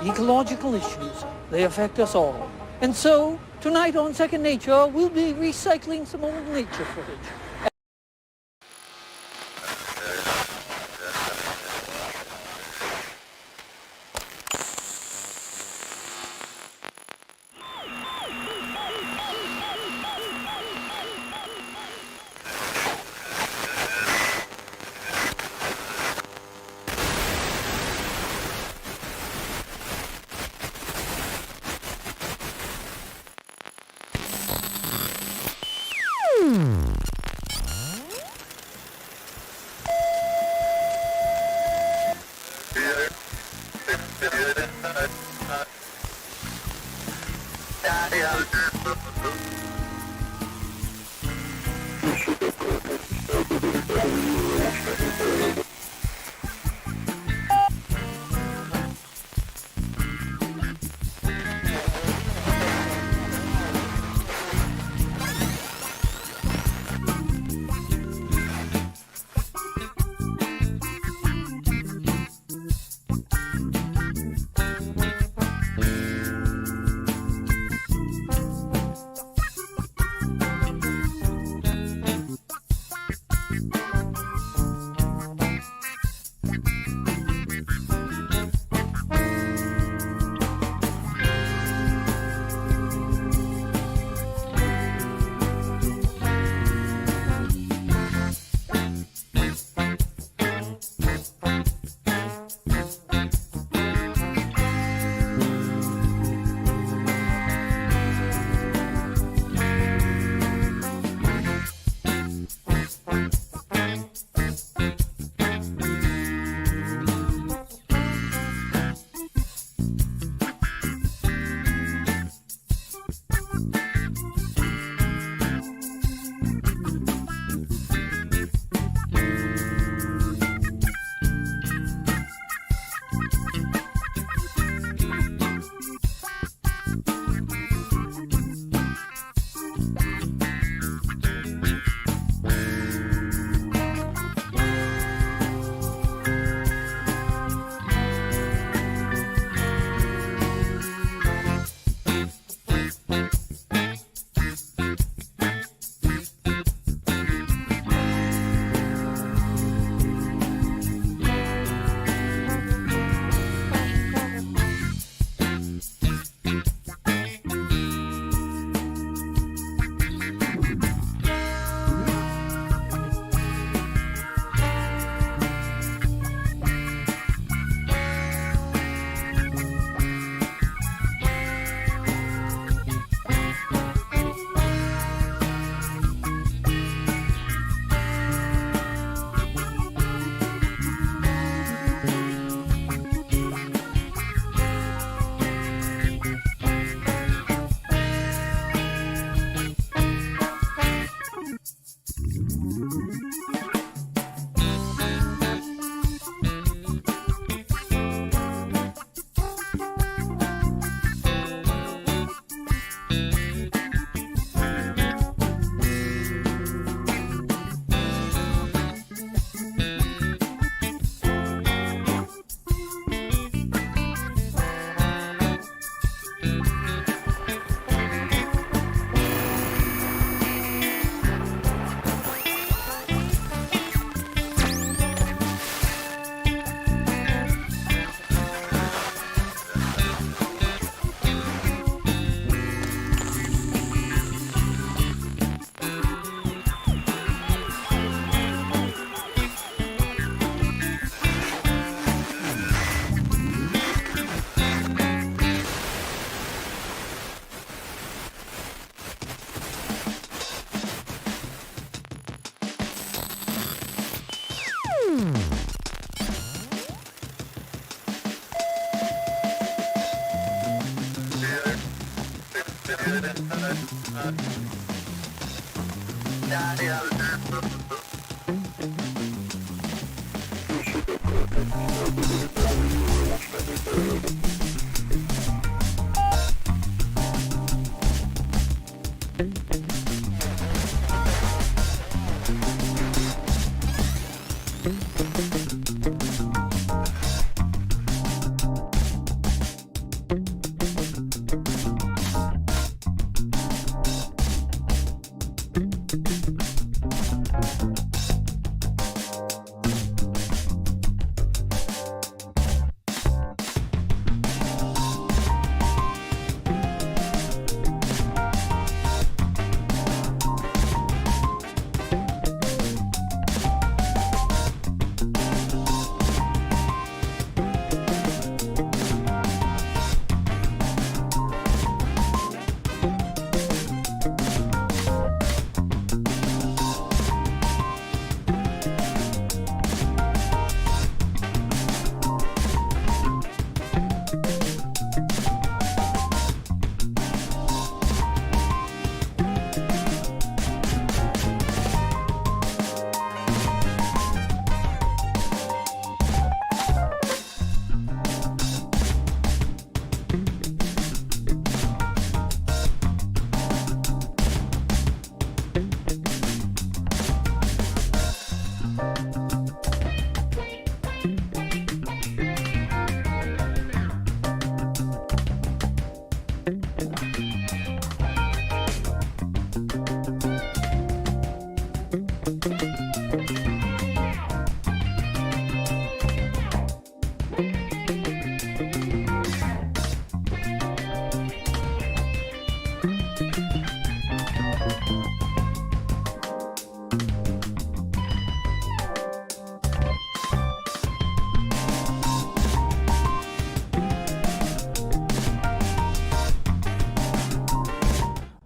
Ecological issues, they affect us all. And so, tonight on Second Nature, we'll be recycling some old nature footage.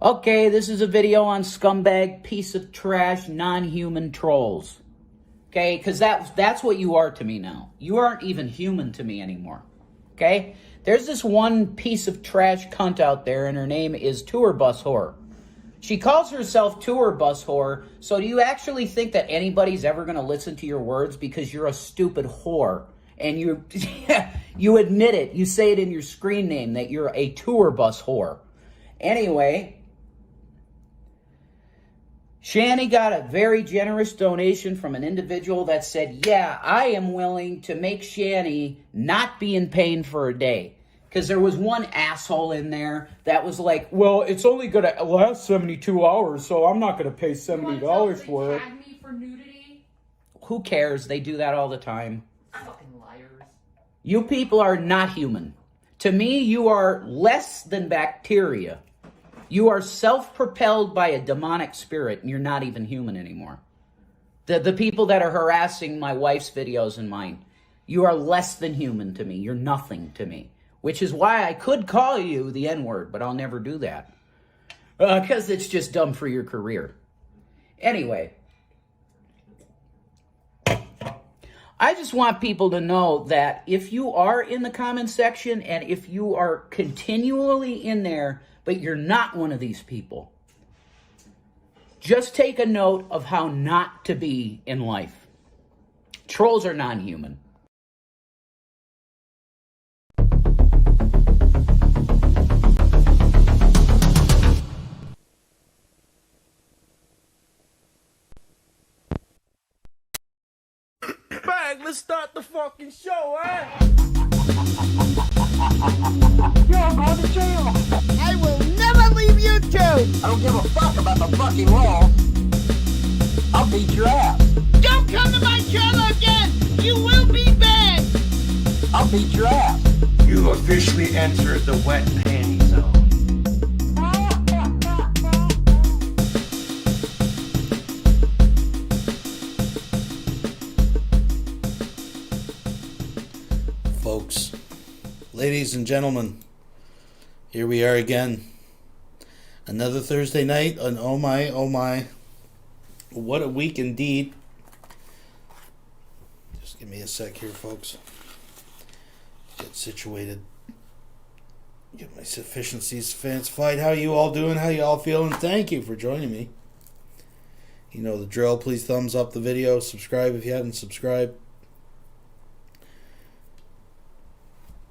Okay, this is a video on scumbag, piece of trash, non-human trolls. Okay, because that's what you are to me now. You aren't even human to me anymore. Okay? There's this one piece of trash cunt out there, and her name is Tour Bus Whore. She calls herself Tour Bus Whore, so do you actually think that anybody's ever going to listen to your words? Because you're a stupid whore. And you admit it. You say it in your screen name that you're a tour bus whore. Anyway, Shani got a very generous donation from an individual that said, yeah, I am willing to make Shani not be in pain for a day. Because there was one asshole in there that was like, well, it's only going to last 72 hours, so I'm not going to pay $70 for it. Tag me for nudity? Who cares? They do that all the time. Fucking liars. You people are not human. To me, you are less than bacteria. You are self-propelled by a demonic spirit, and you're not even human anymore. The people that are harassing my wife's videos and mine, you are less than human to me. You're nothing to me. Which is why I could call you the N-word, but I'll never do that. Because it's just dumb for your career. Anyway, I just want people to know that if you are in the comment section and if you are continually in there, but you're not one of these people, just take a note of how not to be in life. Trolls are non-human. Bang, let's start the fucking show, eh? You're going to jail. I will never leave YouTube! I don't give a fuck about the fucking law. I'll beat your ass. Don't come to my channel again! You will be banned! I'll beat your ass. You officially entered the wet panty zone. Folks, ladies and gentlemen, here we are again. Another Thursday night, and oh my, what a week indeed. Just give me a sec here, folks. Get situated. Get my sufficiencies fancified. How you all doing? How you all feeling? Thank you for joining me. You know the drill. Please thumbs up the video. Subscribe if you haven't subscribed.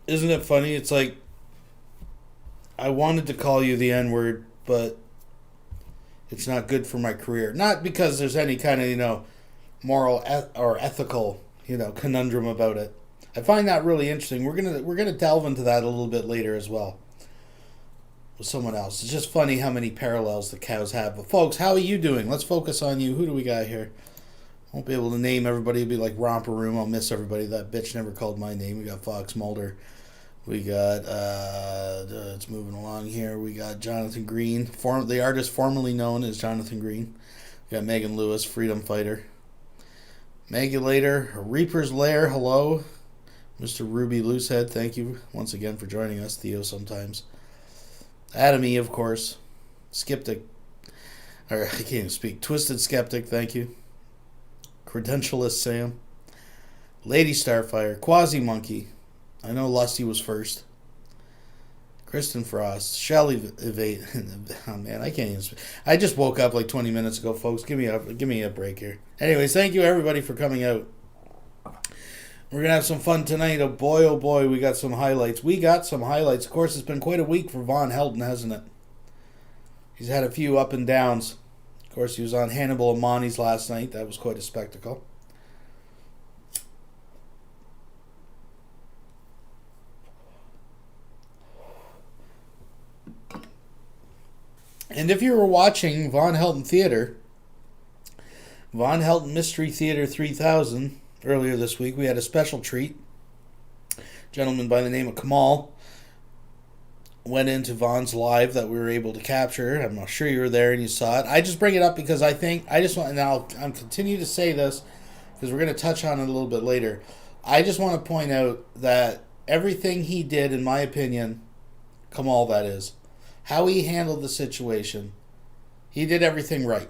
Isn't it funny? It's like, I wanted to call you the N-word, but it's not good for my career. Not because there's any kind of, moral or ethical, conundrum about it. I find that really interesting. We're gonna delve into that a little bit later as well with someone else. It's just funny how many parallels the cows have. But folks, how are you doing? Let's focus on you. Who do we got here? Won't be able to name everybody. It'll be like Romper Room. I'll miss everybody. That bitch never called my name. We got Fox Mulder. We got, it's moving along here. We got Jonathan Green, the artist formerly known as Jonathan Green. We got Megan Lewis, freedom fighter. Magulator, Reaper's Lair, hello. Mr. Ruby Loosehead, thank you once again for joining us. Theo sometimes. Adam E, of course. Skeptic, or I can't even speak. Twisted Skeptic, thank you. Credentialist Sam. Lady Starfire, Quasi Monkey. I know Lusty was first. Kristen Frost, Shelly Evade. Oh man, I can't even speak. I just woke up like 20 minutes ago, folks. Give me a break here. Anyways, thank you everybody for coming out. We're gonna have some fun tonight. Oh boy, we got some highlights. Of course, it's been quite a week for Vonhelton, hasn't it? He's had a few up and downs. Of course, he was on Hannibal Amani's last night. That was quite a spectacle. And if you were watching Vonhelton Theater, Vonhelton Mystery Theater 3000, earlier this week, we had a special treat. A gentleman by the name of Kamal went into Von's live that we were able to capture. I'm not sure you were there and you saw it. I just bring it up because I'll continue to say this because we're going to touch on it a little bit later. I just want to point out that everything he did, in my opinion, Kamal that is, how he handled the situation, he did everything right.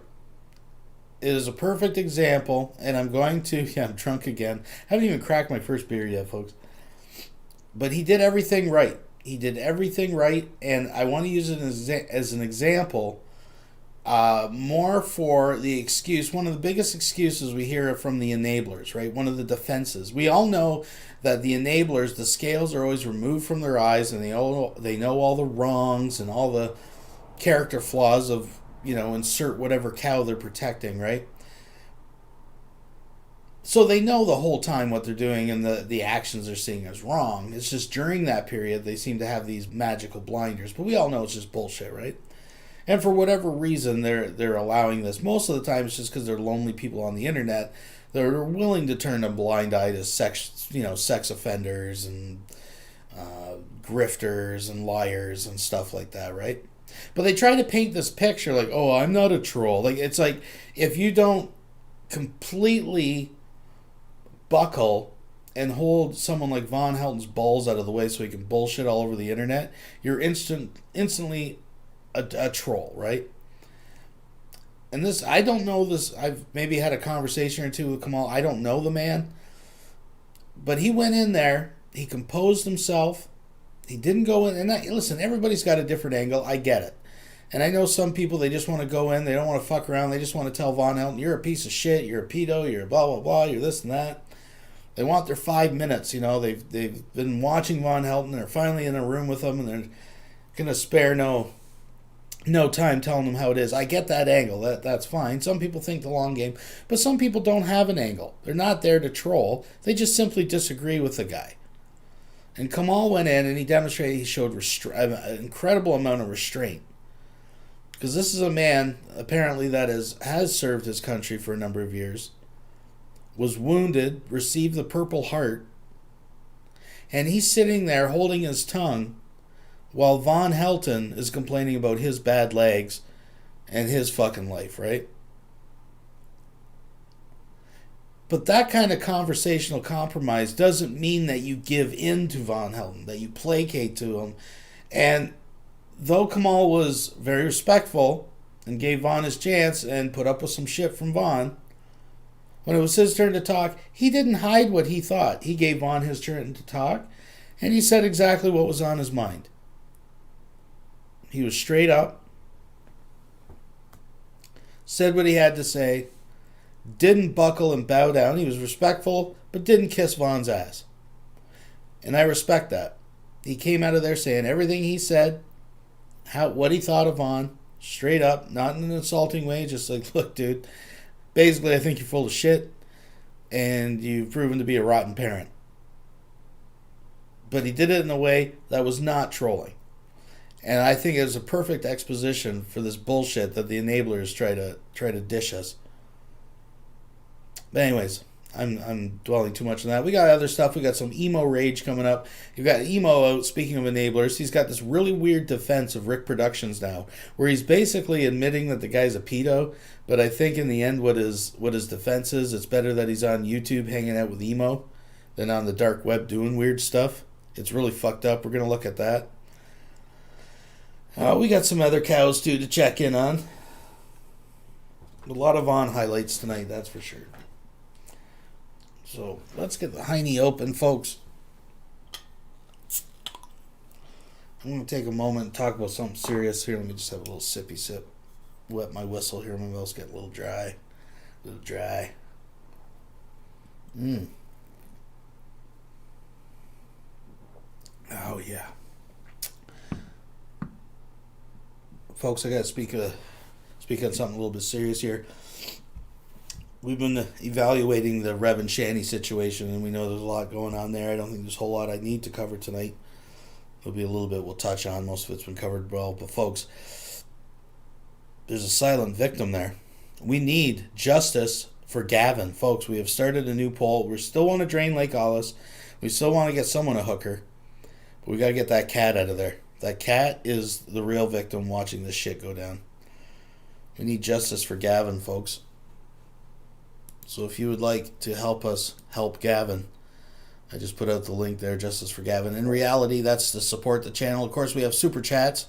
It is a perfect example, and I'm drunk again. I haven't even cracked my first beer yet, folks. But he did everything right. And I want to use it as an example, more for the excuse. One of the biggest excuses we hear from the enablers, right? One of the defenses. We all know that the enablers, the scales are always removed from their eyes, and they know all the wrongs and all the character flaws of, insert whatever cow they're protecting, right? So they know the whole time what they're doing and the actions they're seeing as wrong. It's just during that period they seem to have these magical blinders. But we all know it's just bullshit, right? And for whatever reason they're allowing this. Most of the time it's just because they're lonely people on the internet. They're willing to turn a blind eye to sex offenders and grifters and liars and stuff like that, right? But they try to paint this picture like, oh, I'm not a troll. Like, it's like, if you don't completely buckle and hold someone like Vonhelton's balls out of the way so he can bullshit all over the internet, you're instantly a troll, right? And this, I don't know this, I've maybe had a conversation or two with Kamal. I don't know the man. But he went in there, he composed himself, he didn't go in, and listen, everybody's got a different angle, I get it. And I know some people, they just want to go in, they don't want to fuck around, they just want to tell Vonhelton, you're a piece of shit, you're a pedo, you're blah, blah, blah, you're this and that. They want their 5 minutes, they've been watching Vonhelton, they're finally in a room with him, and they're going to spare no time telling them how it is. I get that angle, that's fine. Some people think the long game, but some people don't have an angle. They're not there to troll, they just simply disagree with the guy. And Kamal went in and he showed an incredible amount of restraint. Because this is a man, apparently, that has served his country for a number of years, was wounded, received the Purple Heart, and he's sitting there holding his tongue while Vonhelton is complaining about his bad legs and his fucking life, right? But that kind of conversational compromise doesn't mean that you give in to Vonhelton, that you placate to him. And though Kamal was very respectful and gave Von his chance and put up with some shit from Von, when it was his turn to talk, he didn't hide what he thought. He gave Von his turn to talk, and he said exactly what was on his mind. He was straight up, said what he had to say, didn't buckle and bow down. He was respectful, but didn't kiss Von's ass. And I respect that. He came out of there saying everything he said, what he thought of Vaughn, straight up, not in an insulting way, just like, look, dude, basically I think you're full of shit and you've proven to be a rotten parent. But he did it in a way that was not trolling. And I think it was a perfect exposition for this bullshit that the enablers try to dish us. But anyways, I'm dwelling too much on that. We got other stuff. We got some emo rage coming up. You've got emo out, speaking of enablers. He's got this really weird defense of Rick Productions now, where he's basically admitting that the guy's a pedo. But I think in the end what his defense is, it's better that he's on YouTube hanging out with emo than on the dark web doing weird stuff. It's really fucked up. We're going to look at that. We got some other cows, too, to check in on. A lot of Vaughn highlights tonight, that's for sure. So, let's get the hiney open, folks. I'm going to take a moment and talk about something serious here. Let me just have a little sippy sip. Wet my whistle here. My mouth's getting a little dry. Oh, yeah. Folks, I got to speak on something a little bit serious here. We've been evaluating the Rev and Shanny situation, and we know there's a lot going on there. I don't think there's a whole lot I need to cover tonight. There'll be a little bit we'll touch on. Most of it's been covered well. But, folks, there's a silent victim there. We need justice for Gavin. Folks, we have started a new poll. We still want to drain Lake Alice. We still want to get someone a hooker. But we got to get that cat out of there. That cat is the real victim watching this shit go down. We need justice for Gavin, folks. So if you would like to help us help Gavin, I just put out the link there, Justice for Gavin. In reality, that's to support the channel. Of course, we have super chats.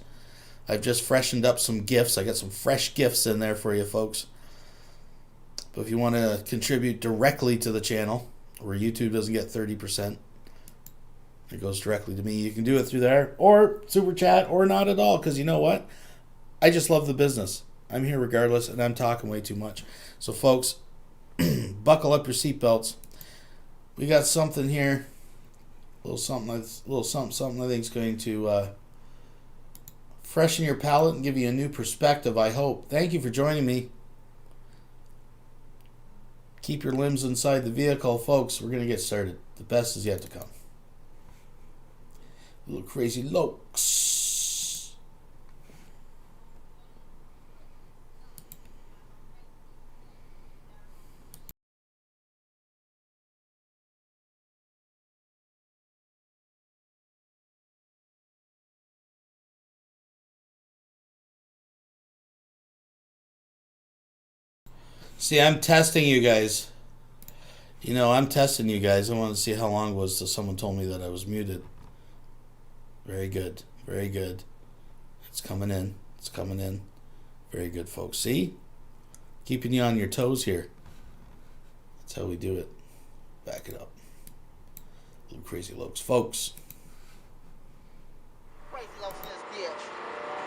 I've just freshened up some gifts. I got some fresh gifts in there for you, folks. But if you want to contribute directly to the channel, where YouTube doesn't get 30%, it goes directly to me. You can do it through there, or super chat, or not at all, because you know what? I just love the business. I'm here regardless, and I'm talking way too much. So, folks, buckle up your seatbelts. We got something here, a little something I think is going to freshen your palate and give you a new perspective, I hope. Thank you for joining me. Keep your limbs inside the vehicle, folks. We're going to get started. The best is yet to come. Little crazy lokes. See, I'm testing you guys. I'm testing you guys. I wanted to see how long it was till someone told me that I was muted. Very good. Very good. It's coming in. It's coming in. Very good, folks. See? Keeping you on your toes here. That's how we do it. Back it up. Little crazy lokes. Folks. Crazy lokes in this bitch.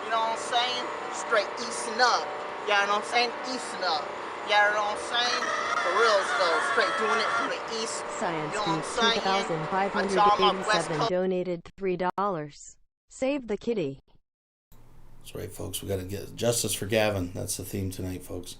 You know what I'm saying? Straight easting up. You know what I'm saying? Easting up. You know what I'm saying? For real though, straight doing it from the east. Science you know Geek 2,587 donated $3. Save the kitty. That's right, folks. We got to get justice for Gavin. That's the theme tonight, folks.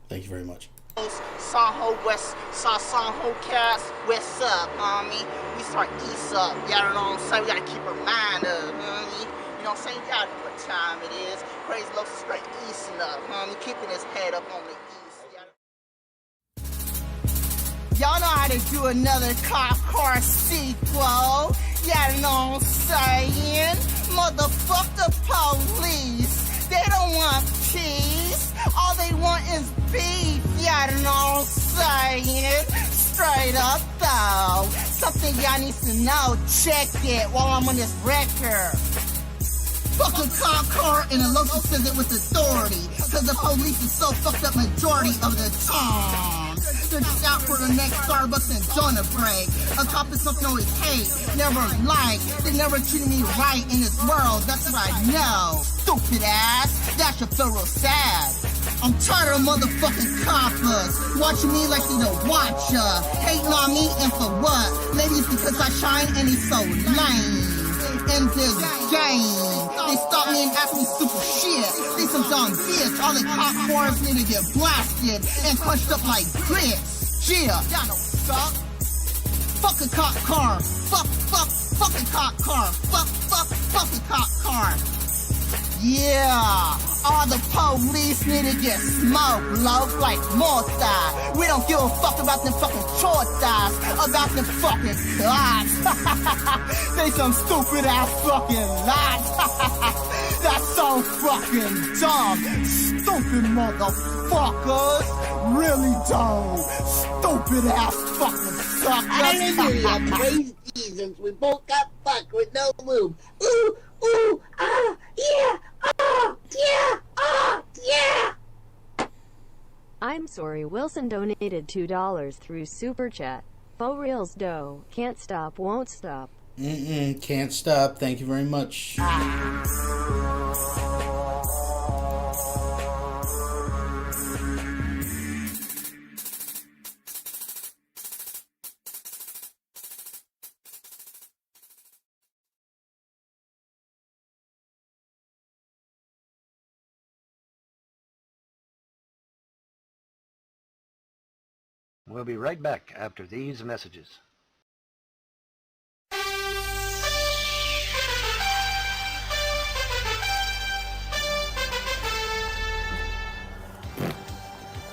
Thank you very much. Sanho West, Sanho cast, West up, homie. We start east up. You know what I'm saying? We gotta keep our mind up, homie. You know what I'm saying? Y'all know what time it is. Crazy Lokes straight easting up, homie. Keeping his head up on the east. Y'all know how to do another cop car sequel. Y'all know what I'm saying? Motherfuck the police. They don't want peace. All they want is beef. Y'all know what I'm saying? Straight up though. Something y'all need to know. Check it while I'm on this record. Fuck a cop car and a local says it with authority. Cause the police is so fucked up majority of the time. They're just out for the next Starbucks and joint a break. A cop is something always hate, never like. They never treated me right in this world, that's what I know. Stupid ass, that should feel real sad. I'm tired of motherfucking coppers watching me like they don't watch ya. Hating on me and for what? Ladies, because I shine and it's so lame. ends his game. They stop me and ask me stupid shit. They some dumb bitch. All the cop cars need to get blasted and punched up like bricks. Yeah, y'all don't suck. Fuck a cop car. Fuck a cop car. Fuck a cop car. Yeah, all the police need to get smoked, love, like mortar. We don't give a fuck about them fucking chotas, about them fucking cops. They some stupid ass fucking lies. That's so fucking dumb. Stupid motherfuckers. Really dumb. Stupid ass fucking suckers. Hallelujah, praise Jesus. We both got fucked with no move. Ooh, ooh, ah, yeah, ah, yeah, ah, yeah. I'm sorry, Wilson donated $2 through Super Chat. Faux reals dough. Can't stop, won't stop. Can't stop. Thank you very much. We'll be right back after these messages.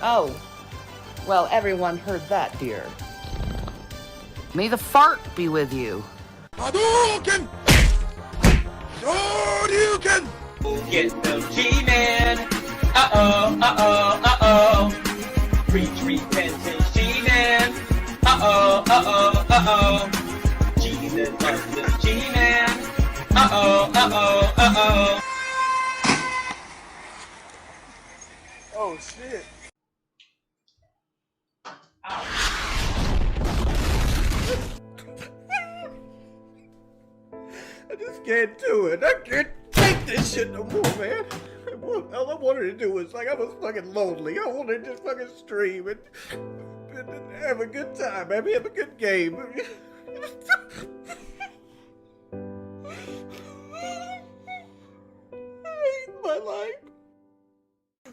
Oh, well, everyone heard that, dear. May the fart be with you. Hadouken! Shoryuken! Get the G-Man. Uh-oh, uh-oh, uh-oh. Preach repentance, G-Man. Uh-oh, uh-oh, uh-oh. Jesus loves the G-Man. Uh-oh, uh-oh, uh-oh. Oh, shit. Ow. I just can't do it. I can't take this shit no more, man. All I wanted to do was, like, I was fucking lonely. I wanted to just fucking stream and have a good time, man. Have a good game. I hate my life.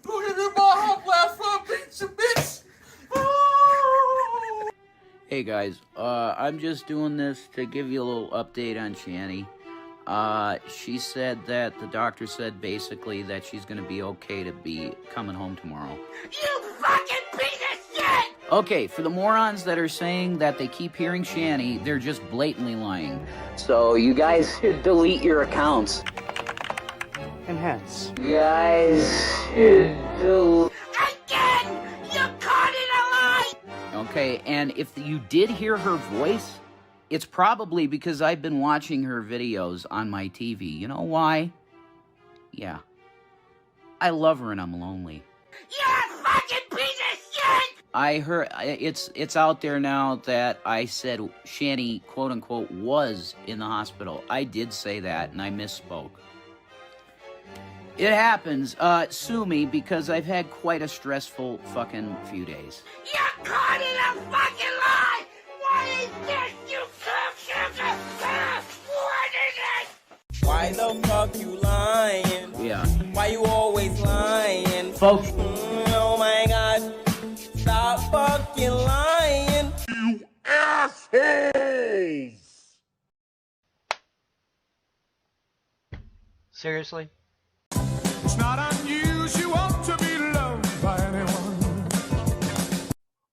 Who did in my home last night, pizza bitch? Oh! Hey guys, I'm just doing this to give you a little update on Shani. She said that the doctor said basically that she's gonna be okay to be coming home tomorrow. You fucking piece of shit! Okay, for the morons that are saying that they keep hearing Shani, they're just blatantly lying. So you guys should delete your accounts. Enhance. You guys should delete... Again! You caught it alive! Okay, and if you did hear her voice, it's probably because I've been watching her videos on my TV. You know why? Yeah. I love her and I'm lonely. You fucking piece of shit! I heard, it's out there now that I said Shani, quote unquote, was in the hospital. I did say that and I misspoke. It happens. Sue me because I've had quite a stressful fucking few days. You caught it a fucking lie! What is this, you What is it? Why the fuck you lying? Yeah. Why you always lying? Folks. Oh my god. Stop fucking lying. You assholes! Seriously? It's not unusual to be loved by anyone.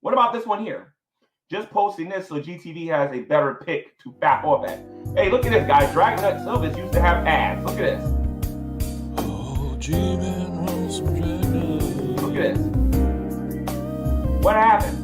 What about this one here? Just posting this so GTV has a better pick to back off at. Hey, look at this guy. Dragnut Silvis used to have ads. Look at this. Oh, G-Man wants some Dragnut. Look at this. What happened?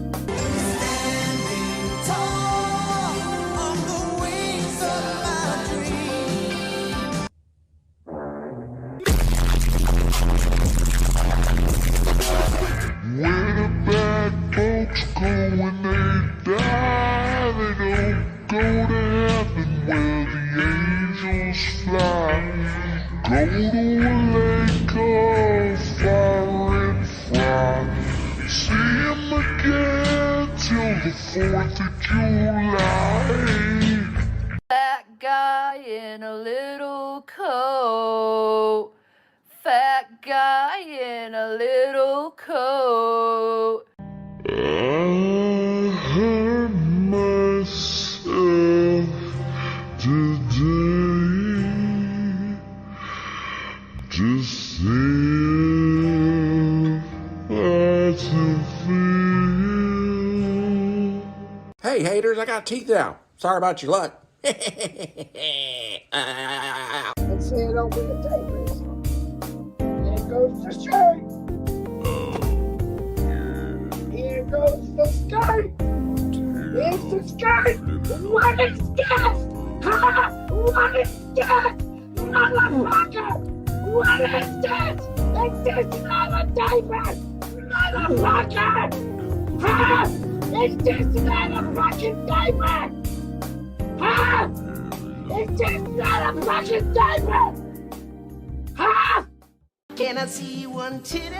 Where the bad folks go when they die? They don't go to heaven where the angels fly. Go to a lake of fire and fry. See him again till the 4th of July. That guy in in a little coat. Fat guy in a little coat. I hurt myself today. Just see how to feel. Hey haters, I got teeth now. Sorry about your luck. And say it over the tapers. Here goes the shirt. Here goes the skirt. Here's the skirt. What is this? What is this? Motherfucker! What is this? Is this another diaper? Motherfucker! Is this another fucking diaper? Is this not a fucking diaper? Can I see one today?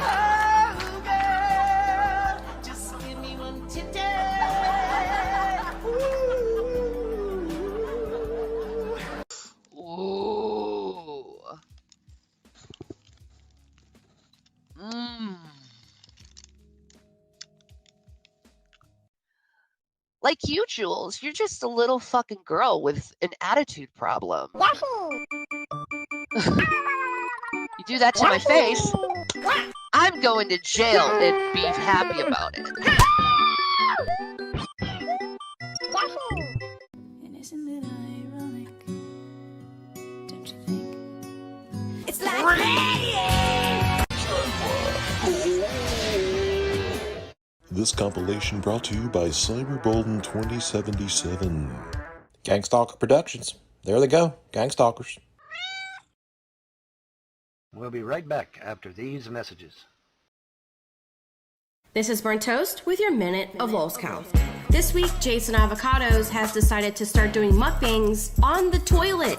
Oh, girl, just give me one today. Ooh. Like you, Jules, you're just a little fucking girl with an attitude problem. You do that to my face, I'm going to jail and be happy about it. And isn't it ironic? Don't you think? It's like This compilation brought to you by Cyberbolden 2077. Gangstalker Productions. There they go, Gangstalkers. We'll be right back after these messages. This is Burnt Toast with your Minute of Lolscow. This week, Jason Avocados has decided to start doing mukbangs on the toilet.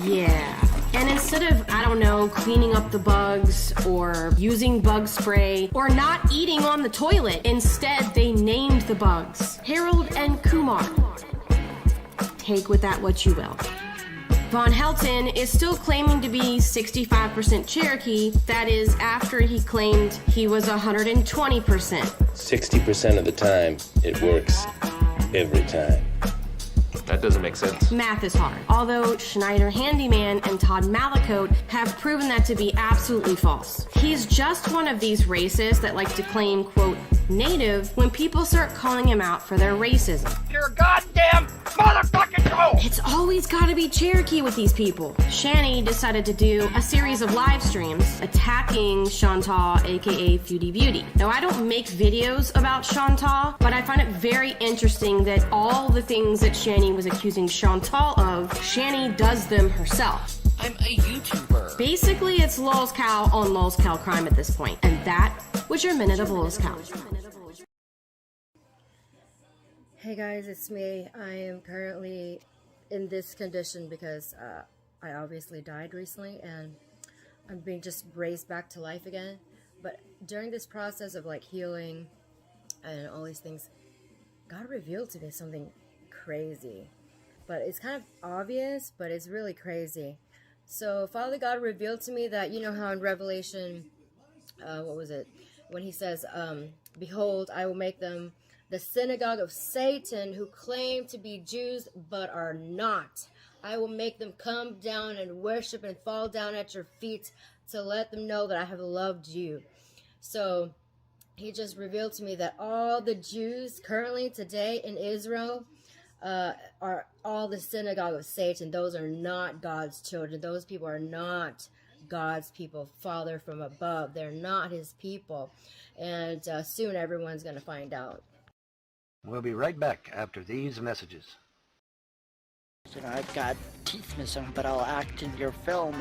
Yeah. And instead of, I don't know, cleaning up the bugs or using bug spray or not eating on the toilet, instead they named the bugs Harold and Kumar. Take with that what you will. Vonhelton is still claiming to be 65% Cherokee. That is after he claimed he was 120%. 60% of the time, it works every time. That doesn't make sense. Math is hard. Although Schneider Handyman and Todd Malicote have proven that to be absolutely false. He's just one of these racists that like to claim, quote, native when people start calling him out for their racism. You're a goddamn motherfucking troll! It's always gotta be Cherokee with these people. Shani decided to do a series of live streams attacking Chantal, aka Feudy Beauty. Now, I don't make videos about Chantal, but I find it very interesting that all the things that Shani was accusing Chantal of, Shani does them herself. I'm a YouTuber. Basically, it's Lolscow on Lolscow crime at this point, and that was your Minute of Lolscow. Hey guys, it's me. I am currently in this condition because I obviously died recently and I'm being just raised back to life again. But during this process of like healing and all these things, God revealed to me something crazy. But it's kind of obvious, but it's really crazy. So Father God revealed to me that, you know how in Revelation, what was it? When he says, behold, I will make them the synagogue of Satan, who claim to be Jews but are not. I will make them come down and worship and fall down at your feet to let them know that I have loved you. So he just revealed to me that all the Jews currently today in Israel are all the synagogue of Satan. Those are not God's children. Those people are not God's people, Father from above. They're not his people. And soon everyone's going to find out. We'll be right back after these messages. You know, I've got teeth missing, but I'll act in your film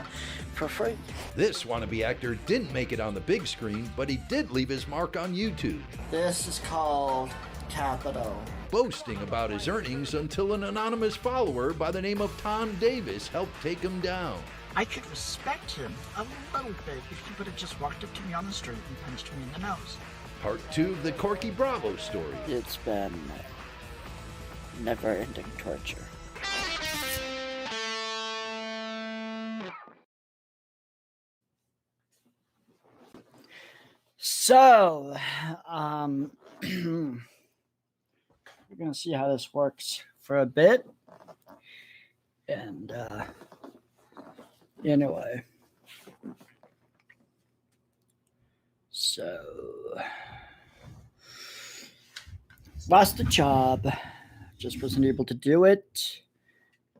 for free. This wannabe actor didn't make it on the big screen, but he did leave his mark on YouTube. This is called Capital. Boasting about his earnings until an anonymous follower by the name of Tom Davis helped take him down. I could respect him a little bit if he would have just walked up to me on the street and punched me in the nose. Part 2 of the Corky Bravo story. It's been never-ending torture. So, we're gonna see how this works for a bit. And, anyway. So, lost the job. Just wasn't able to do it,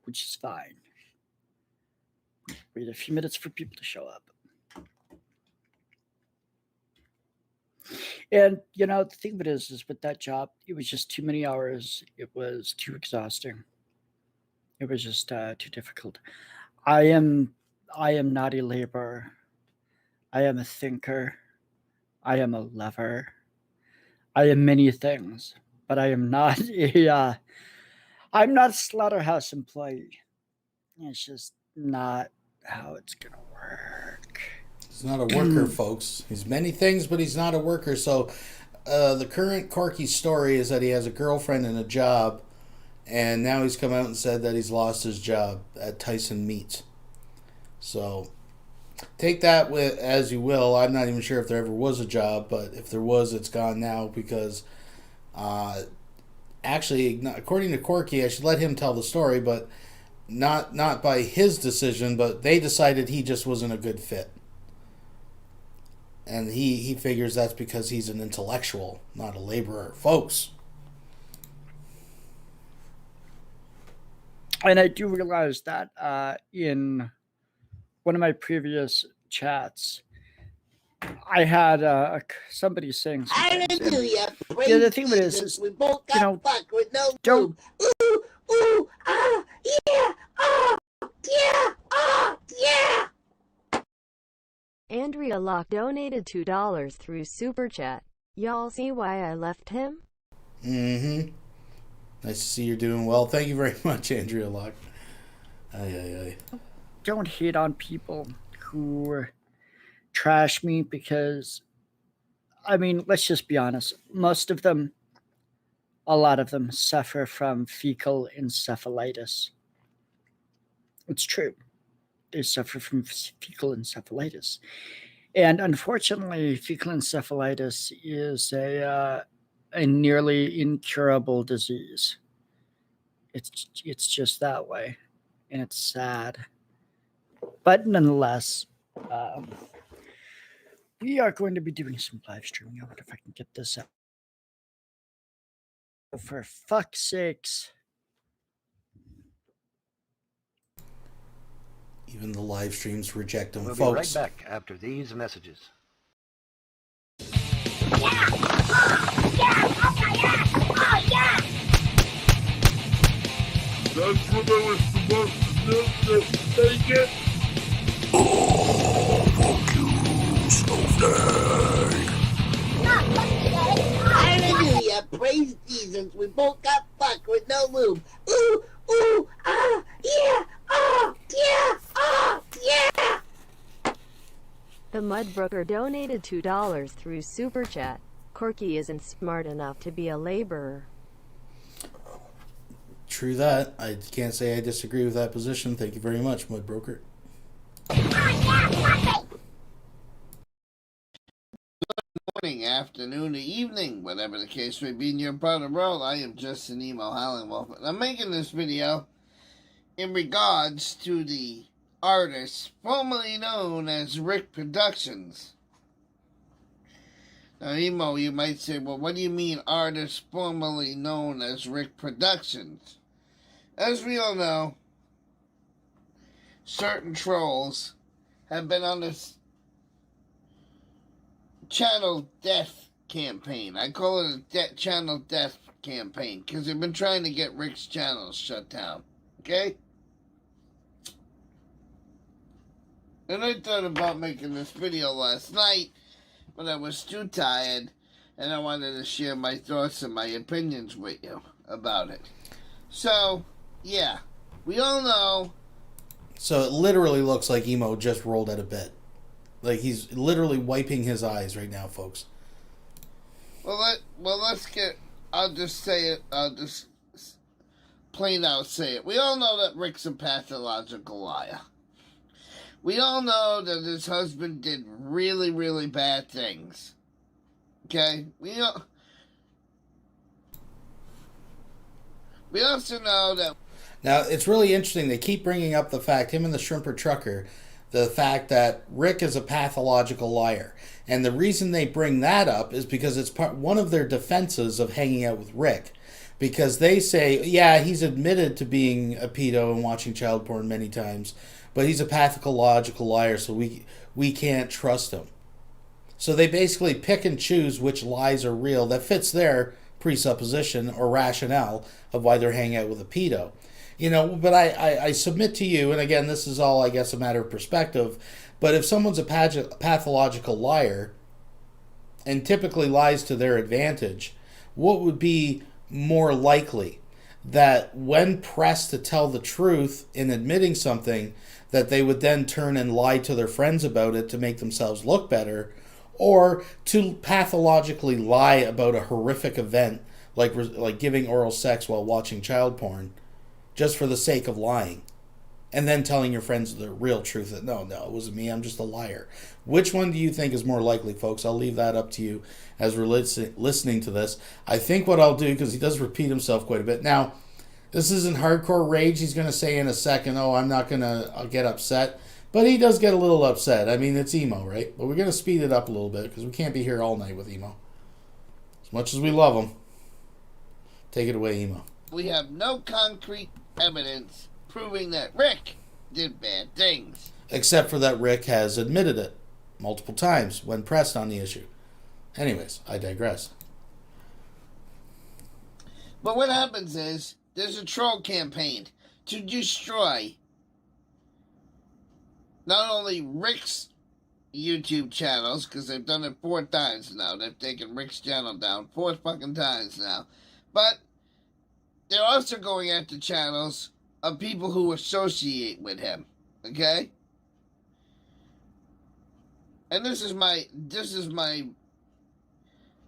which is fine. Wait a few minutes for people to show up. And, you know, the thing of it is with that job, it was just too many hours. It was too exhausting. It was just too difficult. I am not a laborer. I am a thinker. I am a lover. I am many things, but I am not I'm not a slaughterhouse employee. It's just not how it's gonna work. He's not a worker, folks. He's many things, but he's not a worker. So the current Corky story is that he has a girlfriend and a job, and now he's come out and said that he's lost his job at Tyson Meats. So take that with as you will. I'm not even sure if there ever was a job, but if there was, it's gone now because actually, according to Corky, I should let him tell the story, but not by his decision, but they decided he just wasn't a good fit. And he figures that's because he's an intellectual, not a laborer. Folks. And I do realize that in one of my previous chats, I had somebody saying something. Hallelujah. Yeah, the thing of it is we both got you know, fucked with no don't ooh, ooh, ah, yeah, ah, yeah, ah, yeah. Andrea Locke donated $2 through Super Chat. Y'all see why I left him? Mm-hmm. Nice to see you're doing well. Thank you very much, Andrea Locke. Aye. Don't hate on people who trash me because, I mean, let's just be honest. Most of them, a lot of them, suffer from fecal encephalitis. It's true. They suffer from fecal encephalitis. And unfortunately, fecal encephalitis is a nearly incurable disease. It's just that way. And it's sad. But nonetheless, we are going to be doing some live streaming. I wonder if I can get this out. For fuck's sakes. Even the live streams reject them, We'll folks. be right back after these messages. That's what I was supposed to do. Take it. Oh, fuck you, Snowflake. Hallelujah. Praise Jesus. We both got fucked with no lube. Ooh, ooh, ah, yeah, ah, yeah, ah, yeah. The Mudbrooker donated $2 through Super Chat. Corky isn't smart enough to be a laborer. True that. I can't say I disagree with that position. Thank you very much, Mudbroker. Morning, afternoon, or evening, whatever the case may be in your part of the world. I am just an emo howling wolf, and I'm making this video in regards to the artist formerly known as Rick Productions. Now, emo, you might say, well, what do you mean artist formerly known as Rick Productions? As we all know, certain trolls have been on this channel death campaign. I call it a channel death campaign because they've been trying to get Rick's channel shut down. Okay? And I thought about making this video last night, but I was too tired, and I wanted to share my thoughts and my opinions with you about it. So, yeah, we all know. So it literally looks like emo just rolled out of bed. Like he's literally wiping his eyes right now, folks. Well, let's get. I'll just say it. I'll just plain out say it. We all know that Rick's a pathological liar. We all know that his husband did really, really bad things. Okay? We also know that... Now, it's really interesting. They keep bringing up the fact, him and the Shrimper Trucker, the fact that Rick is a pathological liar. And the reason they bring that up is because it's one of their defenses of hanging out with Rick. Because they say, yeah, he's admitted to being a pedo and watching child porn many times, but he's a pathological liar, so we can't trust him. So they basically pick and choose which lies are real that fits their presupposition or rationale of why they're hanging out with a pedo. You know, but I submit to you, and again, this is all, I guess, a matter of perspective, but if someone's a pathological liar and typically lies to their advantage, what would be more likely? That when pressed to tell the truth in admitting something, that they would then turn and lie to their friends about it to make themselves look better, or to pathologically lie about a horrific event like giving oral sex while watching child porn, just for the sake of lying, and then telling your friends the real truth that no, it wasn't me, I'm just a liar. Which one do you think is more likely, folks? I'll leave that up to you as we're listening to this. I think what I'll do, because he does repeat himself quite a bit. Now, this isn't hardcore rage. He's going to say in a second, oh, I'm not going to get upset. But he does get a little upset. I mean, it's emo, right? But we're going to speed it up a little bit, because we can't be here all night with emo. As much as we love him. Take it away, emo. We have no concrete evidence proving that Rick did bad things. Except for that Rick has admitted it multiple times when pressed on the issue. Anyways, I digress. But what happens is, there's a troll campaign to destroy not only Rick's YouTube channels, because they've done it 4 times now. They've taken Rick's channel down 4 fucking times now. But they're also going after channels of people who associate with him. Okay? And this is my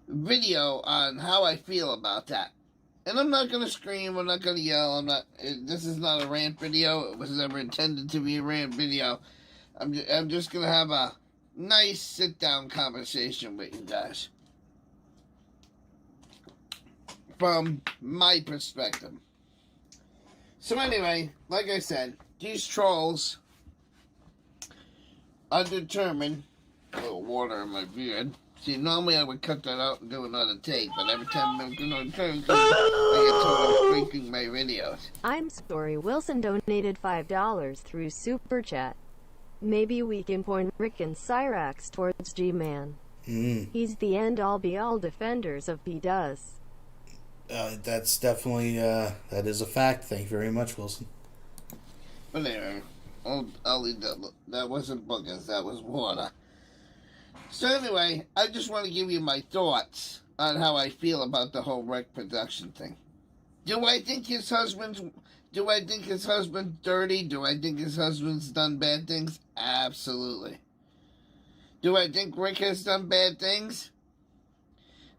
video on how I feel about that. And I'm not going to scream, I'm not going to yell, this is not a rant video. It was never intended to be a rant video. I'm just going to have a nice sit-down conversation with you guys. From my perspective. So anyway, like I said, these trolls are determined... A little water in my beard. See, normally I would cut that out and do another take, but every time I'm doing another take, I get told I'm freaking my videos. I'm sorry, Wilson donated $5 through Super Chat. Maybe we can point Rick and Cyrax towards G-Man. He's the end-all be-all defenders of P-Does. That's definitely, that is a fact. Thank you very much, Wilson. But anyway, I'll leave that. That wasn't boogers, that was water. So anyway, I just want to give you my thoughts on how I feel about the whole Rick production thing. Do I think his husband's dirty? Do I think his husband's done bad things? Absolutely. Do I think Rick has done bad things?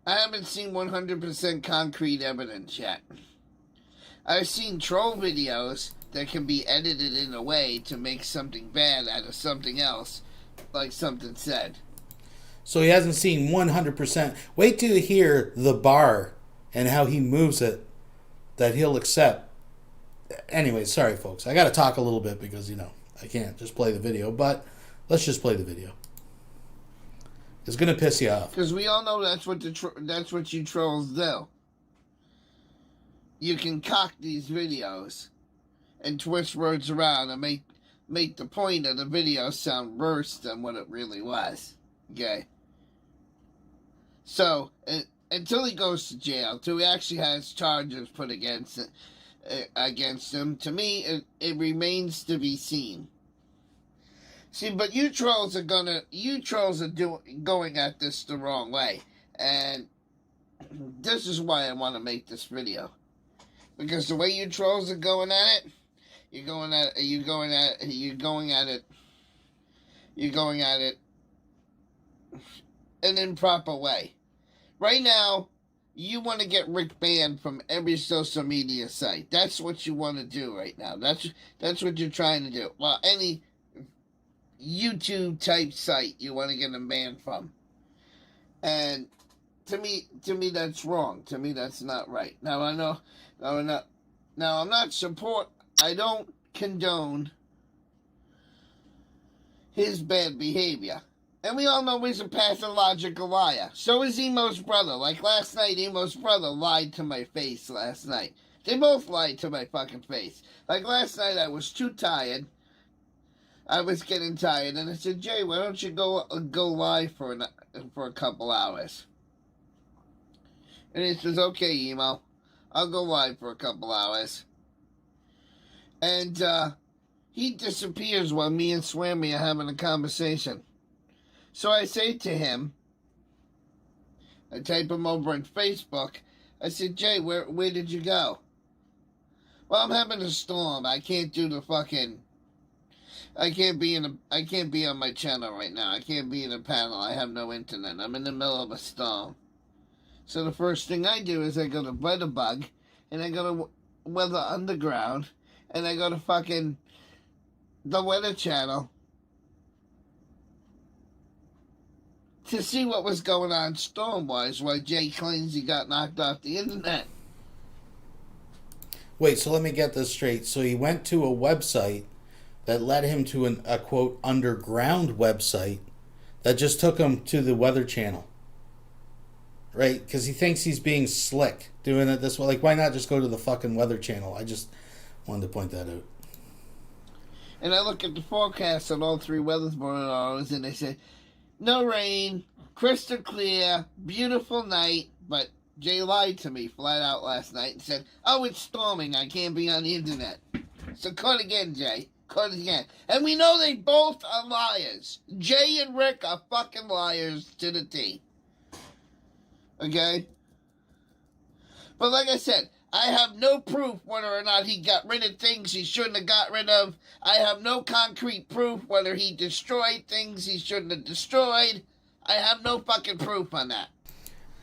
I haven't seen 100% concrete evidence yet. I've seen troll videos that can be edited in a way to make something bad out of something else, like something said. So he hasn't seen 100%. Wait till you hear the bar and how he moves it that he'll accept. Anyway, sorry folks. I got to talk a little bit because, I can't just play the video. But let's just play the video. It's going to piss you off. Because we all know that's what you trolls do. You concoct these videos and twist words around and make the point of the video sound worse than what it really was. Okay? So, until he goes to jail, until he actually has charges put against him, to me, it remains to be seen. See, but you trolls are going at this the wrong way. And this is why I want to make this video. Because the way you trolls are going at it, you're going at it an improper way. Right now, you want to get Rick banned from every social media site. That's what you want to do right now. That's what you're trying to do. Well, any YouTube type site you want to get him banned from. And to me that's wrong. To me that's not right. Now I know I don't condone his bad behavior. And we all know he's a pathological liar. So is Emo's brother. Like last night, Emo's brother lied to my face last night. They both lied to my fucking face. Like last night, I was too tired. I was getting tired, and I said, Jay, why don't you go live for a couple hours? And he says, okay, Emo, I'll go live for a couple hours. And he disappears while me and Swammy are having a conversation. So I say to him, I type him over on Facebook, I said, Jay, where did you go? Well, I'm having a storm. I can't do the fucking... I can't be on my channel right now. I can't be in a panel. I have no internet. I'm in the middle of a storm. So the first thing I do is I go to Weatherbug, and I go to Weather Underground, and I go to fucking the Weather Channel to see what was going on storm-wise while Jay claims he got knocked off the internet. Wait, so let me get this straight. So he went to a website that led him to a quote underground website that just took him to the Weather Channel, right? Because he thinks he's being slick doing it this way. Like, why not just go to the fucking Weather Channel? I just wanted to point that out. And I look at the forecast on all three weatherboards, and they say no rain, crystal clear, beautiful night. But Jay lied to me flat out last night and said, oh, it's storming, I can't be on the internet. So cut again, Jay. Cut again. And we know they both are liars. Jay and Rick are fucking liars to the T. Okay? But like I said, I have no proof whether or not he got rid of things he shouldn't have got rid of. I have no concrete proof whether he destroyed things he shouldn't have destroyed. I have no fucking proof on that.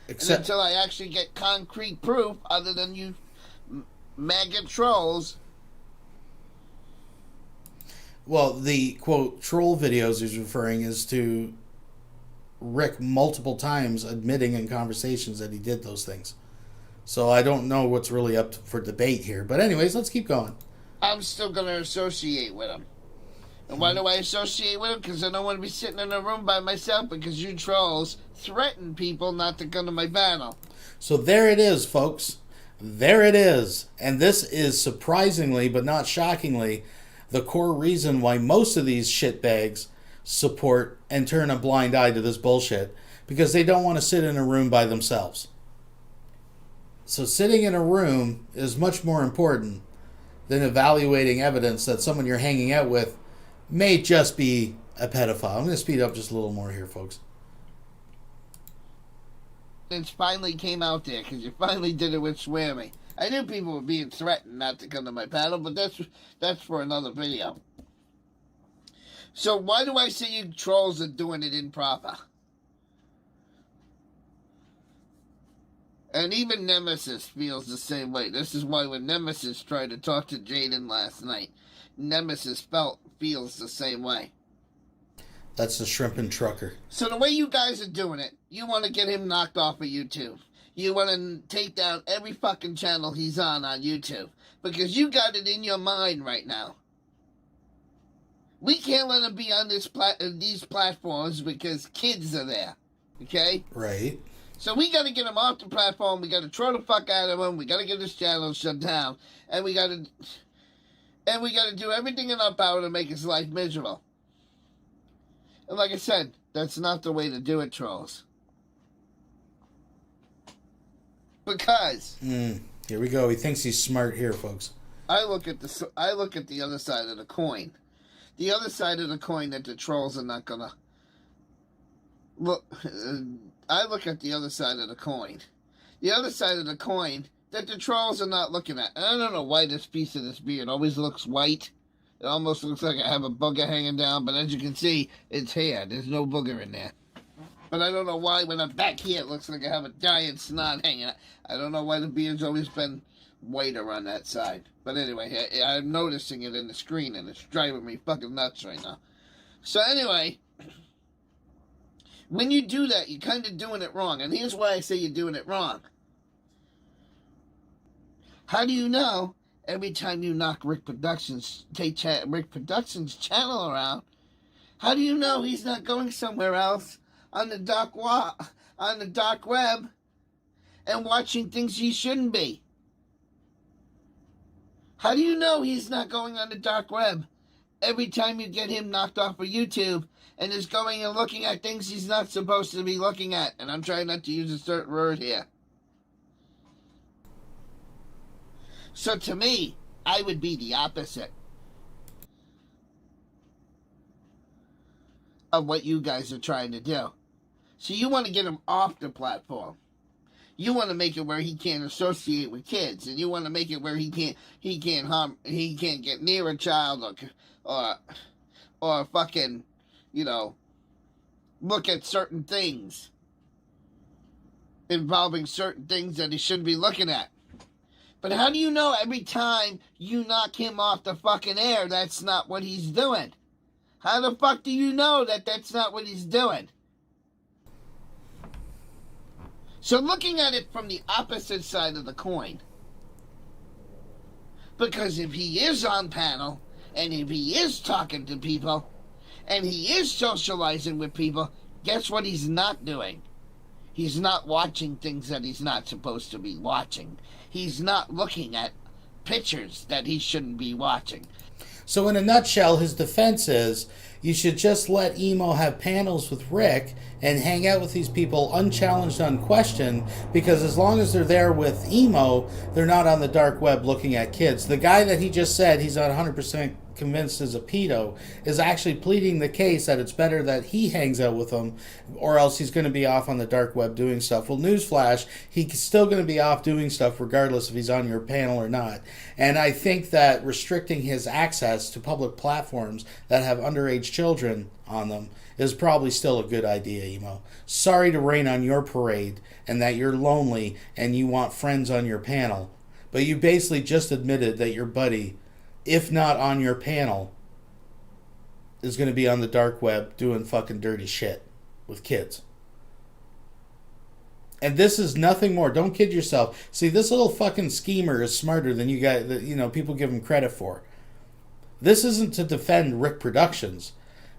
Except until I actually get concrete proof other than you maggot trolls. Well, the, quote, troll videos he's referring is to Rick multiple times admitting in conversations that he did those things. So I don't know what's really up for debate here. But anyways, let's keep going. I'm still going to associate with him. And why do I associate with him? Because I don't want to be sitting in a room by myself because you trolls threaten people not to come to my battle. So there it is, folks. There it is. And this is surprisingly, but not shockingly, the core reason why most of these shitbags support and turn a blind eye to this bullshit, because they don't want to sit in a room by themselves. So sitting in a room is much more important than evaluating evidence that someone you're hanging out with may just be a pedophile. I'm going to speed up just a little more here, folks. It finally came out there because you finally did it with Swammy. I knew people were being threatened not to come to my panel, but that's for another video. So why do I say you trolls are doing it improper? And even Nemesis feels the same way. This is why when Nemesis tried to talk to Jaden last night, Nemesis feels the same way. That's the shrimp and trucker. So the way you guys are doing it, you want to get him knocked off of YouTube. You want to take down every fucking channel he's on YouTube. Because you got it in your mind right now. We can't let him be on these platforms because kids are there. Okay? Right. So we got to get him off the platform. We got to throw the fuck out of him. We got to get his channel shut down. And we got to do everything in our power to make his life miserable. And like I said, that's not the way to do it, trolls. Because here we go. He thinks he's smart here, folks. I look at the other side of the coin. The other side of the coin that the trolls are not gonna look. I look at the other side of the coin. The other side of the coin that the trolls are not looking at. And I don't know why this piece of this beard always looks white. It almost looks like I have a booger hanging down, but as you can see, it's hair. There's no booger in there. But I don't know why when I'm back here it looks like I have a giant snot hanging out. I don't know why the beard's always been whiter on that side. But anyway, I'm noticing it in the screen and it's driving me fucking nuts right now. So anyway, when you do that, you're kind of doing it wrong. And here's why I say you're doing it wrong. How do you know every time you knock Rick Productions' channel around, how do you know he's not going somewhere else on the dark web and watching things he shouldn't be? How do you know he's not going on the dark web every time you get him knocked off of YouTube and is going and looking at things he's not supposed to be looking at? And I'm trying not to use a certain word here. So to me, I would be the opposite of what you guys are trying to do. So you want to get him off the platform. You want to make it where he can't associate with kids, and you want to make it where he can't get near a child or fucking, look at certain things involving certain things that he shouldn't be looking at. But how do you know every time you knock him off the fucking air that's not what he's doing? How the fuck do you know that that's not what he's doing? So looking at it from the opposite side of the coin, because if he is on panel, and if he is talking to people, and he is socializing with people, guess what he's not doing? He's not watching things that he's not supposed to be watching. He's not looking at pictures that he shouldn't be watching. So in a nutshell, his defense is you should just let Emo have panels with Rick and hang out with these people unchallenged, unquestioned, because as long as they're there with Emo, they're not on the dark web looking at kids. The guy that he just said he's not 100% convinced is a pedo is actually pleading the case that it's better that he hangs out with them, or else he's going to be off on the dark web doing stuff. Well, newsflash, he's still going to be off doing stuff regardless if he's on your panel or not. And I think that restricting his access to public platforms that have underage children on them is probably still a good idea, Emo. Sorry to rain on your parade and that you're lonely and you want friends on your panel, but you basically just admitted that your buddy, if not on your panel, is going to be on the dark web doing fucking dirty shit with kids. And this is nothing more. Don't kid yourself. See, this little fucking schemer is smarter than you guys, people give him credit for. This isn't to defend Rick Productions.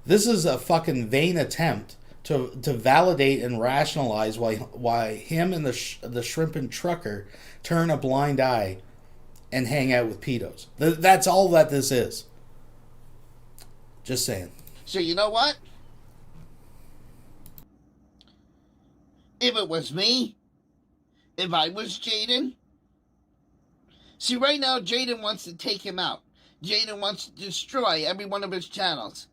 This is a fucking vain attempt to validate and rationalize why him and the shrimping trucker turn a blind eye and hang out with pedos. That's all that this is. Just saying. So you know what? If it was me, if I was Jaden, see right now Jaden wants to take him out. Jaden wants to destroy every one of his channels.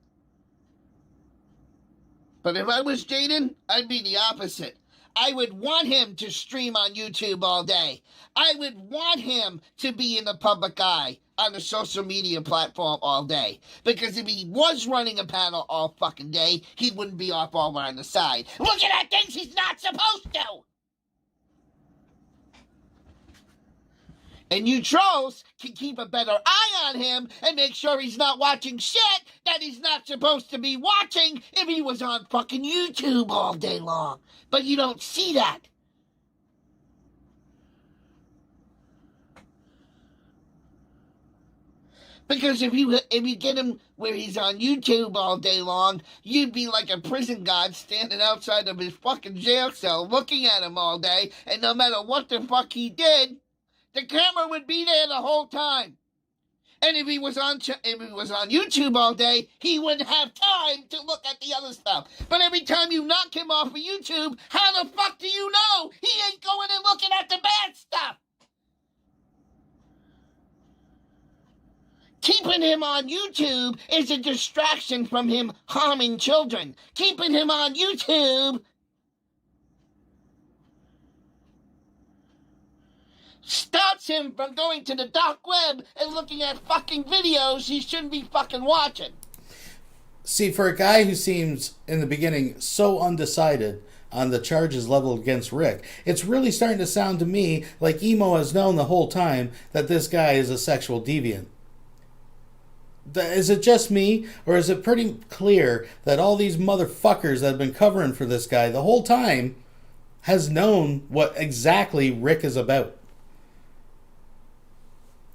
But if I was Jaden, I'd be the opposite. I would want him to stream on YouTube all day. I would want him to be in the public eye on a social media platform all day. Because if he was running a panel all fucking day, he wouldn't be off over on the side, looking at things he's not supposed to. And you trolls can keep a better eye on him and make sure he's not watching shit that he's not supposed to be watching if he was on fucking YouTube all day long. But you don't see that. Because if you get him where he's on YouTube all day long, you'd be like a prison guard standing outside of his fucking jail cell looking at him all day, and no matter what the fuck he did, the camera would be there the whole time. And if he was on YouTube all day, he wouldn't have time to look at the other stuff. But every time you knock him off of YouTube, how the fuck do you know he ain't going and looking at the bad stuff? Keeping him on YouTube is a distraction from him harming children. Keeping him on YouTube stops him from going to the dark web and looking at fucking videos he shouldn't be fucking watching. See, for a guy who seems, in the beginning, so undecided on the charges leveled against Rick, it's really starting to sound to me like Emo has known the whole time that this guy is a sexual deviant. Is it just me, or is it pretty clear that all these motherfuckers that have been covering for this guy the whole time has known what exactly Rick is about?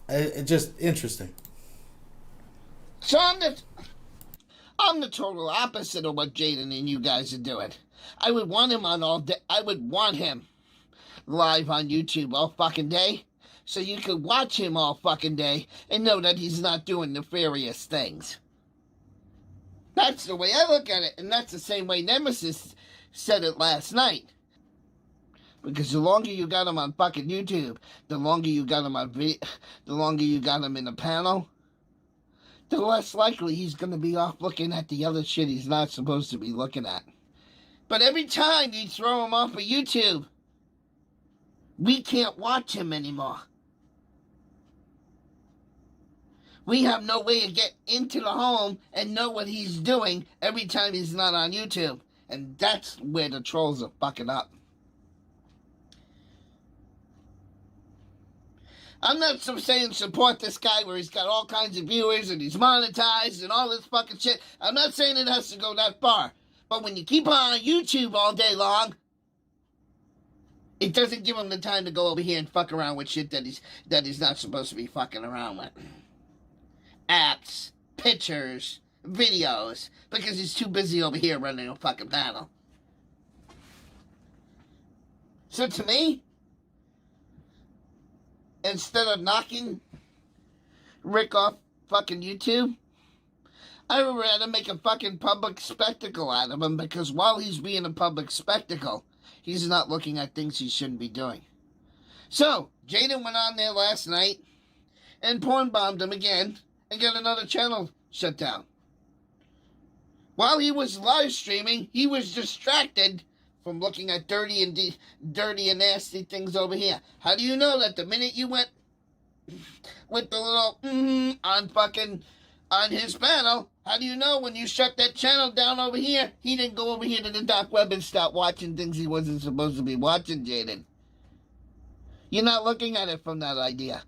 It's just interesting. So I'm the total opposite of what Jaden and you guys are doing. I would want him on all day. I would want him live on YouTube all fucking day, so you could watch him all fucking day and know that he's not doing nefarious things. That's the way I look at it, and that's the same way Nemesis said it last night. Because the longer you got him on fucking YouTube, the longer you got him on the longer you got him in a panel, the less likely he's going to be off looking at the other shit he's not supposed to be looking at. But every time you throw him off of YouTube, we can't watch him anymore. We have no way to get into the home and know what he's doing every time he's not on YouTube. And that's where the trolls are fucking up. I'm not saying support this guy where he's got all kinds of viewers and he's monetized and all this fucking shit. I'm not saying it has to go that far. But when you keep on YouTube all day long, it doesn't give him the time to go over here and fuck around with shit that he's not supposed to be fucking around with. Apps, pictures, videos, because he's too busy over here running a fucking panel. So to me, instead of knocking Rick off fucking YouTube, I would rather make a fucking public spectacle out of him, because while he's being a public spectacle, he's not looking at things he shouldn't be doing. So, Jaden went on there last night and porn bombed him again and got another channel shut down. While he was live streaming, he was distracted from looking at dirty and nasty things over here. How do you know that the minute you went with the little on his panel, how do you know when you shut that channel down over here, he didn't go over here to the dark web and start watching things he wasn't supposed to be watching, Jaden? You're not looking at it from that idea.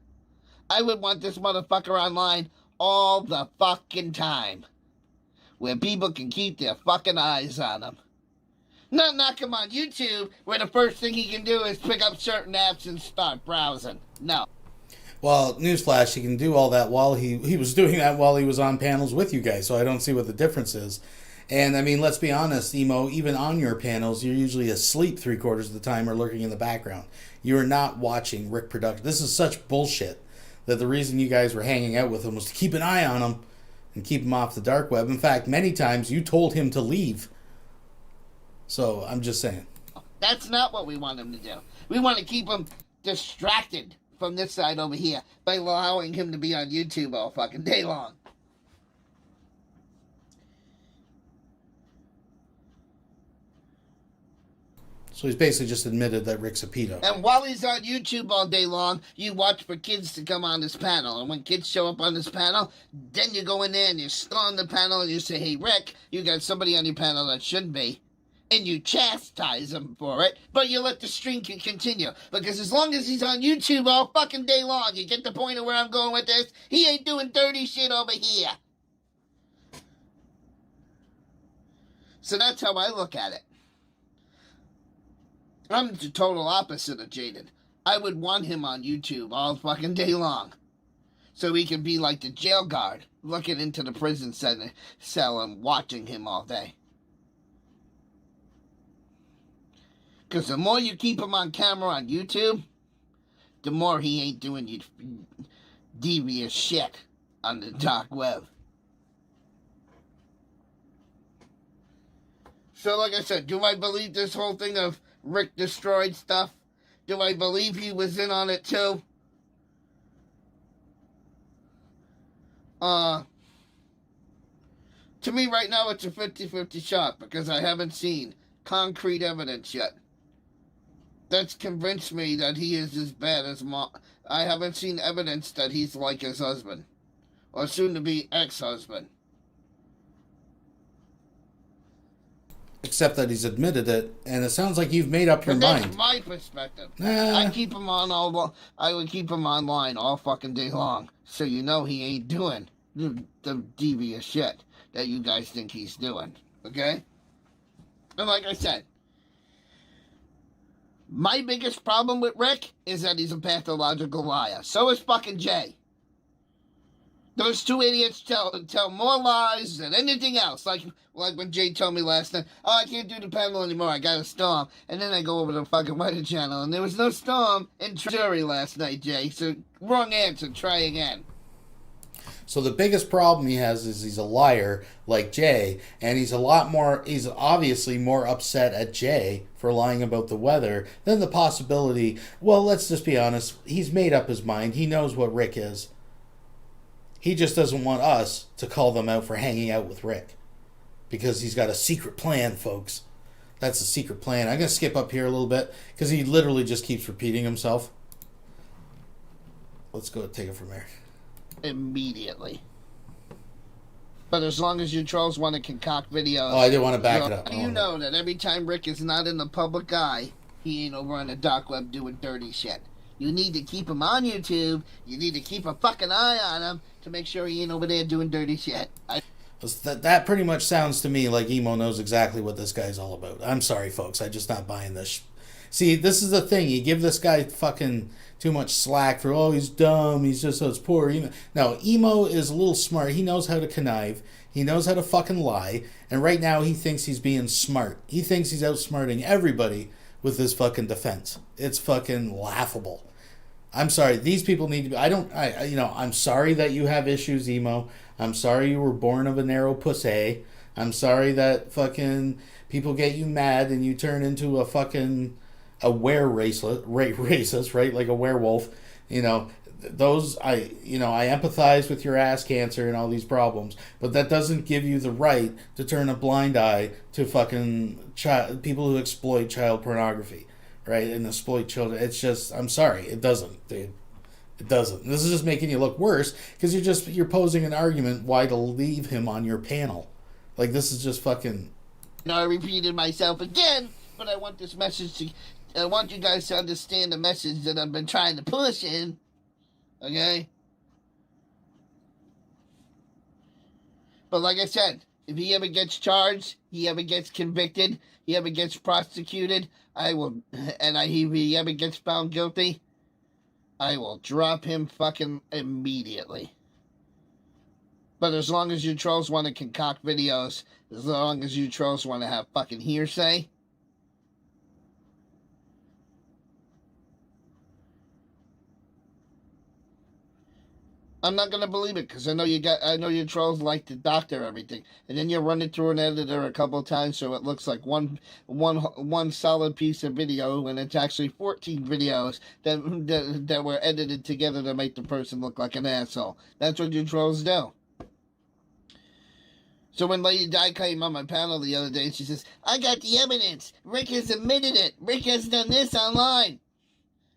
I would want this motherfucker online all the fucking time, where people can keep their fucking eyes on him. Not knock him on YouTube, where the first thing he can do is pick up certain apps and start browsing. No. Well, newsflash, he can do all that while he was doing that while he was on panels with you guys, so I don't see what the difference is. And, I mean, let's be honest, Emo, even on your panels, you're usually asleep 3/4 of the time or lurking in the background. You are not watching Rick production. This is such bullshit that the reason you guys were hanging out with him was to keep an eye on him and keep him off the dark web. In fact, many times you told him to leave. So, I'm just saying. That's not what we want him to do. We want to keep him distracted from this side over here by allowing him to be on YouTube all fucking day long. So he's basically just admitted that Rick's a pedo. And while he's on YouTube all day long, you watch for kids to come on this panel. And when kids show up on this panel, then you go in there and you storm the panel and you say, hey, Rick, you got somebody on your panel that shouldn't be. And you chastise him for it, but you let the stream continue. Because as long as he's on YouTube all fucking day long, you get the point of where I'm going with this, he ain't doing dirty shit over here. So that's how I look at it. I'm the total opposite of Jaden. I would want him on YouTube all fucking day long, so he can be like the jail guard, looking into the prison cell and watching him all day. Because the more you keep him on camera on YouTube, the more he ain't doing you devious shit on the dark web. So like I said, do I believe this whole thing of Rick destroyed stuff? Do I believe he was in on it too? To me right now it's a 50-50 shot, because I haven't seen concrete evidence yet that's convinced me that he is as bad as I haven't seen evidence that he's like his husband, or soon-to-be ex-husband. except that he's admitted it, and it sounds like you've made up your But that's mind. my perspective. Nah. I keep him on I would keep him online all fucking day long, so you know he ain't doing the devious shit that you guys think he's doing. Okay? And like I said, my biggest problem with Rick is that he's a pathological liar. So is fucking Jay. Those two idiots tell more lies than anything else. Like when Jay told me last night, oh, I can't do the panel anymore, I got a storm. And then I go over to the fucking Weather Channel, and there was no storm in Missouri last night, Jay. So, wrong answer, try again. So the biggest problem he has is he's a liar like Jay, and he's obviously more upset at Jay for lying about the weather than the possibility, well, let's just be honest, he's made up his mind, he knows what Rick is. He just doesn't want us to call them out for hanging out with Rick. Because he's got a secret plan, folks. That's a secret plan. I'm going to skip up here a little bit because he literally just keeps repeating himself. Let's go take it from there. Immediately. But as long as you trolls want to concoct videos... Oh, I did want to back it up. You know that every time Rick is not in the public eye, he ain't over on the dark web doing dirty shit. You need to keep him on YouTube. You need to keep a fucking eye on him to make sure he ain't over there doing dirty shit. That pretty much sounds to me like Emo knows exactly what this guy's all about. I'm sorry, folks. I'm just not buying this. See, this is the thing. You give this guy fucking too much slack for, oh, he's dumb. He's just so it's poor. No, Emo is a little smart. He knows how to connive. He knows how to fucking lie. And right now he thinks he's being smart. He thinks he's outsmarting everybody with his fucking defense. It's fucking laughable. I'm sorry. These people need to be... I'm sorry that you have issues, Emo. I'm sorry you were born of a narrow pussy. I'm sorry that fucking people get you mad and you turn into a fucking... racist, right? Like a werewolf. I empathize with your ass cancer and all these problems. But that doesn't give you the right to turn a blind eye to fucking people who exploit child pornography. Right, and exploit children. It's just, I'm sorry, it doesn't, dude. It doesn't. This is just making you look worse because you're posing an argument why to leave him on your panel. Like, this is just fucking. I repeated myself again, but I want this message to. I want you guys to understand the message that I've been trying to push in. Okay. But like I said, if he ever gets charged, he ever gets convicted, he ever gets prosecuted, if he ever gets found guilty, I will drop him fucking immediately. But as long as you trolls want to concoct videos, as long as you trolls want to have fucking hearsay, I'm not gonna believe it because I know you trolls like to doctor everything, and then you run it through an editor a couple of times so it looks like one solid piece of video when it's actually 14 videos that were edited together to make the person look like an asshole. That's what you trolls do. So when Lady Di came on my panel the other day, she says, "I got the evidence. Rick has admitted it. Rick has done this online."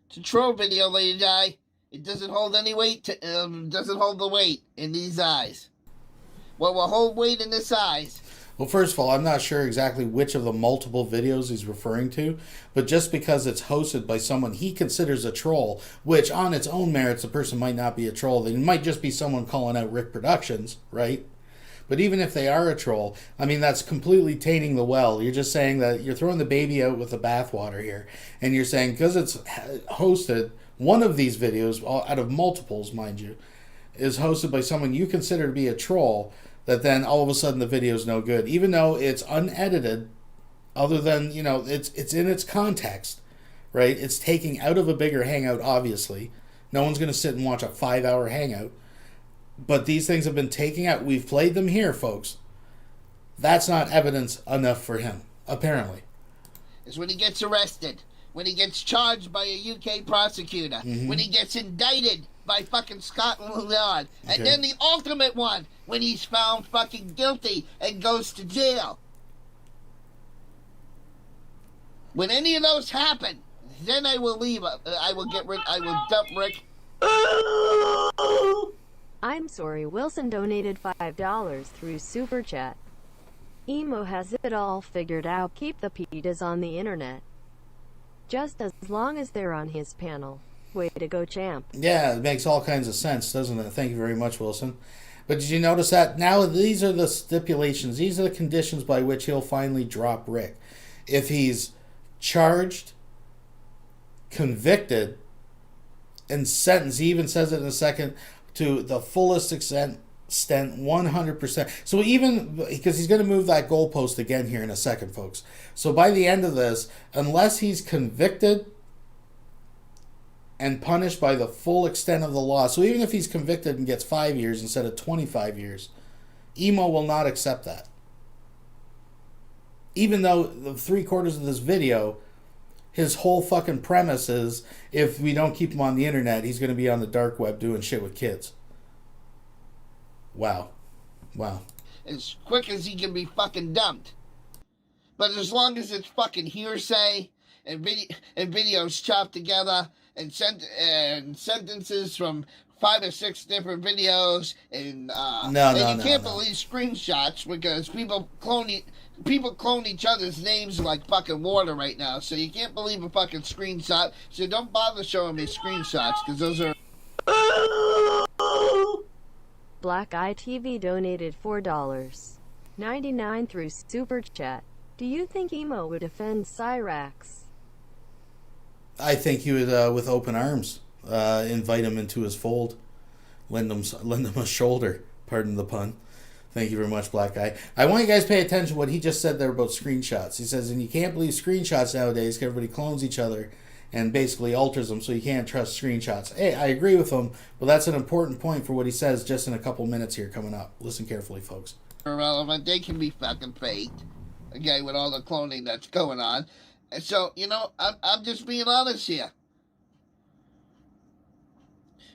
It's a troll video, Lady Di. It doesn't hold any weight. Doesn't hold the weight in these eyes. What will hold weight in this eyes? Well, first of all, I'm not sure exactly which of the multiple videos he's referring to, but just because it's hosted by someone he considers a troll, which on its own merits, the person might not be a troll. They might just be someone calling out Rick Productions, right? But even if they are a troll, I mean, that's completely tainting the well. You're just saying that you're throwing the baby out with the bathwater here. And you're saying because it's hosted, one of these videos, out of multiples, mind you, is hosted by someone you consider to be a troll, that then all of a sudden the video is no good. Even though it's unedited, other than, it's in its context, right? It's taking out of a bigger hangout, obviously. No one's going to sit and watch a 5-hour hangout. But these things have been taken out. We've played them here, folks. That's not evidence enough for him, apparently. It's when he gets arrested, when he gets charged by a UK prosecutor, when he gets indicted by fucking Scotland Yard, and then the ultimate one, when he's found fucking guilty and goes to jail. When any of those happen, then I will leave. I will dump Rick. I'm sorry, Wilson donated $5 through Super Chat. Emo has it all figured out. Keep the PETAs on the internet. Just as long as they're on his panel. Way to go, champ. Yeah, it makes all kinds of sense, doesn't it? Thank you very much, Wilson. But did you notice that? Now these are the stipulations. These are the conditions by which he'll finally drop Rick. If he's charged, convicted, and sentenced, he even says it in a second, to the fullest extent 100%. So even, because he's going to move that goalpost again here in a second, folks. So by the end of this, unless he's convicted and punished by the full extent of the law, so even if he's convicted and gets 5 years instead of 25 years, Emo will not accept that. Even though the 3/4 of this video, his whole fucking premise is, if we don't keep him on the internet, he's going to be on the dark web doing shit with kids. Wow. Wow. As quick as he can be fucking dumped. But as long as it's fucking hearsay and videos chopped together and sentences from 5 or 6 different videos and you can't believe screenshots because people clone each other's names like fucking water right now, so you can't believe a fucking screenshot. So don't bother showing me screenshots because those are. Black Eye TV donated $4.99 through Super Chat. Do you think Emo would defend Cyrax? I think he would, with open arms, invite him into his fold, lend him a shoulder. Pardon the pun. Thank you very much, Black Guy. I want you guys to pay attention to what he just said there about screenshots. He says, and you can't believe screenshots nowadays because everybody clones each other and basically alters them, so you can't trust screenshots. Hey, I agree with him, but that's an important point for what he says just in a couple minutes here coming up. Listen carefully, folks. Irrelevant. They can be fucking faked. Okay, with all the cloning that's going on. And so, I'm just being honest here.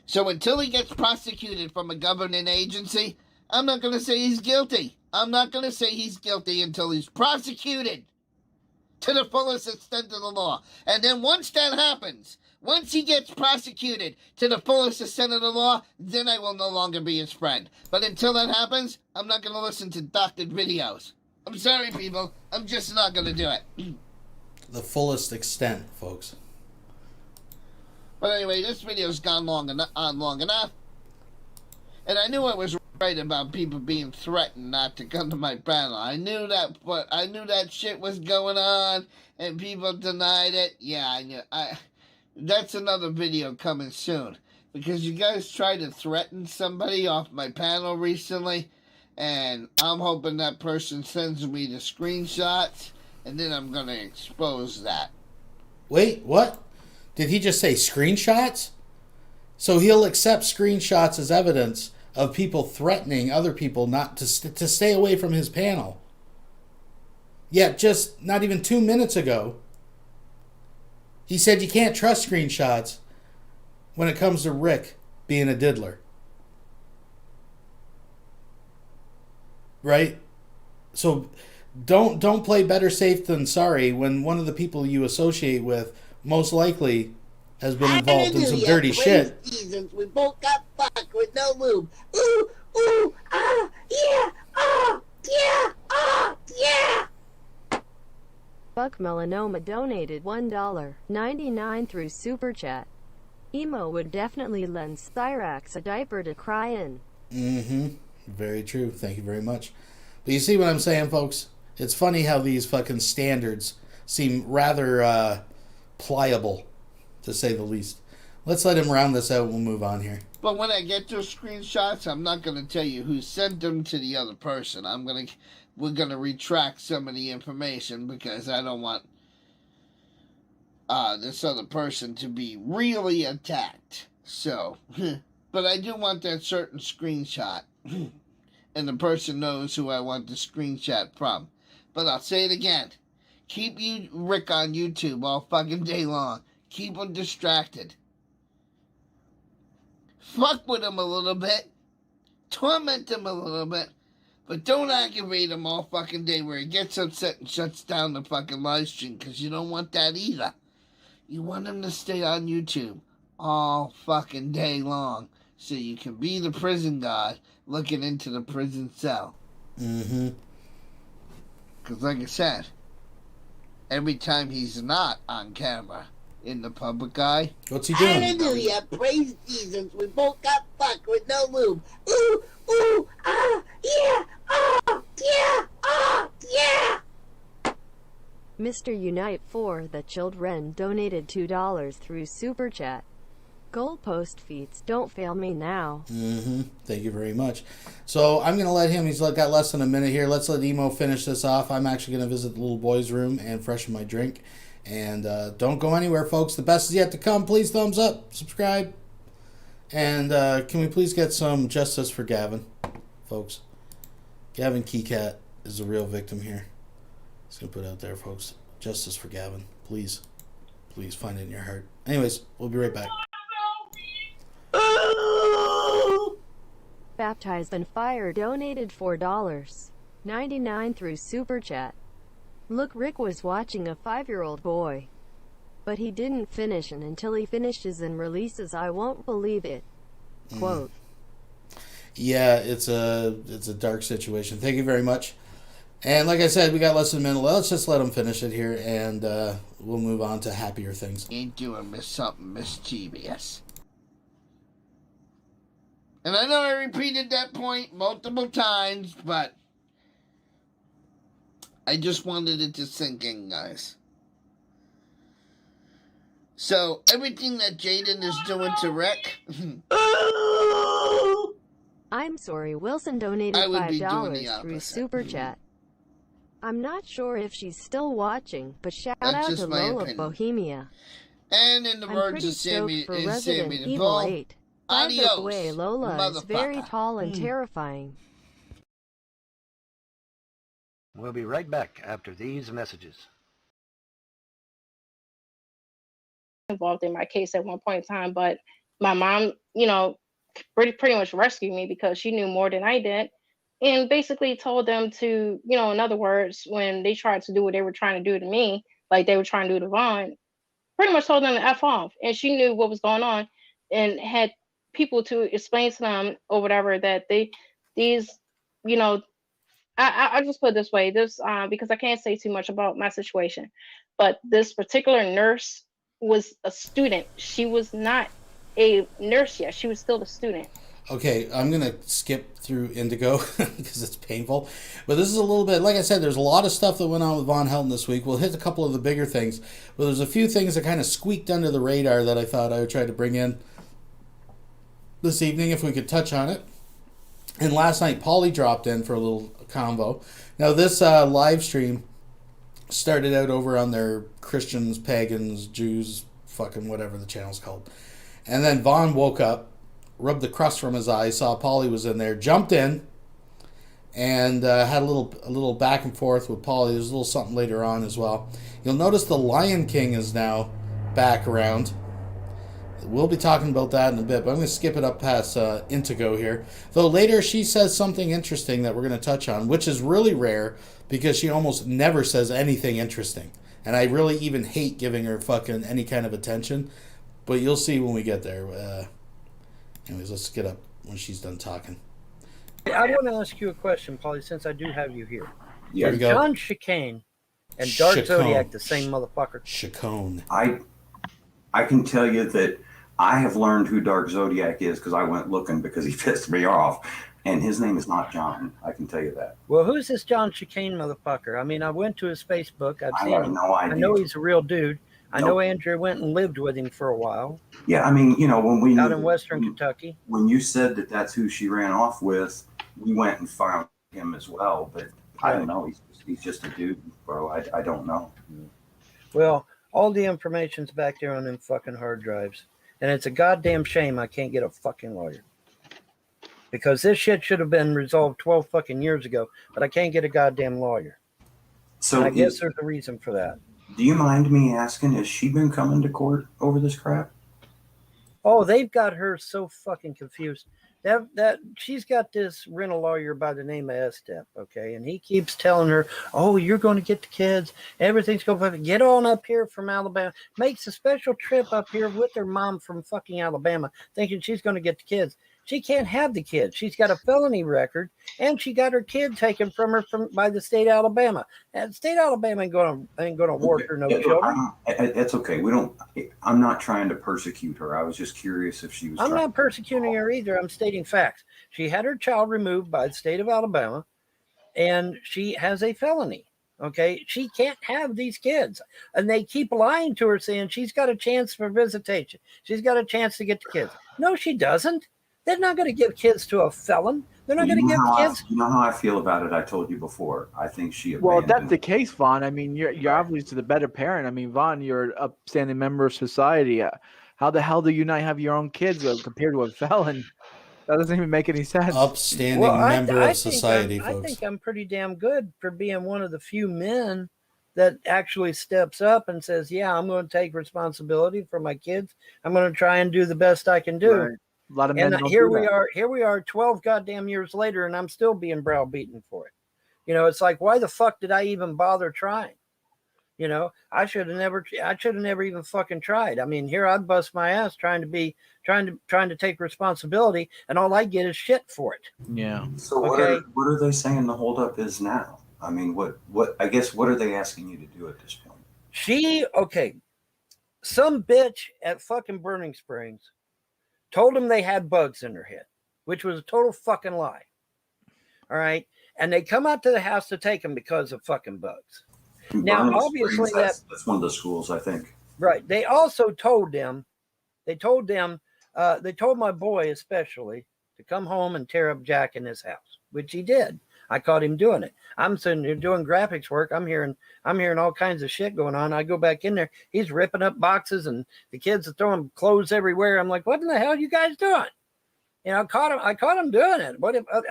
So until he gets prosecuted from a governing agency, I'm not going to say he's guilty. I'm not going to say he's guilty until he's prosecuted to the fullest extent of the law. And then once that happens, once he gets prosecuted to the fullest extent of the law, then I will no longer be his friend. But until that happens, I'm not going to listen to doctored videos. I'm sorry, people. I'm just not going to do it. The fullest extent, folks. But anyway, this video's gone long enough. And I knew I was right about people being threatened not to come to my panel. I knew that, but I knew that shit was going on, and people denied it. Yeah, I knew. That's another video coming soon. Because you guys tried to threaten somebody off my panel recently, and I'm hoping that person sends me the screenshots, and then I'm going to expose that. Wait, what? Did he just say screenshots? So he'll accept screenshots as evidence of people threatening other people not to stay away from his panel. Yet just not even 2 minutes ago, he said you can't trust screenshots when it comes to Rick being a diddler. Right? So don't play better safe than sorry when one of the people you associate with most likely has been involved in some dirty shit. Seasons, we both got fucked with no lube. Ooh, ooh, ah, yeah, ah, yeah, ah, yeah. Buck Melanoma donated $1.99 through Super Chat. Emo would definitely lend Cyrax a diaper to cry in. Mm-hmm. Very true. Thank you very much. But you see what I'm saying, folks? It's funny how these fucking standards seem rather pliable, to say the least. Let's let him round this out and we'll move on here. But when I get those screenshots, I'm not going to tell you who sent them to the other person. We're going to retract some of the information because I don't want this other person to be really attacked. So, but I do want that certain screenshot. And the person knows who I want the screenshot from. But I'll say it again. Keep Rick on YouTube all fucking day long. Keep him distracted. Fuck with him a little bit. Torment him a little bit. But don't aggravate him all fucking day where he gets upset and shuts down the fucking live stream, because you don't want that either. You want him to stay on YouTube all fucking day long so you can be the prison guard looking into the prison cell. Mm-hmm. Because like I said, every time he's not on camera in the public eye, what's he doing? Hallelujah, praise Jesus. We both got fucked with no lube. Ooh, ooh, ah, yeah, ah, yeah, ah, yeah. Mr. Unite 4 the Children donated $2 through Super Chat. Goalpost feats, don't fail me now. Thank you very much. So I'm going to let him, he's got less than a minute here. Let's let Emo finish this off. I'm actually going to visit the little boy's room and freshen my drink. And don't go anywhere, folks. The best is yet to come. Please thumbs up, subscribe. And can we please get some justice for Gavin, folks? Gavin Keycat is the real victim here. Just going to put it out there, folks. Justice for Gavin. Please. Please find it in your heart. Anyways, we'll be right back. Baptized and Fire donated $4.99 through Super Chat. Look, Rick was watching a 5-year-old boy. But he didn't finish, and until he finishes and releases, I won't believe it. Quote. Yeah, it's a dark situation. Thank you very much. And like I said, we got less than a minute. Let's just let him finish it here, and we'll move on to happier things. ain't doing something mischievous. And I know I repeated that point multiple times, but I just wanted it to sink in, guys. So, everything that Jaden is doing to Rick... I'm sorry, Wilson donated $5 through Super Chat. I'm not sure if she's still watching, but shout out to Lola Bohemia. And in the words of Sammy the Bull, adios, away, Lola is very tall and terrifying. We'll be right back after these messages. Involved in my case at one point in time, but my mom, pretty much rescued me because she knew more than I did, and basically told them to, in other words, when they tried to do what they were trying to do to me, like they were trying to do to Vaughn, pretty much told them to F off. And she knew what was going on and had people to explain to them or whatever that I just put it this way, because I can't say too much about my situation, but this particular nurse was a student. She was not a nurse yet. She was still a student. Okay, I'm going to skip through Indigo because it's painful. But this is a little bit, like I said, there's a lot of stuff that went on with Vonhelton this week. We'll hit a couple of the bigger things. But there's a few things that kind of squeaked under the radar that I thought I would try to bring in this evening if we could touch on it. And last night, Polly dropped in for a little convo. Now, this live stream started out over on their Christians, pagans, Jews, fucking whatever the channel's called. And then Vaughn woke up, rubbed the crust from his eyes, saw Polly was in there, jumped in, and had a little back and forth with Polly. There's a little something later on as well. You'll notice the Lion King is now back around. We'll be talking about that in a bit, but I'm going to skip it up past Intego here. Though later she says something interesting that we're going to touch on, which is really rare because she almost never says anything interesting. And I really even hate giving her fucking any kind of attention. But you'll see when we get there. Anyways, let's get up when she's done talking. I want to ask you a question, Polly, since I do have you here. There we go. John Chicane and Dark Chacon. Zodiac the same motherfucker? Chacon. I can tell you that I have learned who Dark Zodiac is because I went looking because he pissed me off. And his name is not John. I can tell you that. Well, who's this John Chicane motherfucker? I mean, I went to his Facebook. I've seen him. No idea. I know he's a real dude. I know Andrew went and lived with him for a while. Yeah, I mean, when we out in Western Kentucky. When you said that that's who she ran off with, we went and found him as well. But I don't know. He's just a dude, bro. I don't know. Well, all the information's back there on them fucking hard drives. And it's a goddamn shame I can't get a fucking lawyer. Because this shit should have been resolved 12 fucking years ago, but I can't get a goddamn lawyer. So and I guess there's a reason for that. Do you mind me asking, has she been coming to court over this crap? Oh, they've got her so fucking confused. That she's got this rental lawyer by the name of Estep, okay? And he keeps telling her, oh, you're going to get the kids. Everything's going to get on up here from Alabama. Makes a special trip up here with her mom from fucking Alabama, thinking she's going to get the kids. She can't have the kid. She's got a felony record, and she got her kid taken from her by the state of Alabama. And the state of Alabama ain't gonna award her no children. That's okay. I'm not trying to persecute her. I was just curious if she was. I'm not persecuting her either. I'm stating facts. She had her child removed by the state of Alabama, and she has a felony. Okay, she can't have these kids, and they keep lying to her, saying she's got a chance for visitation. She's got a chance to get the kids. No, she doesn't. They're not going to give kids to a felon. They're not going to give kids. You know how I feel about it. I told you before. I think she. Well, if that's the case, Vaughn, I mean, you're obviously the better parent. I mean, Vaughn, you're an upstanding member of society. How the hell do you not have your own kids compared to a felon? That doesn't even make any sense. Upstanding member of society, I folks. think I'm pretty damn good for being one of the few men that actually steps up and says, yeah, I'm going to take responsibility for my kids. I'm going to try and do the best I can do. Right. A lot of men don't here do we that. are. Here we are 12 goddamn years later, and I'm still being browbeaten for it. You know, it's like, why the fuck did I even bother trying? You know, I should have never even fucking tried. I mean, here I bust my ass trying to take responsibility, and all I get is shit for it. Yeah. So what are they saying the holdup is now? I mean, what are they asking you to do at this point? Some bitch at fucking Burning Springs told them they had bugs in their head, which was a total fucking lie. All right. And they come out to the house to take them because of fucking bugs. Now, Burning obviously, Springs, that's one of the schools, I think. right. They also told they told my boy especially to come home and tear up Jack in his house, which he did. I caught him doing it. I'm sitting there doing graphics work. I'm hearing all kinds of shit going on. I go back in there. He's ripping up boxes, and the kids are throwing clothes everywhere. I'm like, what in the hell are you guys doing? You know, I caught him doing it.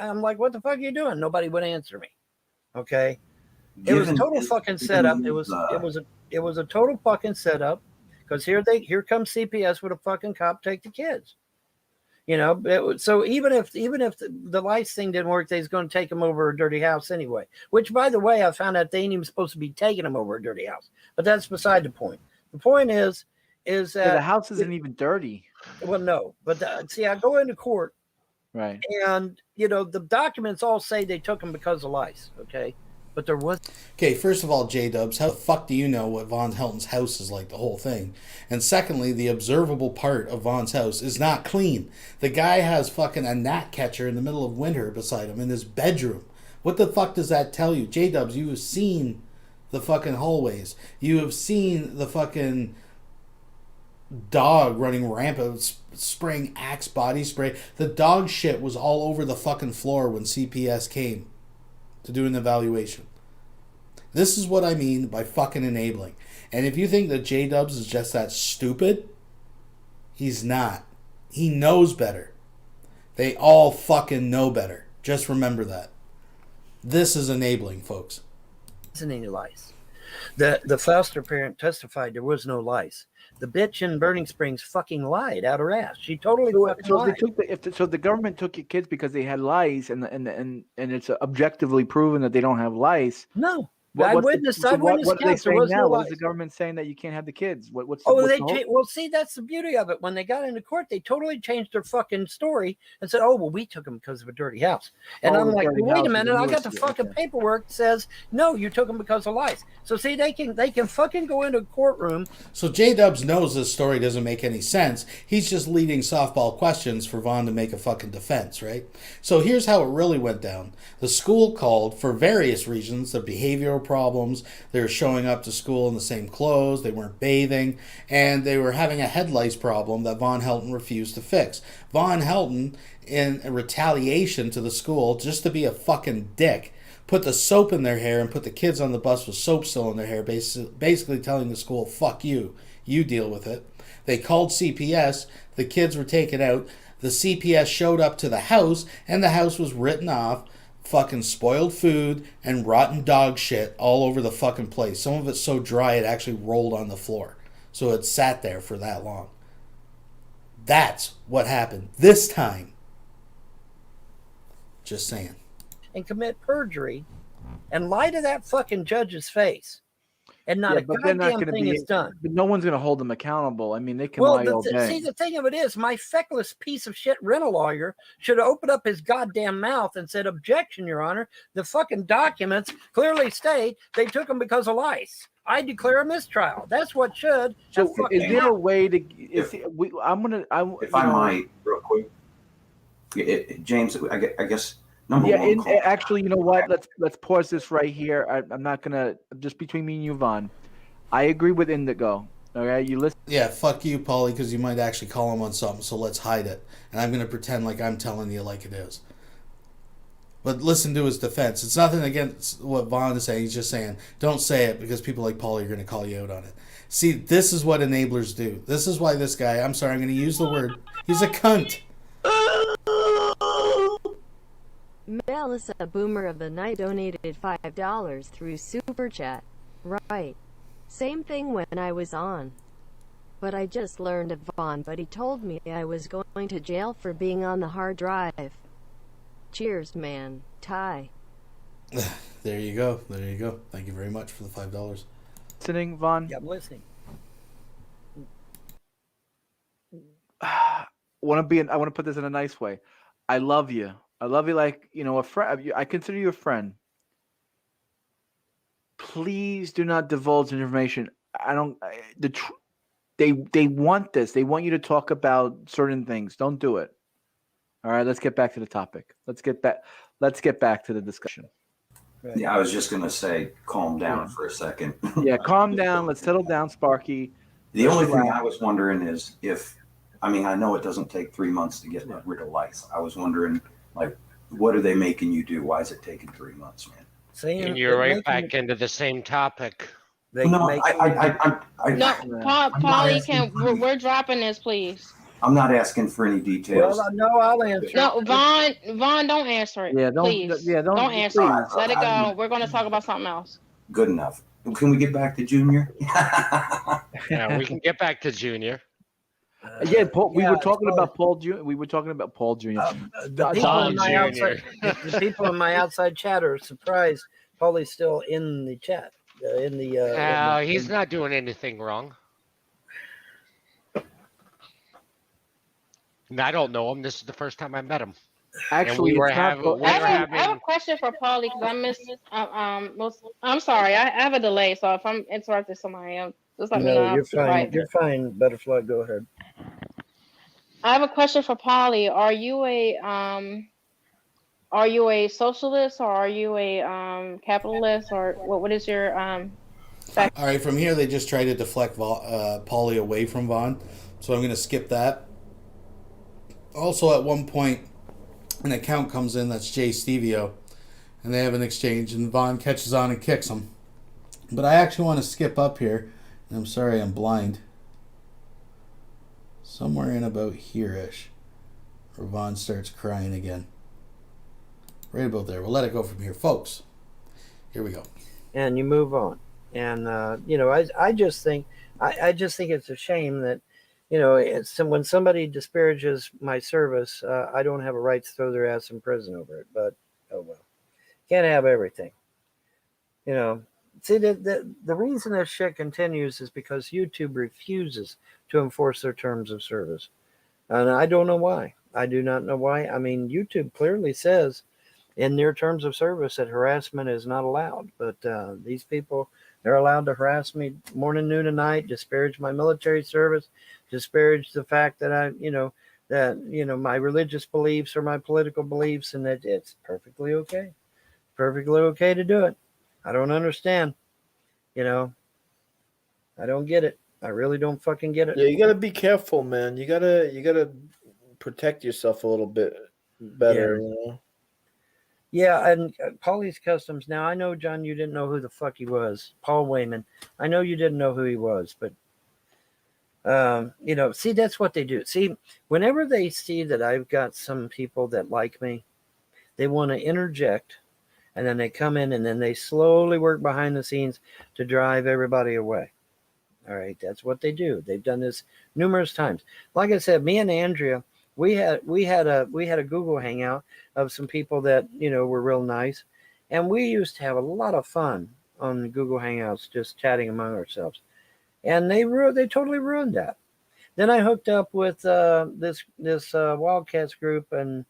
I'm like, what the fuck are you doing? Nobody would answer me. Okay. It was a total fucking setup. It was a total fucking setup, because here comes CPS with a fucking cop take the kids. You know, so even if the lice thing didn't work, they's going to take them over a dirty house anyway. Which, by the way, I found out they ain't even supposed to be taking them over a dirty house. But that's beside the point. The point is that the house isn't even dirty. Well, no, but see, I go into court, right? And you know, the documents all say they took them because of lice. Okay. But there was. Okay, first of all, J-Dubs, how the fuck do you know what Vonhelton's house is like, the whole thing? And secondly, the observable part of Von's house is not clean. The guy has fucking a gnat catcher in the middle of winter beside him in his bedroom. What the fuck does that tell you? J-Dubs, you have seen the fucking hallways. You have seen the fucking dog running rampant, spraying Axe body spray. The dog shit was all over the fucking floor when CPS came to do an evaluation. This is what I mean by fucking enabling. And if you think that J-Dubs is just that stupid, he's not. He knows better. They all fucking know better. Just remember that. This is enabling, folks. Isn't any lice. The foster parent testified there was no lice. The bitch in Burning Springs fucking lied out her ass. She totally fucking lied. So the government took your kids because they had lice, and it's objectively proven that they don't have lice. No. What are they saying now? What is lice. the government saying that you can't have the kids? What's Well, see, that's the beauty of it. When they got into court, they totally changed their fucking story and said, "Oh, well, we took them because of a dirty house." And I'm like, "Wait a minute! I got the fucking paperwork that says no, you took them because of lice." So see, they can fucking go into a courtroom. So J-Dubs knows this story doesn't make any sense. He's just leading softball questions for Vaughn to make a fucking defense, right? So here's how it really went down. The school called for various reasons: the behavioral problems, they were showing up to school in the same clothes, they weren't bathing, and they were having a head lice problem that Vonhelton refused to fix. Vonhelton, in retaliation to the school, just to be a fucking dick, put the soap in their hair and put the kids on the bus with soap still in their hair, basically telling the school, fuck you, you deal with it. They called CPS, the kids were taken out, the CPS showed up to the house, and the house was written off. Fucking spoiled food and rotten dog shit all over the fucking place. Some of it's so dry it actually rolled on the floor. So it sat there for that long. That's what happened this time. Just saying. And commit perjury and lie to that fucking judge's face and not Yeah, a but they're not goddamn going to thing be. is done. But no one's going to hold them accountable. I mean, they can Well, lie all day. see, the thing of it is, my feckless piece of shit rental lawyer should have opened up his goddamn mouth and said, "Objection, Your Honor. The fucking documents clearly state they took them because of lice. I declare a mistrial." That's what should. So, is there a way to? If I might, real quick, James, I guess number Yeah, one. actually, you know what? Let's pause this right here. I'm not gonna just between me and you, Vaughn. I agree with Indigo. Okay, you listen. Yeah, fuck you, Paulie, because you might actually call him on something, so let's hide it. And I'm going to pretend like I'm telling you like it is. But listen to his defense. It's nothing against what Vaughn is saying. He's just saying, don't say it because people like Paulie are going to call you out on it. See, this is what enablers do. This is why this guy, I'm sorry, I'm going to use the word, he's a cunt. Melissa Boomer of the Night donated $5 through Super Chat. Right. Same thing when I was on. But I just learned of Vaughn, but he told me I was going to jail for being on the hard drive. Cheers, man. Ty. There you go. There you go. Thank you very much for the $5. Listening, Vaughn? Yeah, I'm listening. I want to put this in a nice way. I love you. I love you like, a friend. I consider you a friend. Please do not divulge information. They want this. They want you to talk about certain things. Don't do it. All right, let's get back to the topic. Let's get back to the discussion. Right. Yeah, I was just going to say, calm down for a second. Yeah, calm down. Let's settle down, Sparky. The only thing I was wondering is I know it doesn't take 3 months to get rid of lice. I was wondering, what are they making you do? Why is it taking 3 months, man? And you're right back into the same topic. No, Paulie, we're dropping this, please. I'm not asking for any details. Well, no, I'll answer. No, Vaughn, don't answer it. Yeah, don't- please. yeah, don't- answer please. it. Let it go. We're going to talk about something else. Good enough. Can we get back to Junior? Yeah, we can get back to Junior. Yeah, Paul, we were talking about Paul Jr. We were talking about Paul Jr. The people in my outside chat are surprised Paulie's still in the chat. He's not doing anything wrong. And I don't know him. This is the first time I met him. Actually, I have a question for Paulie because I missed. I'm sorry, I have a delay, so if I'm interrupting somebody, just let me know. You're fine. Right. You're fine, Butterfly. Go ahead. I have a question for Paulie. Are you a socialist or are you a capitalist or what is your All right, from here they just try to deflect Paulie away from Vaughn, so I'm going to skip that. Also, at one point, an account comes in that's Jay Stevio, and they have an exchange, and Vaughn catches on and kicks him. But I actually want to skip up here, and I'm sorry I'm blind. Somewhere in about here-ish, where Vaughn starts crying again. Right about there. We'll let it go from here, folks. Here we go. And you move on. And I just think it's a shame that when somebody disparages my service, I don't have a right to throw their ass in prison over it. But oh well, can't have everything. See, the reason this shit continues is because YouTube refuses to enforce their terms of service, and I don't know why. I do not know why. I mean, YouTube clearly says in their terms of service that harassment is not allowed, but these people, they're allowed to harass me morning, noon, and night, disparage my military service, disparage the fact that my religious beliefs or my political beliefs, and that it's perfectly okay. Perfectly okay to do it. I don't understand. I don't get it. I really don't fucking get it. Yeah, you gotta be careful, man. You gotta protect yourself a little bit better, Yeah, and Paulie's Customs. Now, I know, John, you didn't know who the fuck he was. Paul Wayman. I know you didn't know who he was, but, see, that's what they do. See, whenever they see that I've got some people that like me, they want to interject, and then they come in, and then they slowly work behind the scenes to drive everybody away. All right, that's what they do. They've done this numerous times. Like I said, me and Andrea, we had a Google hangout of some people that were real nice, and we used to have a lot of fun on Google Hangouts, just chatting among ourselves, and they totally ruined that. Then I hooked up with this Wildcats group, and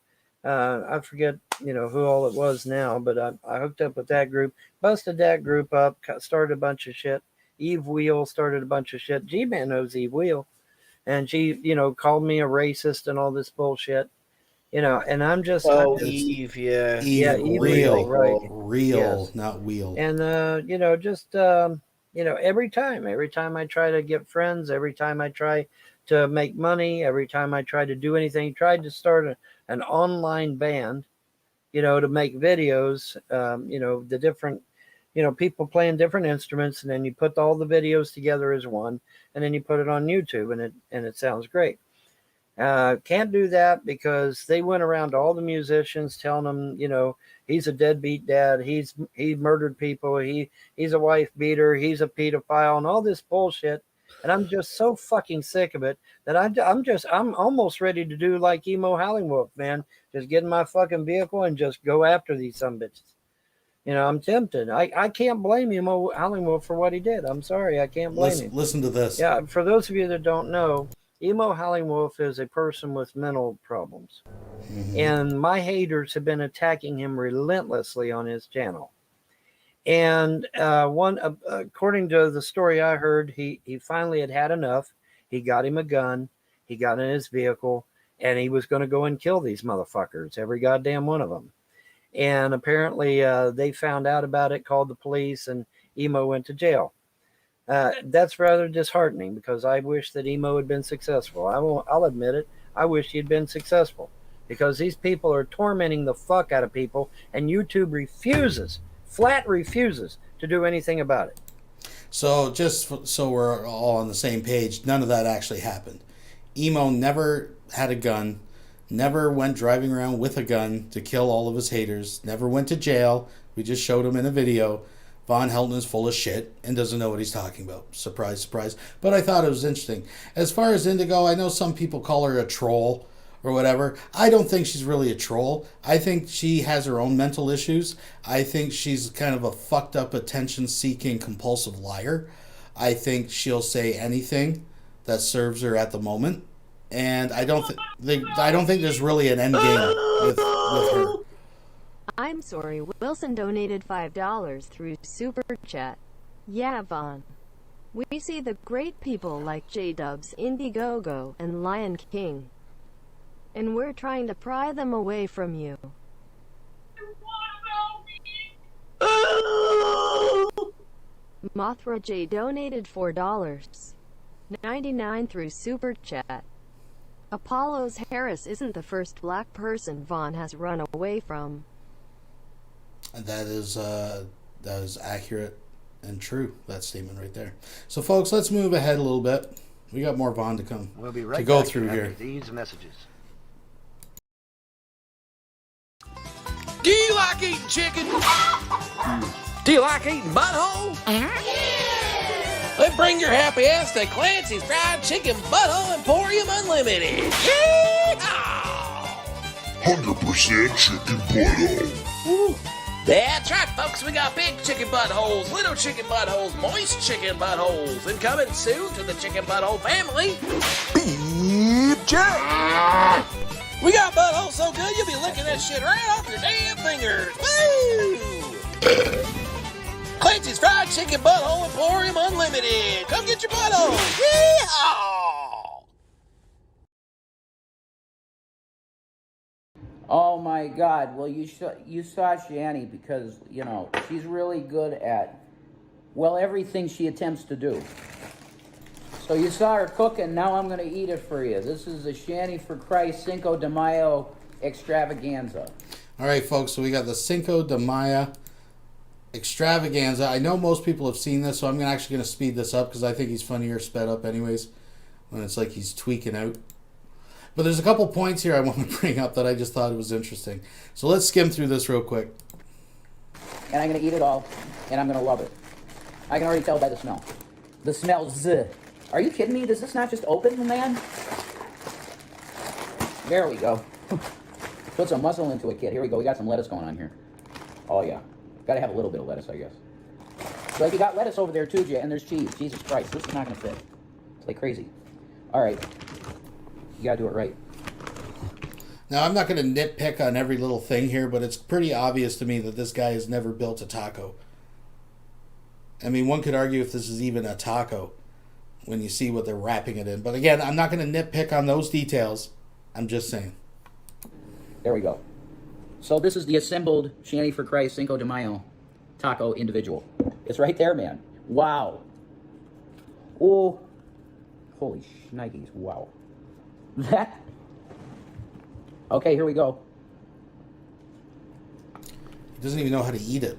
I forget who all it was now, but I hooked up with that group, busted that group up, started a bunch of shit. Eve Wheel started a bunch of shit. G-Man knows Eve Wheel, and she called me a racist and all this bullshit. And I'm just Eve, yeah, Eve real, right? real, Yes. not wheel. And every time I try to get friends, every time I try to make money, every time I try to do anything, tried to start an online band, to make videos, the different, people playing different instruments, and then you put all the videos together as one, and then you put it on YouTube, and it sounds great. Can't do that because they went around to all the musicians telling them, he's a deadbeat dad, he murdered people, he's a wife beater, he's a pedophile, and all this bullshit. And I'm just so fucking sick of it that I'm almost ready to do like Emo Howling Wolf, man. Just get in my fucking vehicle and just go after these sumbitches. I'm tempted. I can't blame Emo Howling Wolf for what he did. I'm sorry, I can't blame him. Listen to this. Yeah, for those of you that don't know, Emo Howling Wolf is a person with mental problems. Mm-hmm. And my haters have been attacking him relentlessly on his channel. And according to the story I heard, he finally had enough. He got him a gun. He got in his vehicle, and he was going to go and kill these motherfuckers, every goddamn one of them. And apparently they found out about it, called the police, and Emo went to jail. That's rather disheartening because I wish that Emo had been successful. I'll admit it. I wish he'd been successful because these people are tormenting the fuck out of people, and YouTube flat refuses to do anything about it. So just so we're all on the same page, none of that actually happened. Emo never had a gun, never went driving around with a gun to kill all of his haters, never went to jail. We just showed him in a video. Vonhelton is full of shit and doesn't know what he's talking about. Surprise, surprise. But I thought it was interesting. As far as Indigo, I know some people call her a troll or whatever. I don't think she's really a troll. I think she has her own mental issues. I think she's kind of a fucked up, attention-seeking, compulsive liar. I think she'll say anything that serves her at the moment. And I don't think there's really an end game with her. I'm sorry, Wilson donated $5 through Super Chat. Yeah, Vaughn. We see the great people like J-Dubs, Indiegogo, and Lion King. And we're trying to pry them away from you. Mothra J donated $4.99 through Super Chat. Apollos Harris isn't the first black person Vaughn has run away from. That is accurate and true, that statement right there. So, folks, let's move ahead a little bit. We got more Vaughn to come. We'll be right to go back through after here. these messages. Do you like eating chicken? Do you like eating butthole? Then bring your happy ass to Clancy's Fried Chicken Butthole Emporium Unlimited. 100% chicken butthole. That's right, folks. We got big chicken buttholes, little chicken buttholes, moist chicken buttholes, and coming soon to the chicken butthole family, Beef Jerky. We got buttholes so good you'll be licking that shit right off your damn fingers. Woo! Clancy's Fried Chicken Butthole Emporium Unlimited. Come get your butthole. Yeehaw! Oh my God! Well, you saw Shanny because she's really good at everything she attempts to do. So you saw her cooking. Now I'm going to eat it for you. This is the Shanny for Christ Cinco de Mayo extravaganza. All right, folks. So we got the Cinco de Mayo extravaganza. I know most people have seen this, so I'm actually going to speed this up because I think he's funnier sped up anyways when it's like he's tweaking out. But there's a couple points here I want to bring up that I just thought it was interesting. So let's skim through this real quick. And I'm going to eat it all, and I'm going to love it. I can already tell by the smell. The smell's Are you kidding me? Does this not just open, man? There we go. Put some muscle into it, kid. Here we go. We got some lettuce going on here. Oh, yeah. Got to have a little bit of lettuce, I guess. Like, you got lettuce over there too, and there's cheese. Jesus Christ, this is not gonna fit. It's like crazy. All right, you gotta do it right. Now, I'm not going to nitpick on every little thing here, but it's pretty obvious to me that this guy has never built a taco. I mean, one could argue if this is even a taco when you see what they're wrapping it in. But again, I'm not going to nitpick on those details. I'm just saying. There we go. So this is the assembled Shanny for Christ Cinco de Mayo taco individual. It's right there, man. Wow. Oh, holy shnikes. Wow. That... Okay, here we go. He doesn't even know how to eat it.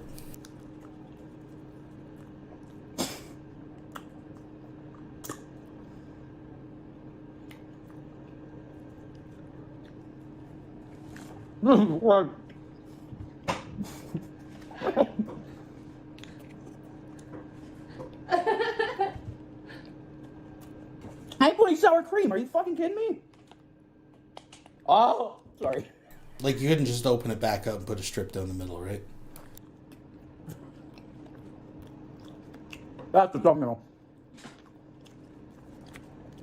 I'm putting sour cream. Are you fucking kidding me? Oh, sorry. Like, you couldn't just open it back up and put a strip down the middle, right? That's the thumbnail.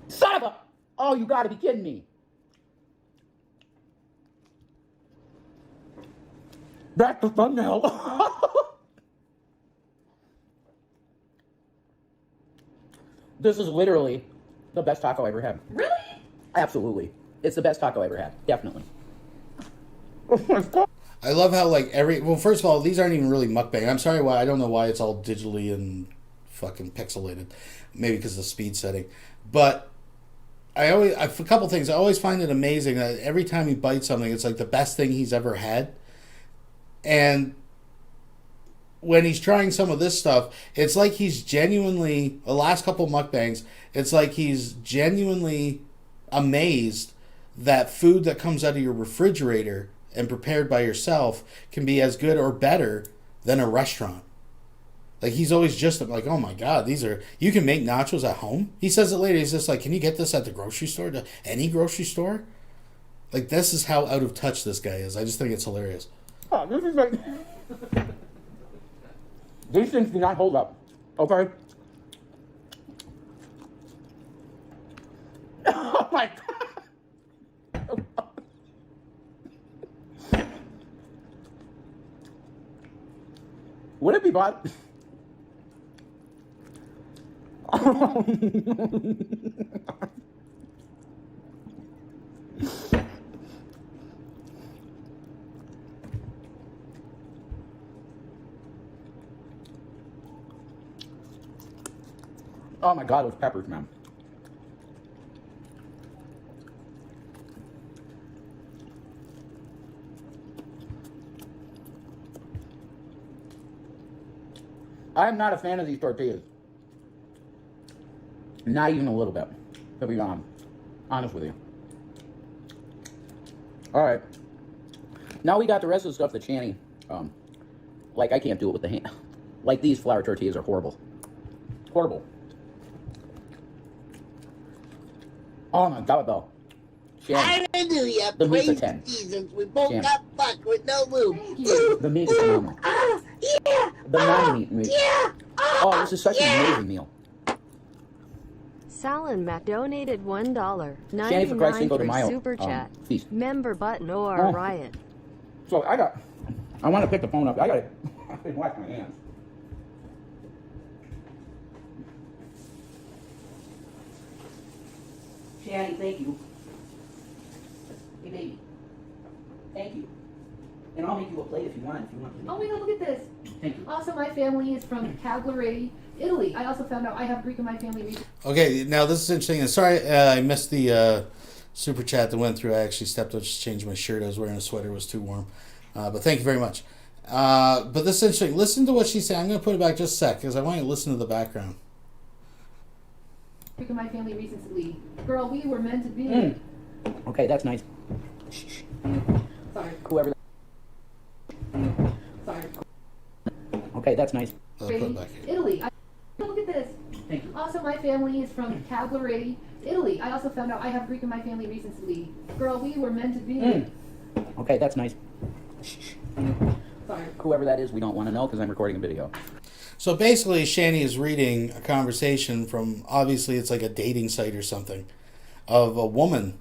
Son of a... Oh, you gotta be kidding me. That's the thumbnail. This is literally the best taco I ever had. Really? Absolutely. It's the best taco I ever had. Definitely. I love how, like, well, first of all, these aren't even really mukbang. I'm sorry why, I don't know why it's all digitally and fucking pixelated. Maybe because of the speed setting. But a couple things. I always find it amazing that every time he bites something, it's like the best thing he's ever had. And when he's trying some of this stuff, it's like he's genuinely, the last couple mukbangs, it's like he's genuinely amazed that food that comes out of your refrigerator and prepared by yourself can be as good or better than a restaurant. Like, he's always just like, oh my God, you can make nachos at home? He says it later, he's just like, can you get this at the grocery store? Any grocery store? Like, this is how out of touch this guy is. I just think it's hilarious. Oh, this is like... These things do not hold up. Okay? Oh my God. Would it be bought? Oh my God, those peppers, man. I'm not a fan of these tortillas. Not even a little bit, to be honest with you. All right. Now we got the rest of the stuff that Shanny, like, I can't do it with the hand. Like, these flour tortillas are horrible. Horrible. Oh my God, though. Shanny, Hallelujah. the meat's a Praise 10. Jesus. We both Shanny. got fucked with no lube. The meat is phenomenal. Yeah. The non-meat meat. Yeah. Oh, this is such an amazing meal. Salon Matt donated $1. Shanny for Christ 99 Cinco de for Mayo, super chat. feast. Member button or Oh. riot. So I want to pick the phone up. I gotta wash my hands. Shanny, thank you. Hey, baby. Thank you. And I'll make you a plate if you want. Oh my God, look at this. Thank you. Also, my family is from Cagliari, Italy. I also found out I have Greek in my family. Okay, now this is interesting. And sorry, I missed the super chat that went through. I actually stepped up to change my shirt. I was wearing a sweater. It was too warm. But thank you very much. But this is interesting. Listen to what she said. I'm going to put it back just a sec because I want you to listen to the background. Greek in my family recently. Girl, we were meant to be. Mm. Okay, that's nice. Sorry. Whoever. Sorry. Okay, that's nice. I'll put it back here. Italy. Look at this. Thank you. Also, my family is from Cagliari, Italy. I also found out I have Greek in my family recently. Girl, we were meant to be. Mm. Okay, that's nice. Sorry. Whoever that is, we don't want to know because I'm recording a video. So basically, Shani is reading a conversation from, obviously it's like a dating site or something, of a woman.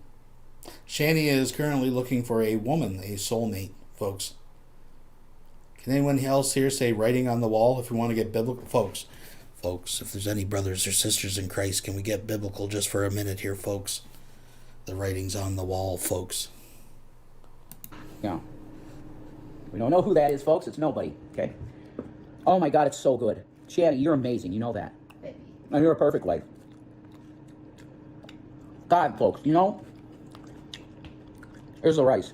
Shani is currently looking for a woman, a soulmate, folks. Can anyone else here say writing on the wall if we want to get biblical? Folks, if there's any brothers or sisters in Christ, can we get biblical just for a minute here, folks? The writing's on the wall, folks. Yeah. We don't know who that is, folks. It's nobody, okay? Oh my God, it's so good. Shani, you're amazing. You know that. And you're a perfect wife. God, folks, you know? Here's the rice.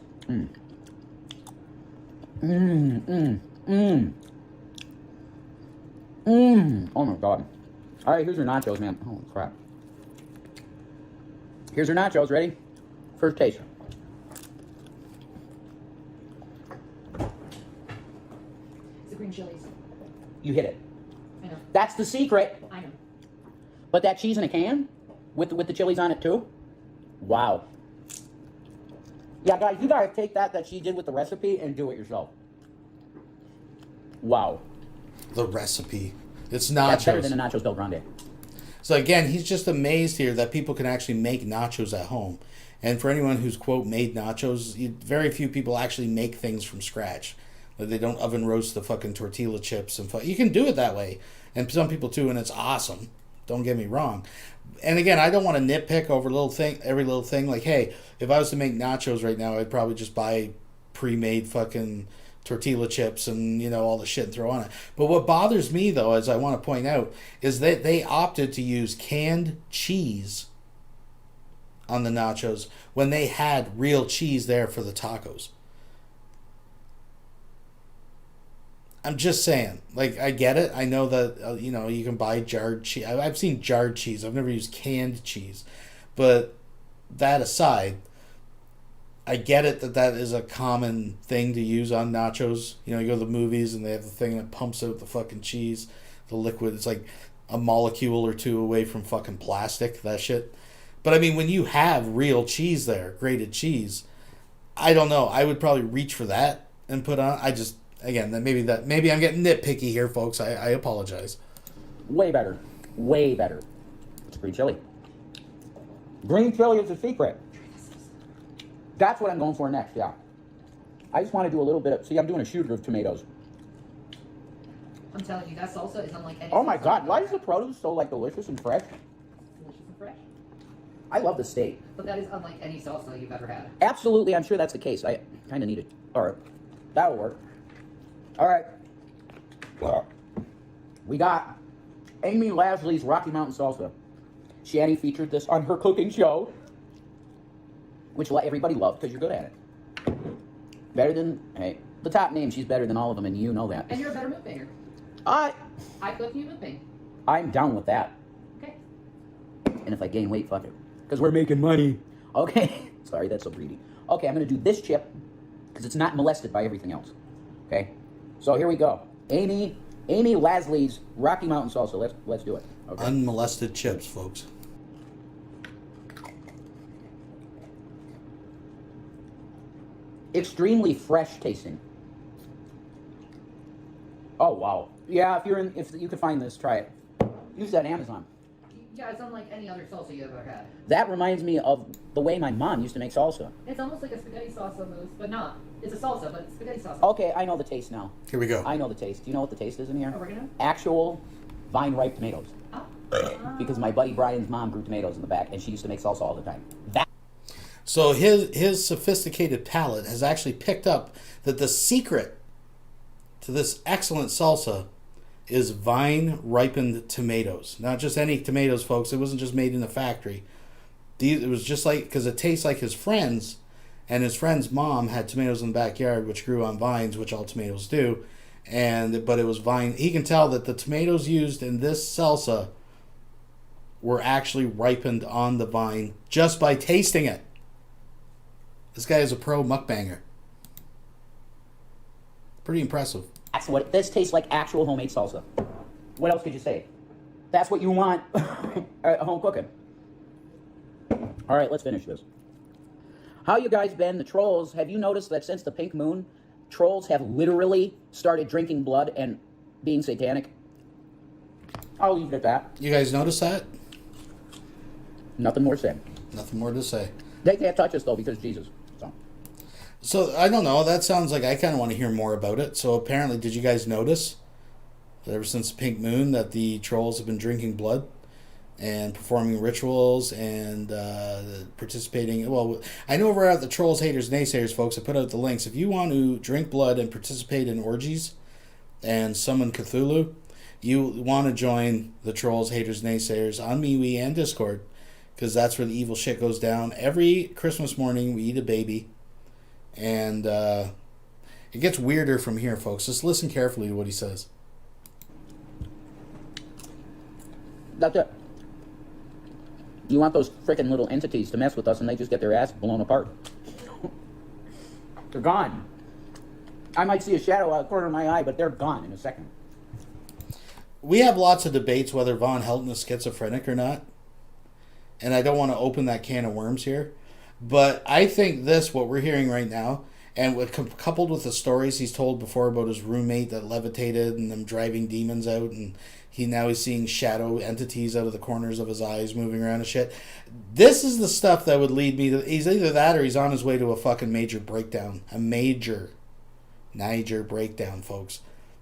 Oh my God. All right, here's your nachos, man. Holy crap. Here's your nachos. Ready? First taste. It's the green chilies. You hit it. I know. That's the secret. I know. But that cheese in a can with the chilies on it too? Wow. Yeah, guys, you gotta take that she did with the recipe and do it yourself. Wow. The recipe. It's nachos. That's better than a nachos del grande. So again, he's just amazed here that people can actually make nachos at home. And for anyone who's, quote, made nachos, very few people actually make things from scratch. They don't oven roast the fucking tortilla chips. You can do it that way. And some people too, and it's awesome. Don't get me wrong. And again, I don't want to nitpick over every little thing. Like, hey, if I was to make nachos right now, I'd probably just buy pre-made fucking tortilla chips and, all the shit and throw on it. But what bothers me, though, as I want to point out, is that they opted to use canned cheese on the nachos when they had real cheese there for the tacos. I'm just saying, like, I get it. I know that, you can buy jarred cheese. I've seen jarred cheese. I've never used canned cheese. But that aside, I get it that is a common thing to use on nachos. You go to the movies and they have the thing that pumps out the fucking cheese, the liquid. It's like a molecule or two away from fucking plastic, that shit. But I mean, when you have real cheese there, grated cheese, I don't know. I would probably reach for that and put on. Again, maybe I'm getting nitpicky here, folks. I apologize. Way better. Way better. It's green chili. Green chili is the secret. That's what I'm going for next, yeah. I just want to do a little bit of... See, I'm doing a shooter of tomatoes. I'm telling you, that salsa is unlike any Oh my salsa. God, why is the produce so, delicious and fresh? Delicious and fresh. I love the steak. But that is unlike any salsa you've ever had. Absolutely, I'm sure that's the case. I kind of need it. All right, that'll work. All right. We got Amy Lasley's Rocky Mountain Salsa. Shani featured this on her cooking show, which everybody loved because you're good at it. Better than, hey, the top name, she's better than all of them, and you know that. And you're a better mukbanger. I cook, you mukbang. I'm down with that. Okay. And if I gain weight, fuck it. Because we're making money. Okay. Sorry, that's so greedy. Okay, I'm going to do this chip because it's not molested by everything else. Okay. So here we go. Amy Lasley's Rocky Mountain Salsa. Let's do it. Okay. Unmolested chips, folks. Extremely fresh tasting. Oh wow. Yeah, if you can find this, try it. Use that Amazon. Yeah, it's unlike any other salsa you've ever had. That reminds me of the way my mom used to make salsa. It's almost like a spaghetti salsa mousse, but not. It's a salsa, but it's spaghetti salsa. Okay, I know the taste now. Here we go. I know the taste. Do you know what the taste is in here? Oregano? Actual vine-ripe tomatoes. Oh. Because my buddy Brian's mom grew tomatoes in the back, and she used to make salsa all the time. So his sophisticated palate has actually picked up that the secret to this excellent salsa is vine-ripened tomatoes. Not just any tomatoes, folks. It wasn't just made in a factory. It was just like, because it tastes like his friends, and his friend's mom had tomatoes in the backyard, which grew on vines, which all tomatoes do. But it was vine. He can tell that the tomatoes used in this salsa were actually ripened on the vine just by tasting it. This guy is a pro mukbanger. Pretty impressive. That's what this tastes like, actual homemade salsa. What else could you say? That's what you want at home cooking. All right, let's finish this. How you guys been? The trolls, have you noticed that since the pink moon, trolls have literally started drinking blood and being satanic? I'll leave it at that. You guys notice that? Nothing more to say. Nothing more to say. They can't touch us, though, because Jesus. So, I don't know. That sounds like I kind of want to hear more about it. So, apparently, did you guys notice that ever since the Pink Moon that the trolls have been drinking blood and performing rituals and participating? Well, I know over at the Trolls, Haters, Naysayers, folks, I put out the links. If you want to drink blood and participate in orgies and summon Cthulhu, you want to join the Trolls, Haters, Naysayers on MeWe and Discord, because that's where the evil shit goes down. Every Christmas morning, we eat a baby. And it gets weirder from here, folks. Just listen carefully to what he says. That's it. You want those freaking little entities to mess with us, and they just get their ass blown apart. They're gone. I might see a shadow out of the corner of my eye, but they're gone in a second. We have lots of debates whether Vonhelton is schizophrenic or not. And I don't want to open that can of worms here. But I think what we're hearing right now, and coupled with the stories he's told before about his roommate that levitated and them driving demons out, and he's seeing shadow entities out of the corners of his eyes moving around and shit. This is the stuff that would lead me to, he's either that or he's on his way to a fucking major breakdown. A major breakdown, folks.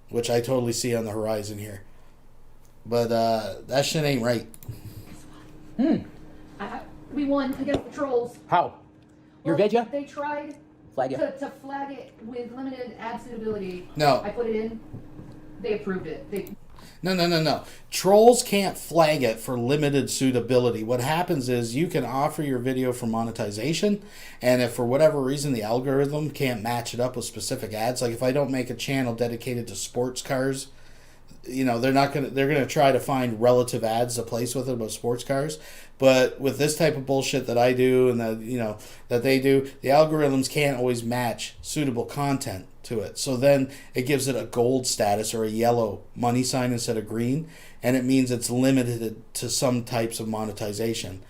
Which I totally see on the horizon here. But that shit ain't right. We won against the trolls. How? Your video? They tried to flag it with limited ad suitability. No. I put it in. They approved it. No. Trolls can't flag it for limited suitability. What happens is you can offer your video for monetization, and if for whatever reason the algorithm can't match it up with specific ads, like if I don't make a channel dedicated to sports cars, they're gonna try to find relative ads to place with it about sports cars. But with this type of bullshit that I do and that they do, the algorithms can't always match suitable content to it. So then it gives it a gold status or a yellow money sign instead of green, and it means it's limited to some types of monetization.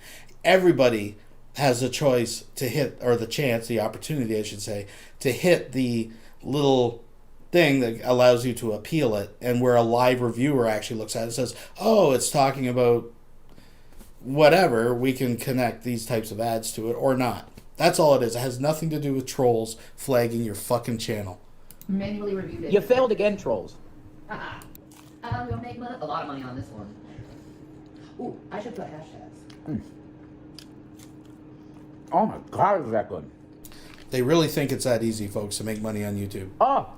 Everybody has a choice to hit, or the opportunity, I should say, to hit the little thing that allows you to appeal it, and where a live reviewer actually looks at it and says, oh, it's talking about whatever, we can connect these types of ads to it or not. That's all it is. It has nothing to do with trolls flagging your fucking channel. Manually reviewed it. You failed again, trolls. We'll make a lot of money on this one. Ooh, I should put hashtags. Oh my God, is that good? They really think it's that easy, folks, to make money on YouTube. Oh.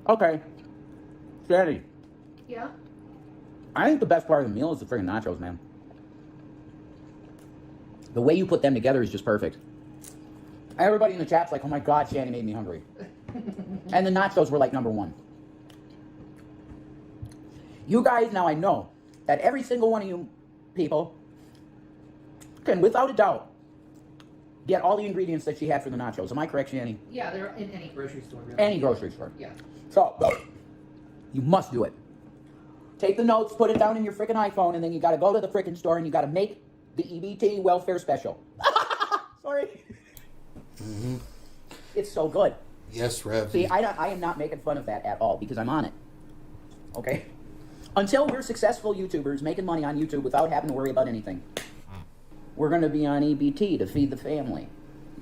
Okay. Sandy. Yeah? I think the best part of the meal is the friggin' nachos, man. The way you put them together is just perfect. Everybody in the chat's like, oh my God, Shanny made me hungry. And the nachos were like number one. You guys, now I know that every single one of you people can, without a doubt, get all the ingredients that she had for the nachos. Am I correct, Shanny? Yeah, they're in any grocery store. Really. Any grocery store. Yeah. So, you must do it. Take the notes, put it down in your freaking iPhone, and then you gotta go to the freaking store and you gotta make the EBT welfare special. Sorry. Mm-hmm. It's so good. Yes, Rev. See, I am not making fun of that at all because I'm on it. Okay? Until we're successful YouTubers making money on YouTube without having to worry about anything, we're gonna be on EBT to feed the family,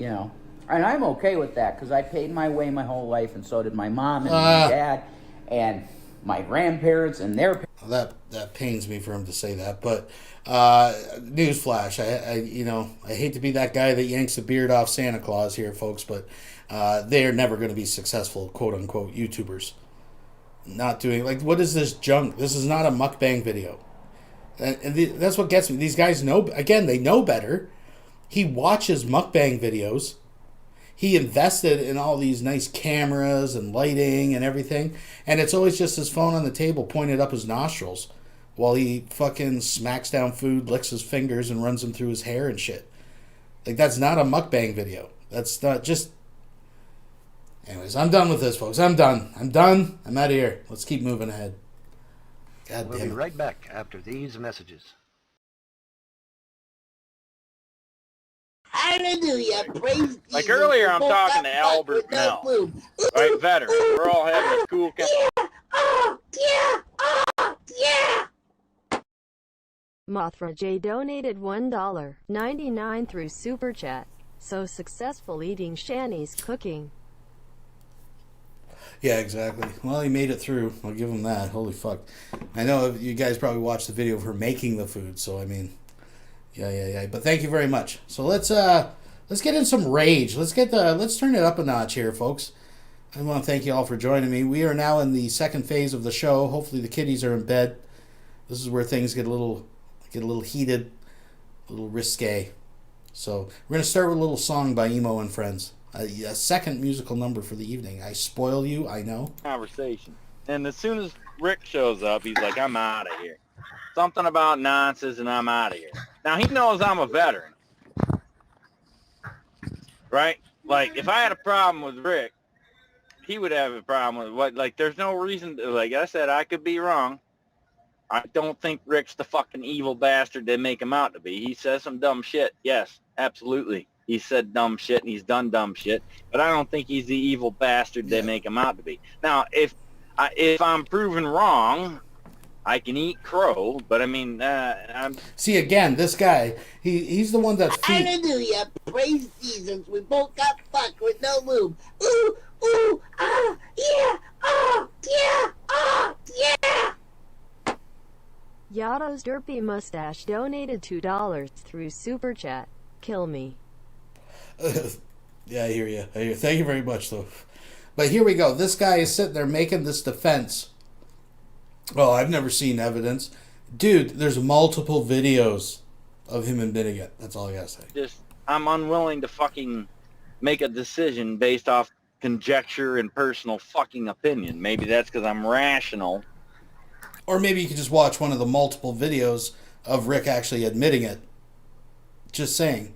And I'm okay with that because I paid my way my whole life, and so did my mom and my dad and my grandparents and their parents. That pains me for him to say that, but newsflash, I hate to be that guy that yanks the beard off Santa Claus here, folks, but they're never going to be successful, quote unquote, YouTubers. Not doing, what is this junk? This is not a mukbang video. And that's what gets me. These guys they know better. He watches mukbang videos. He invested in all these nice cameras and lighting and everything, and it's always just his phone on the table pointed up his nostrils while he fucking smacks down food, licks his fingers, and runs them through his hair and shit. That's not a mukbang video. That's not just... Anyways, I'm done with this, folks. I'm done. I'm out of here. Let's keep moving ahead. God We'll damn be it. right back after these messages. Hallelujah, praise Like Jesus. earlier, I'm talking to Albert Mel, right? Veteran. We're all having a cool. Oh, yeah! Oh, yeah! Mothra J donated $1.99 through Super Chat. So successful eating Shani's cooking. Yeah, exactly. Well, he made it through. I'll give him that. Holy fuck. I know you guys probably watched the video of her making the food, so I mean, yeah. But thank you very much. So let's get in some rage. Let's turn it up a notch here, folks. I want to thank you all for joining me. We are now in the second phase of the show. Hopefully the kiddies are in bed. This is where things get a little heated, a little risque. So we're going to start with a little song by Emo and Friends. A second musical number for the evening. I spoil you, I know. Conversation. And as soon as Rick shows up, he's like, I'm out of here. Something about nonsense and I'm out of here. Now, he knows I'm a veteran. Right? Like, if I had a problem with Rick, he would have a problem with what, like, there's no reason to, like I said, I could be wrong. I don't think Rick's the fucking evil bastard they make him out to be. He says some dumb shit. Yes, absolutely. He said dumb shit and he's done dumb shit, but I don't think he's the evil bastard they make him out to be. Now, if I'm proven wrong, I can eat crow, but I mean, I'm... See, again, this guy, he's the one that's... Hallelujah, praise Jesus, we both got fucked with no lube. Ooh, ooh, ah, yeah, oh, yeah, oh, yeah. Yato's derpy mustache donated $2 through Super Chat. Kill me. Yeah, I hear you. Thank you very much, though. But here we go. This guy is sitting there making this defense. Well, I've never seen evidence. Dude, there's multiple videos of him admitting it. That's all I gotta say. I'm unwilling to fucking make a decision based off conjecture and personal fucking opinion. Maybe that's because I'm rational. Or maybe you could just watch one of the multiple videos of Rick actually admitting it. Just saying.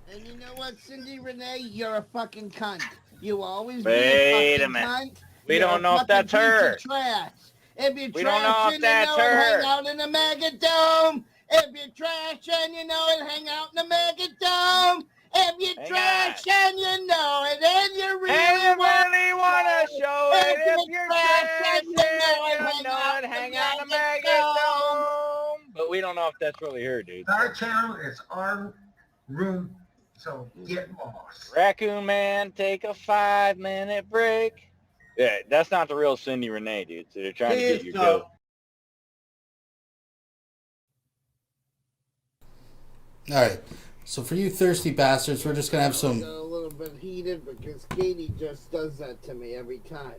And you know what, Cindy Renee? You're a fucking cunt. You always Wait be a fucking minute. cunt. We You're don't a know if fucking that's her. piece of trash. If you're We don't know trash if and that's you know it, her. hang out in the Megadome. If you're trash and you know it, hang out in the Megadome. If you're trash and you know it, and you really want to show it. If you're trash and you know it, hang out in the Megadome. But we don't know if that's really her, dude. Our channel is our room, so get lost. Raccoon Man, take a 5-minute break. Yeah, that's not the real Cindy Renee, dude. So they're trying to get your goat. All right. So for you thirsty bastards, we're just going to have some... a little bit heated because Katie just does that to me every time.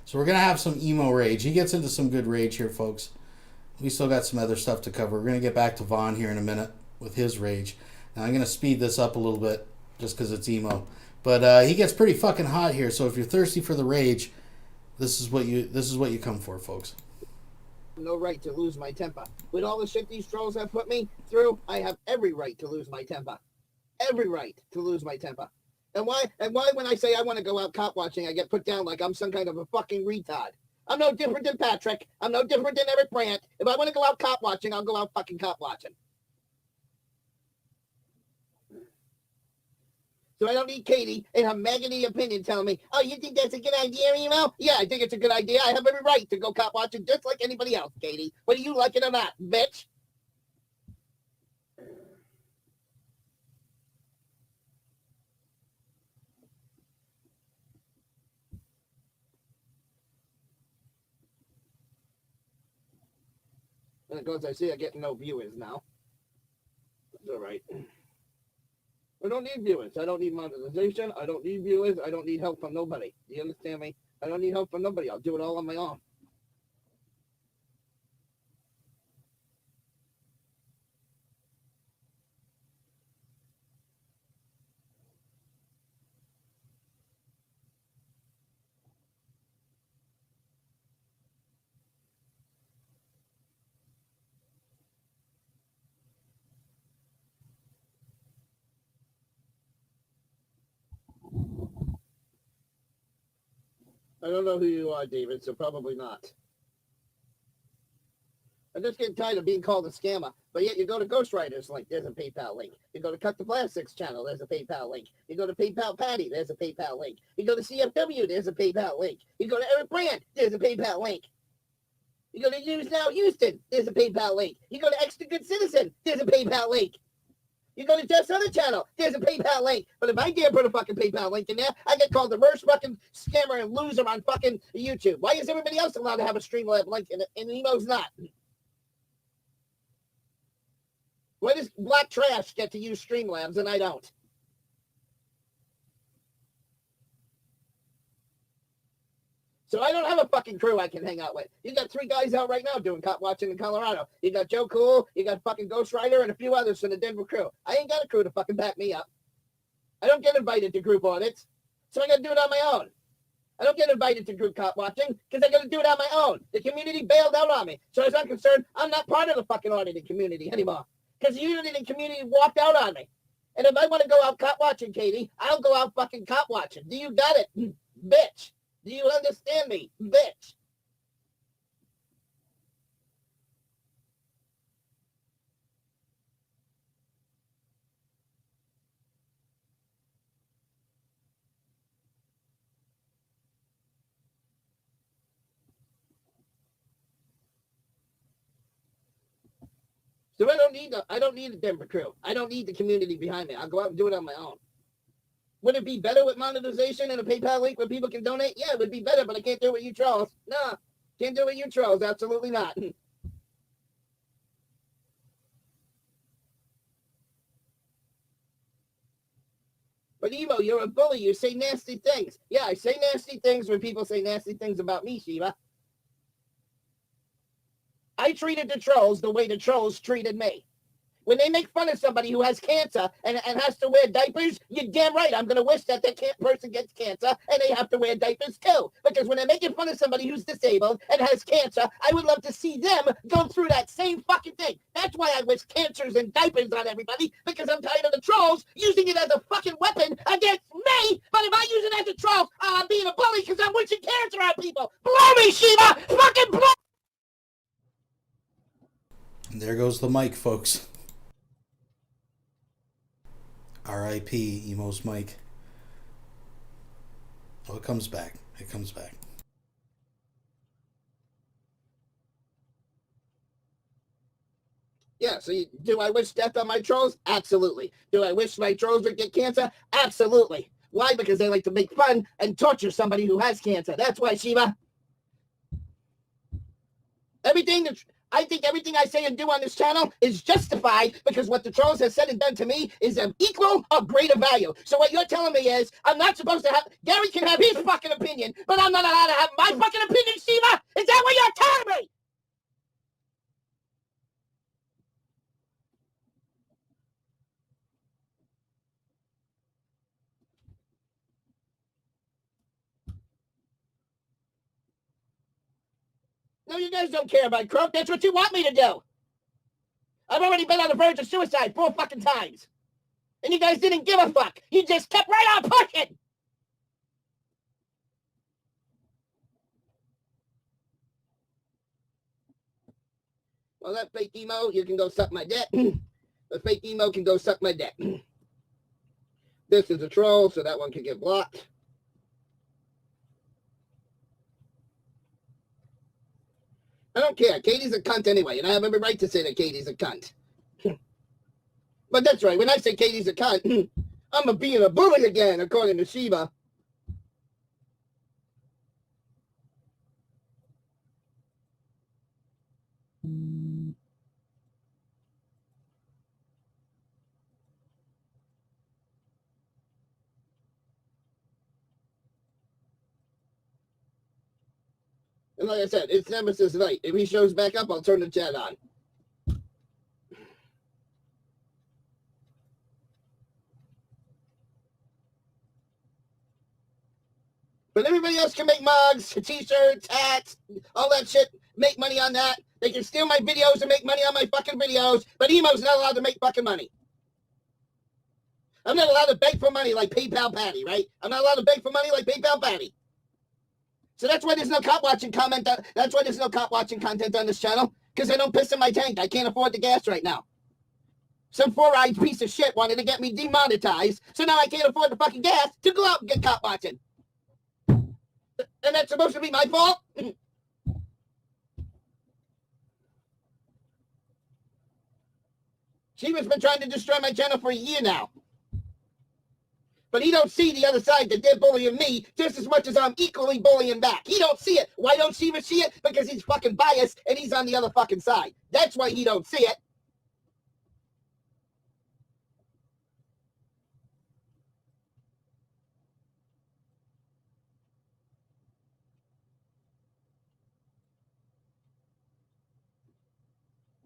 So we're going to have some emo rage. He gets into some good rage here, folks. We still got some other stuff to cover. We're going to get back to Vaughn here in a minute with his rage. Now I'm going to speed this up a little bit just because it's emo. But he gets pretty fucking hot here. So if you're thirsty for the rage, this is what you come for, folks. No right to lose my temper. With all the shit these trolls have put me through, I have every right to lose my temper. Every right to lose my temper. And why when I say I want to go out cop watching, I get put down like I'm some kind of a fucking retard? I'm no different than Patrick. I'm no different than Eric Brandt. If I want to go out cop watching, I'll go out fucking cop watching. So I don't need Katie and her maggoty opinion telling me, oh, you think that's a good idea, Emo? Yeah, I think it's a good idea. I have every right to go cop watching just like anybody else, Katie. Whether you like it or not, bitch. And of course, I see I get no viewers now. That's all right. I don't need viewers. I don't need monetization. I don't need viewers. I don't need help from nobody. Do you understand me? I don't need help from nobody. I'll do it all on my own. I don't know who you are, David, so probably not. I'm just getting tired of being called a scammer. But yet you go to Ghostwriter's link, there's a PayPal link. You go to Cut the Plastics channel, there's a PayPal link. You go to PayPal Patty, there's a PayPal link. You go to CFW, there's a PayPal link. You go to Eric Brandt, there's a PayPal link. You go to News Now Houston, there's a PayPal link. You go to Extra Good Citizen, there's a PayPal link. You go to Jeff's other channel, there's a PayPal link. But if I dare put a fucking PayPal link in there, I get called the worst fucking scammer and loser on fucking YouTube. Why is everybody else allowed to have a Streamlab link and Emo's not? Why does Black Trash get to use Streamlabs and I don't? So I don't have a fucking crew I can hang out with. You got 3 guys out right now doing cop watching in Colorado. You got Joe Cool, you got fucking Ghost Rider, and a few others from the Denver crew. I ain't got a crew to fucking back me up. I don't get invited to group audits, so I gotta do it on my own. I don't get invited to group cop watching because I gotta do it on my own. The community bailed out on me. So as I'm concerned, I'm not part of the fucking auditing community anymore. Because the auditing community walked out on me. And if I want to go out cop watching, Katie, I'll go out fucking cop watching. Do you got it? Bitch. Do you understand me? Bitch. So I don't need a Denver crew. I don't need the community behind me. I'll go out and do it on my own. Would it be better with monetization and a PayPal link where people can donate? Yeah, it would be better, but I can't do it with you trolls. No, can't do it with you trolls. Absolutely not. But Evo, you're a bully. You say nasty things. Yeah, I say nasty things when people say nasty things about me, Shiva. I treated the trolls the way the trolls treated me. When they make fun of somebody who has cancer and has to wear diapers, you're damn right. I'm going to wish that person gets cancer and they have to wear diapers too. Because when they're making fun of somebody who's disabled and has cancer, I would love to see them go through that same fucking thing. That's why I wish cancers and diapers on everybody, because I'm tired of the trolls using it as a fucking weapon against me. But if I use it as a troll, I'm being a bully because I'm wishing cancer on people. Blow me, Shiva! Fucking blow! And there goes the mic, folks. R.I.P. Emo's mic. Oh, it comes back. It comes back. Yeah, so do I wish death on my trolls? Absolutely. Do I wish my trolls would get cancer? Absolutely. Why? Because they like to make fun and torture somebody who has cancer. That's why, Shiva. I think everything I say and do on this channel is justified because what the trolls have said and done to me is of equal or greater value. So what you're telling me is I'm not supposed to have... Gary can have his fucking opinion, but I'm not allowed to have my fucking opinion, Shiva? Is that what you're telling me? No, you guys don't care about Croak. That's what you want me to do. I've already been on the verge of suicide 4 fucking times. And you guys didn't give a fuck. You just kept right on pushing. Well, that fake emo, you can go suck my dick. The fake emo can go suck my dick. This is a troll, so that one can get blocked. I don't care. Katie's a cunt anyway, and I have every right to say that Katie's a cunt. But that's right. When I say Katie's a cunt, I'm being a bully again, according to Shiva. And like I said, it's Nemesis night. If he shows back up, I'll turn the chat on. But everybody else can make mugs, t-shirts, hats, all that shit, make money on that. They can steal my videos and make money on my fucking videos, but Emo's not allowed to make fucking money. I'm not allowed to beg for money like PayPal Patty, right? I'm not allowed to beg for money like PayPal Patty. So that's why there's no cop watching comment. That's why there's no cop watching content on this channel. Because I don't piss in my tank. I can't afford the gas right now. Some four-eyed piece of shit wanted to get me demonetized, so now I can't afford the fucking gas to go out and get caught watching. And that's supposed to be my fault? Shiva's been trying to destroy my channel for a year now. But he don't see the other side that they're bullying me just as much as I'm equally bullying back. He don't see it. Why don't Shiva see it? Because he's fucking biased and he's on the other fucking side. That's why he don't see it.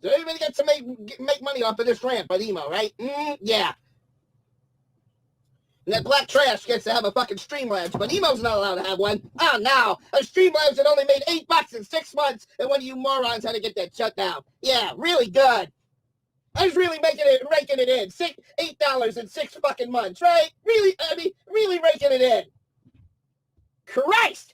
So everybody gets to make money off of this rant, but emo, right? Yeah. And that black trash gets to have a fucking Streamlabs, but emo's not allowed to have one. Oh, no. A Streamlabs that only made $8 in 6 months, and one of you morons had to get that shut down. Yeah, really good. I was really raking it in. $8 in 6 fucking months, right? Really, I mean, really raking it in. Christ!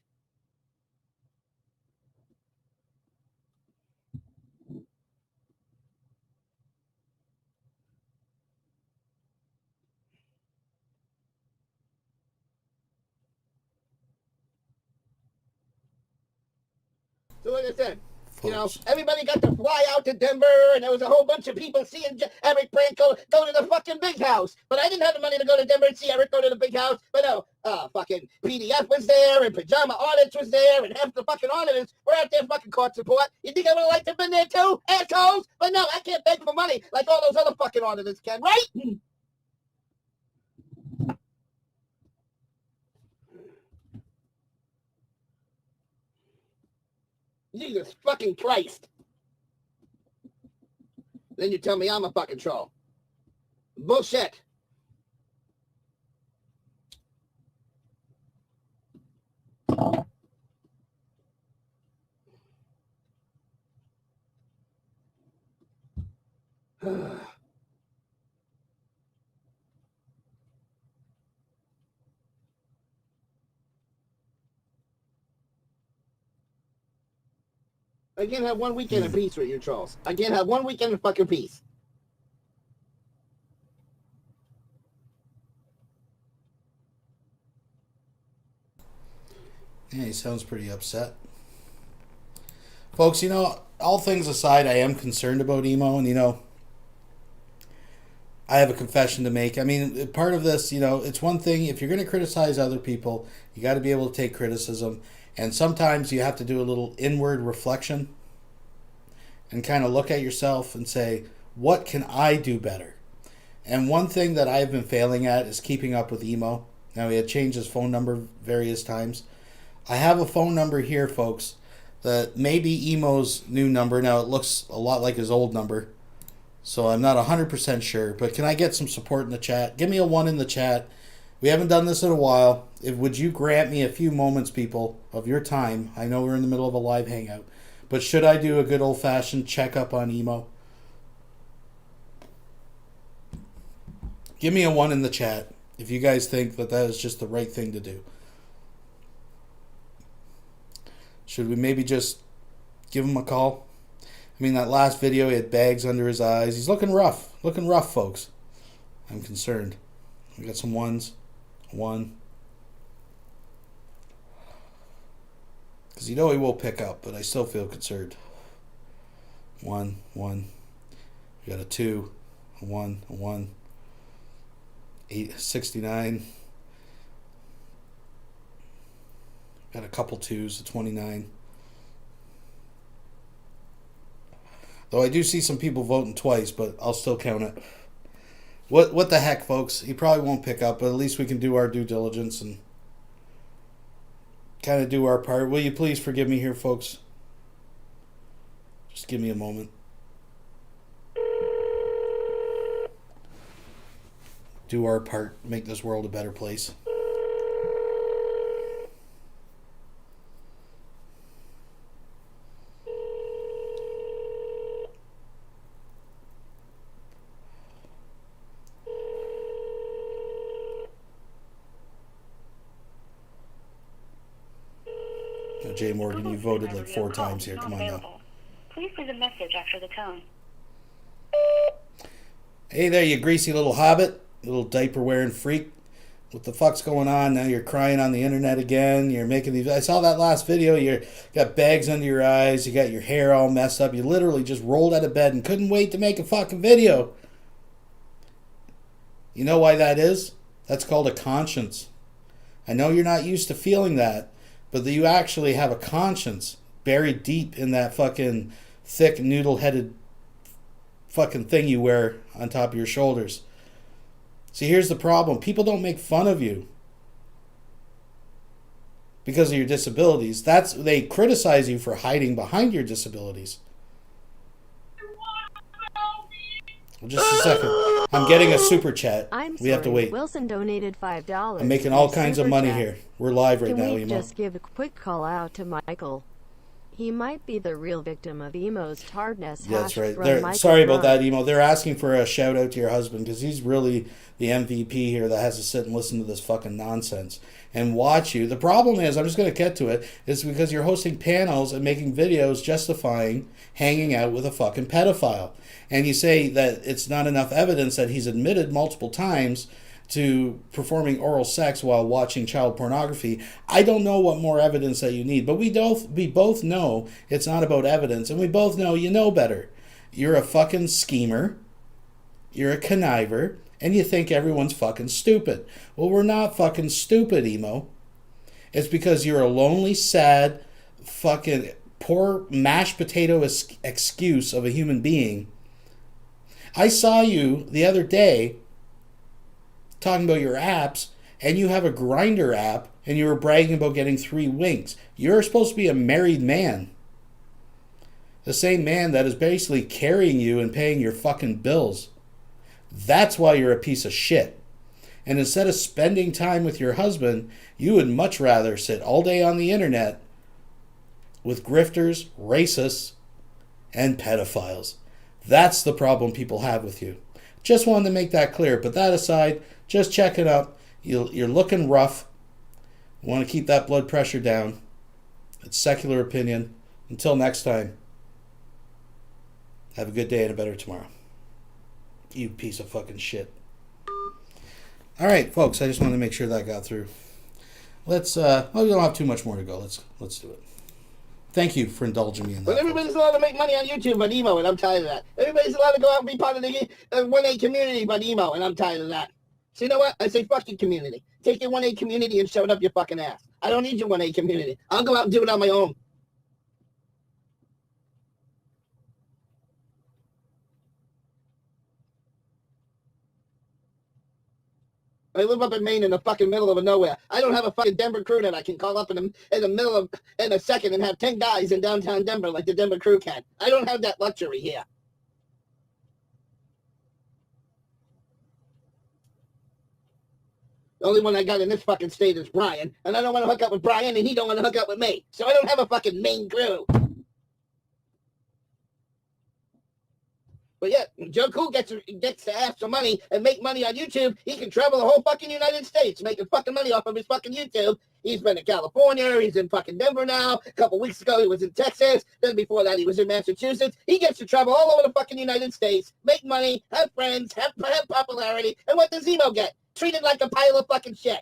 So like I said, you know, everybody got to fly out to Denver, and there was a whole bunch of people seeing Eric Brandt go to the fucking big house. But I didn't have the money to go to Denver and see Eric go to the big house. But no, fucking PDF was there, and Pajama Audits was there, and half the fucking auditors were out there fucking court support. You think I would have liked to have been there too, assholes? But no, I can't beg for money like all those other fucking auditors can, right? Jesus fucking Christ. Then you tell me I'm a fucking troll. Bullshit. I can't have one weekend in peace with you trolls. I can't have one weekend in fucking peace. Yeah, he sounds pretty upset. Folks, you know, all things aside, I am concerned about emo, and, you know, I have a confession to make. I mean, part of this, you know, it's one thing, if you're going to criticize other people, you got to be able to take criticism, and sometimes you have to do a little inward reflection and kind of look at yourself and say, what can I do better? And one thing that I've been failing at is keeping up with emo. Now, he had changed his phone number various times. I have a phone number here, folks, that may be emo's new number. Now, it looks a lot like his old number, so I'm not 100% sure. But can I get some support in the chat? Give me a 1 in the chat. We haven't done this in a while. Would you grant me a few moments, people, of your time? I know we're in the middle of a live hangout, but should I do a good old-fashioned checkup on emo? Give me a 1 in the chat if you guys think that that is just the right thing to do. Should we maybe just give him a call? I mean, that last video, he had bags under his eyes. He's looking rough. Looking rough, folks. I'm concerned. We got some ones. 1. Because you know he will pick up, but I still feel concerned. 1. We got a 2. A 1. A 1. 869. Got a couple 2s, a 29. Though I do see some people voting twice, but I'll still count it. What the heck, folks? He probably won't pick up, but at least we can do our due diligence and kind of do our part. Will you please forgive me here, folks? Just give me a moment. Do our part. Make this world a better place. Jay Morgan, you voted like 4 times here. Come on now. Please leave a message after the tone. Hey there, you greasy little hobbit, little diaper wearing freak. What the fuck's going on? Now you're crying on the internet again. You're making these. I saw that last video. You got bags under your eyes. You got your hair all messed up. You literally just rolled out of bed and couldn't wait to make a fucking video. You know why that is? That's called a conscience. I know you're not used to feeling that, but you actually have a conscience buried deep in that fucking thick noodle-headed fucking thing you wear on top of your shoulders. See, here's the problem. People don't make fun of you because of your disabilities. They criticize you for hiding behind your disabilities. Well, just a second. I'm getting a super chat. We have to wait. Wilson donated $5. I'm making all through kinds of Super money Chat. here. We're live right Can now, we Emo. just give a quick call out to Michael? He might be the real victim of Emo's hardness. That's right. Michael Sorry about Brown. that, Emo. They're asking for a shout out to your husband because he's really the MVP here that has to sit and listen to this fucking nonsense and watch you. The problem is, I'm just going to get to it, is because you're hosting panels and making videos justifying hanging out with a fucking pedophile. And you say that it's not enough evidence that he's admitted multiple times to performing oral sex while watching child pornography. I don't know what more evidence that you need, but we both know it's not about evidence, and we both know you know better. You're a fucking schemer, you're a conniver, and you think everyone's fucking stupid. Well, we're not fucking stupid, Emo. It's because you're a lonely, sad, fucking poor mashed potato excuse of a human being. I saw you the other day talking about your apps, and you have a Grinder app, and you were bragging about getting 3 winks. You're supposed to be a married man. The same man that is basically carrying you and paying your fucking bills. That's why you're a piece of shit. And instead of spending time with your husband, you would much rather sit all day on the internet with grifters, racists, and pedophiles. That's the problem people have with you. Just wanted to make that clear. But that aside, just check it up. You're looking rough. You want to keep that blood pressure down. It's Secular Opinion. Until next time, have a good day and a better tomorrow. You piece of fucking shit. All right, folks, I just wanted to make sure that got through. Let's, we don't have too much more to go. Let's do it. Thank you for indulging me in that. But everybody's allowed to make money on YouTube but emo, and I'm tired of that. Everybody's allowed to go out and be part of the 1A community but emo, and I'm tired of that. So you know what? I say fuck your community. Take your 1A community and shove it up your fucking ass. I don't need your 1A community. I'll go out and do it on my own. I live up in Maine in the fucking middle of nowhere. I don't have a fucking Denver crew that I can call up in the middle of in a second and have 10 guys in downtown Denver like the Denver crew can. I don't have that luxury here. The only one I got in this fucking state is Brian, and I don't want to hook up with Brian, and he don't want to hook up with me. So I don't have a fucking Maine crew. But yeah, Joe Cool gets to have some money and make money on YouTube. He can travel the whole fucking United States making fucking money off of his fucking YouTube. He's been in California. He's in fucking Denver now. A couple weeks ago, he was in Texas. Then before that, he was in Massachusetts. He gets to travel all over the fucking United States, make money, have friends, have popularity. And what does Emo get? Treated like a pile of fucking shit.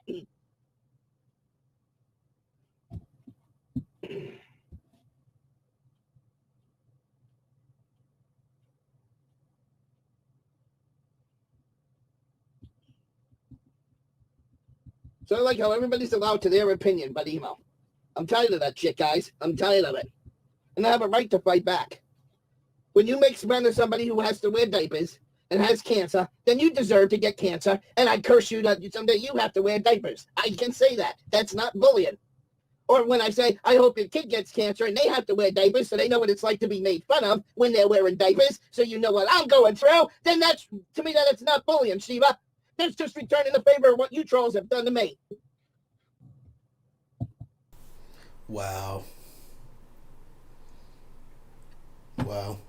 So I like how everybody's allowed to their opinion but emo. I'm tired of that shit, guys. I'm tired of it. And I have a right to fight back. When you make fun of somebody who has to wear diapers and has cancer, then you deserve to get cancer, and I curse you that someday you have to wear diapers. I can say that. That's not bullying. Or when I say, I hope your kid gets cancer and they have to wear diapers so they know what it's like to be made fun of when they're wearing diapers, so you know what I'm going through, then that's, to me, that's not bullying, Shiva. That's just returning the favor of what you trolls have done to me. Wow. Wow.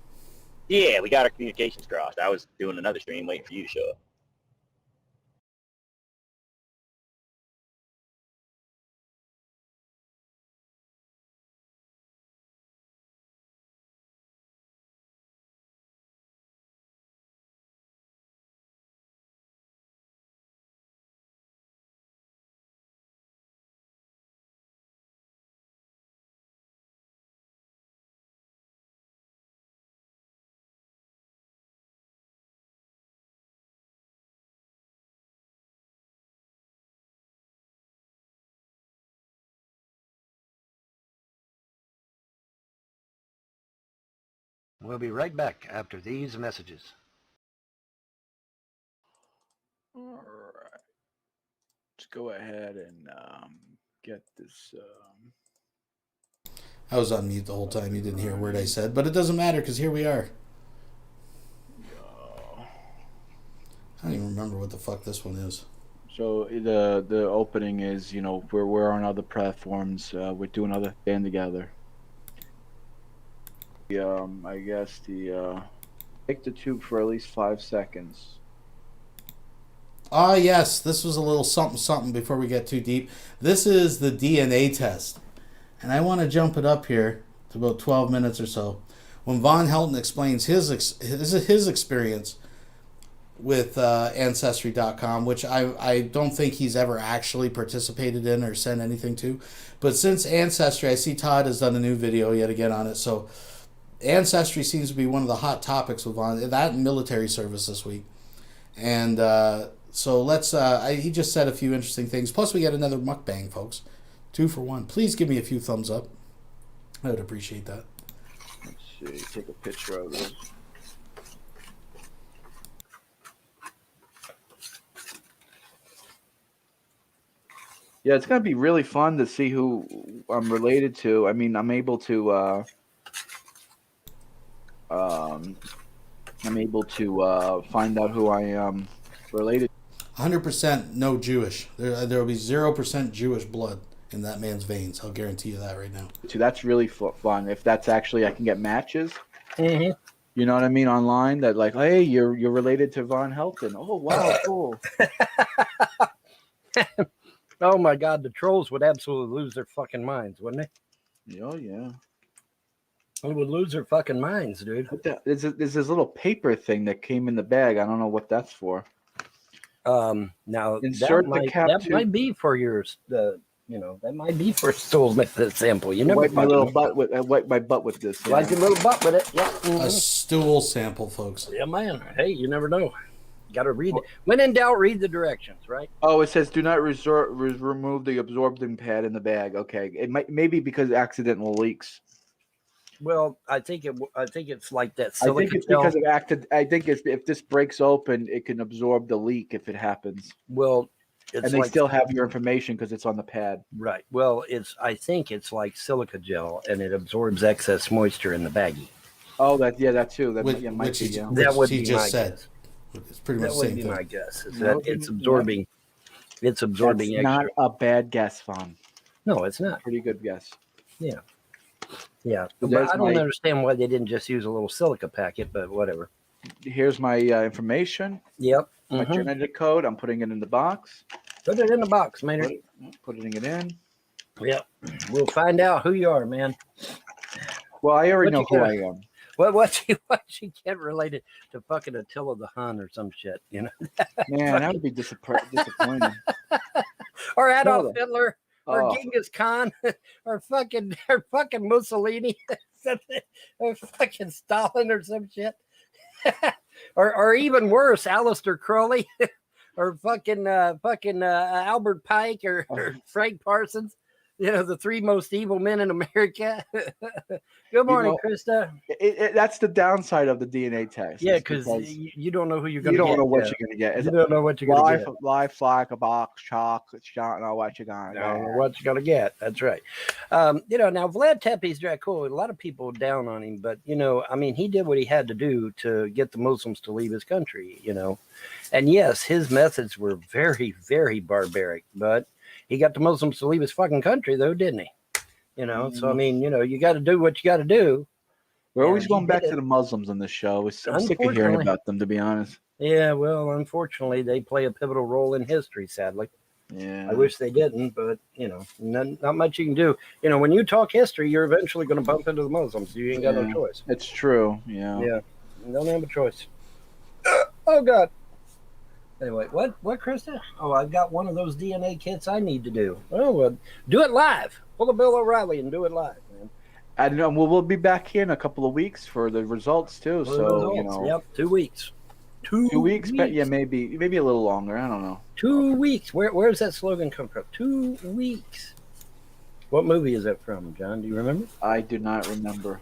Yeah, we got our communications crossed. I was doing another stream waiting for you to show up. We'll be right back after these messages. All right. Let's go ahead and get this. I was on mute the whole time. You didn't hear a word I said, but it doesn't matter because here we are. I don't even remember what the fuck this one is. So the opening is, you know, we're on other platforms. We're doing other band together. I guess take the tube for at least 5 seconds. Ah, yes, this was a little something before we get too deep. This is the DNA test. And I want to jump it up here to about 12 minutes or so. When Vonhelton explains his experience with Ancestry.com, which I don't think he's ever actually participated in or sent anything to. But since Ancestry, I see Todd has done a new video yet again on it. So Ancestry seems to be one of the hot topics with Von, that and military service this week. And so let's, he just said a few interesting things. Plus we get another mukbang, folks. 2 for 1. Please give me a few thumbs up. I would appreciate that. Let's see, take a picture of this. Yeah, it's going to be really fun to see who I'm related to. I mean, I'm able to find out who I am related to. 100% no Jewish. There will be 0% Jewish blood in that man's veins. I'll guarantee you that right now. That's really fun. If that's actually, I can get matches. Mm-hmm. You know what I mean? Online that like, hey, you're related to Vonhelton. Oh, wow, cool. Oh my God, the trolls would absolutely lose their fucking minds, wouldn't they? Oh yeah. They would lose their fucking minds, dude. There's this little paper thing that came in the bag. I don't know what that's for. Now insert that the cap. That might be for your, that might be for a stool method sample. You never wipe my little butt with. I wipe my butt with this. Yeah. Wipe your little butt with it. Yeah. Mm-hmm. A stool sample, folks. Yeah, man. Hey, you never know. Got to read it. When in doubt, read the directions, right? Oh, it says do not remove the absorbing pad in the bag. Okay, it maybe because accidental leaks. Well, I think it's like that. I think it's because of I think if this breaks open, it can absorb the leak if it happens. Well, and they still have your information because it's on the pad. Right. Well, I think it's like silica gel, and it absorbs excess moisture in the baggie. Oh, that too. That which, might be. Yeah. That would be just my said. Guess. It's pretty much that the same would be thing. my guess. Is that it's absorbing. Yeah. It's absorbing. That's extra. not a bad guess, Vaughn. No, it's not. Pretty good guess. Yeah. Yeah. So But I don't understand why they didn't just use a little silica packet, but whatever. Here's my information. Yep. My genetic code. I'm putting it in the box. Put it in the box, Maynard. Putting it in. Yep. We'll find out who you are, man. Well, I already know who I am. What she get related to fucking Attila the Hun or some shit, you know? Man, that would be disappointing. Or Adolf Hitler, or Oh. Genghis Khan, or fucking Mussolini, or fucking Stalin or some shit, or even worse, Aleister Crowley, or fucking Albert Pike, or Frank Parsons. You know, the 3 most evil men in America. Good morning, Krista. That's the downside of the DNA test. Yeah, because you don't know who you're going to get. You don't know what you're going to get. You don't know what you're going to get. Life like a box, chocolate, don't know what you're going to get. Don't know what you're going to get. That's right. Now Vlad Tepes is cool. A lot of people down on him, but, I mean, he did what he had to do to get the Muslims to leave his country, And yes, his methods were very, very barbaric, but he got the Muslims to leave his fucking country, though, didn't he? So I mean, you got to do what you got to do. We're always going back to the Muslims on this show. I'm sick of hearing about them, to be honest. Yeah, well, unfortunately, they play a pivotal role in history, sadly. Yeah. I wish they didn't, but, not much you can do. When you talk history, you're eventually going to bump into the Muslims. You ain't got no choice. It's true, yeah. Yeah, you don't have a choice. Oh, God. Anyway, what, Krista? Oh, I've got one of those DNA kits I need to do. Oh, well, do it live. Pull a Bill O'Reilly and do it live, man. And we'll be back here in a couple of weeks for the results too. Yep, 2 weeks. 2 weeks, but yeah, maybe a little longer. I don't know. 2 weeks. Where's that slogan come from? 2 weeks. What movie is that from, John? Do you remember? I do not remember.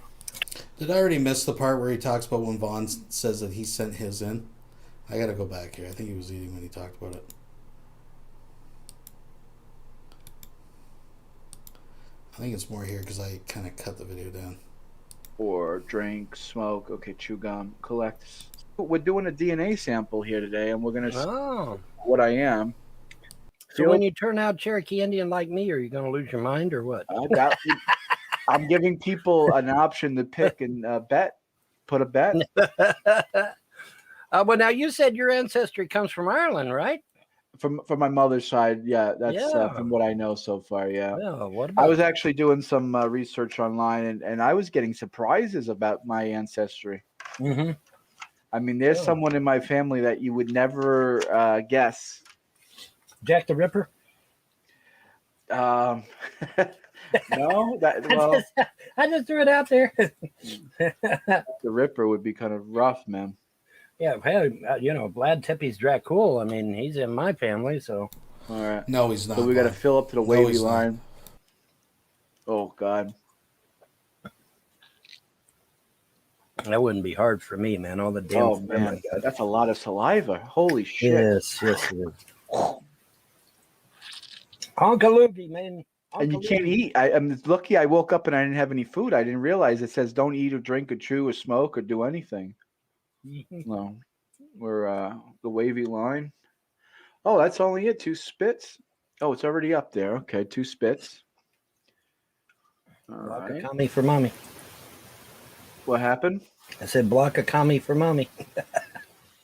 Did I already miss the part where he talks about when Vaughn says that he sent his in? I gotta go back here. I think he was eating when he talked about it. I think it's more here because I kind of cut the video down. Or drink, smoke, okay, chew gum, collect. We're doing a DNA sample here today, and we're going to see what I am. So when you turn out Cherokee Indian like me, are you going to lose your mind or what? I'm giving people an option to pick and put a bet. Well, now you said your ancestry comes from Ireland, right? From my mother's side, yeah, that's from what I know so far. Yeah. What about I was actually doing some research online, and I was getting surprises about my ancestry. Mm-hmm. I mean, there's someone in my family that you would never guess. Jack the Ripper? No, I just threw it out there. The Ripper would be kind of rough, man. Yeah, well, Vlad Tepes Dracul. I mean, he's in my family, so. All right. No, he's not. So we got to fill up to the wavy line. Oh God. That wouldn't be hard for me, man. All the damn. Oh man, that's a lot of saliva. Holy shit. Yes, it is. Honkaloogie, man. And you can't eat. I'm lucky I woke up and I didn't have any food. I didn't realize it says don't eat or drink or chew or smoke or do anything. No, we're the wavy line. Oh, that's only it. 2 spits. Oh, it's already up there. Okay, 2 spits. All Block right. a commie for mommy. What happened? I said block a commie for mommy.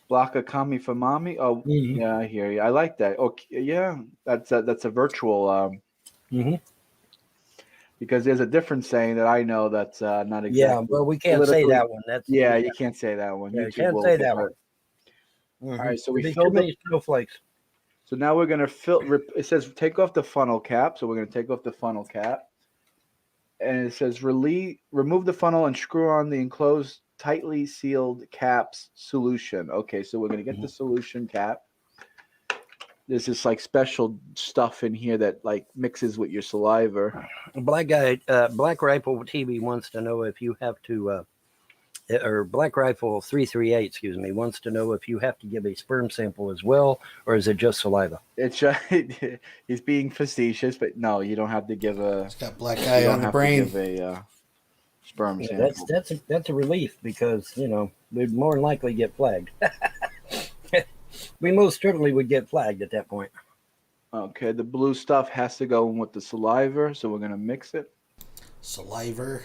Block a commie for mommy. Oh, yeah, I hear you. I like that. Okay, yeah, that's a virtual. Because there's a different saying that I know that's not exactly. Yeah, well, we can't say that one. That's you can't say that one. Yeah, you YouTube can't will say get that hurt. one. All right, so we There's filled too many snowflakes. So now we're gonna fill. It says take off the funnel cap. So we're gonna take off the funnel cap, and it says remove the funnel and screw on the enclosed tightly sealed caps solution. Okay, so we're gonna get the solution cap. There's this like special stuff in here that like mixes with your saliva. Black Rifle TV wants to know if you have to, or Black Rifle 338, excuse me, wants to know if you have to give a sperm sample as well, or is it just saliva? It's he's being facetious, but no, you don't have to give a. It's got black eye on the brain. Give a sperm sample. That's a relief because we'd more than likely get flagged. We most certainly would get flagged at that point. Okay, the blue stuff has to go in with the saliva, so we're going to mix it. Saliva.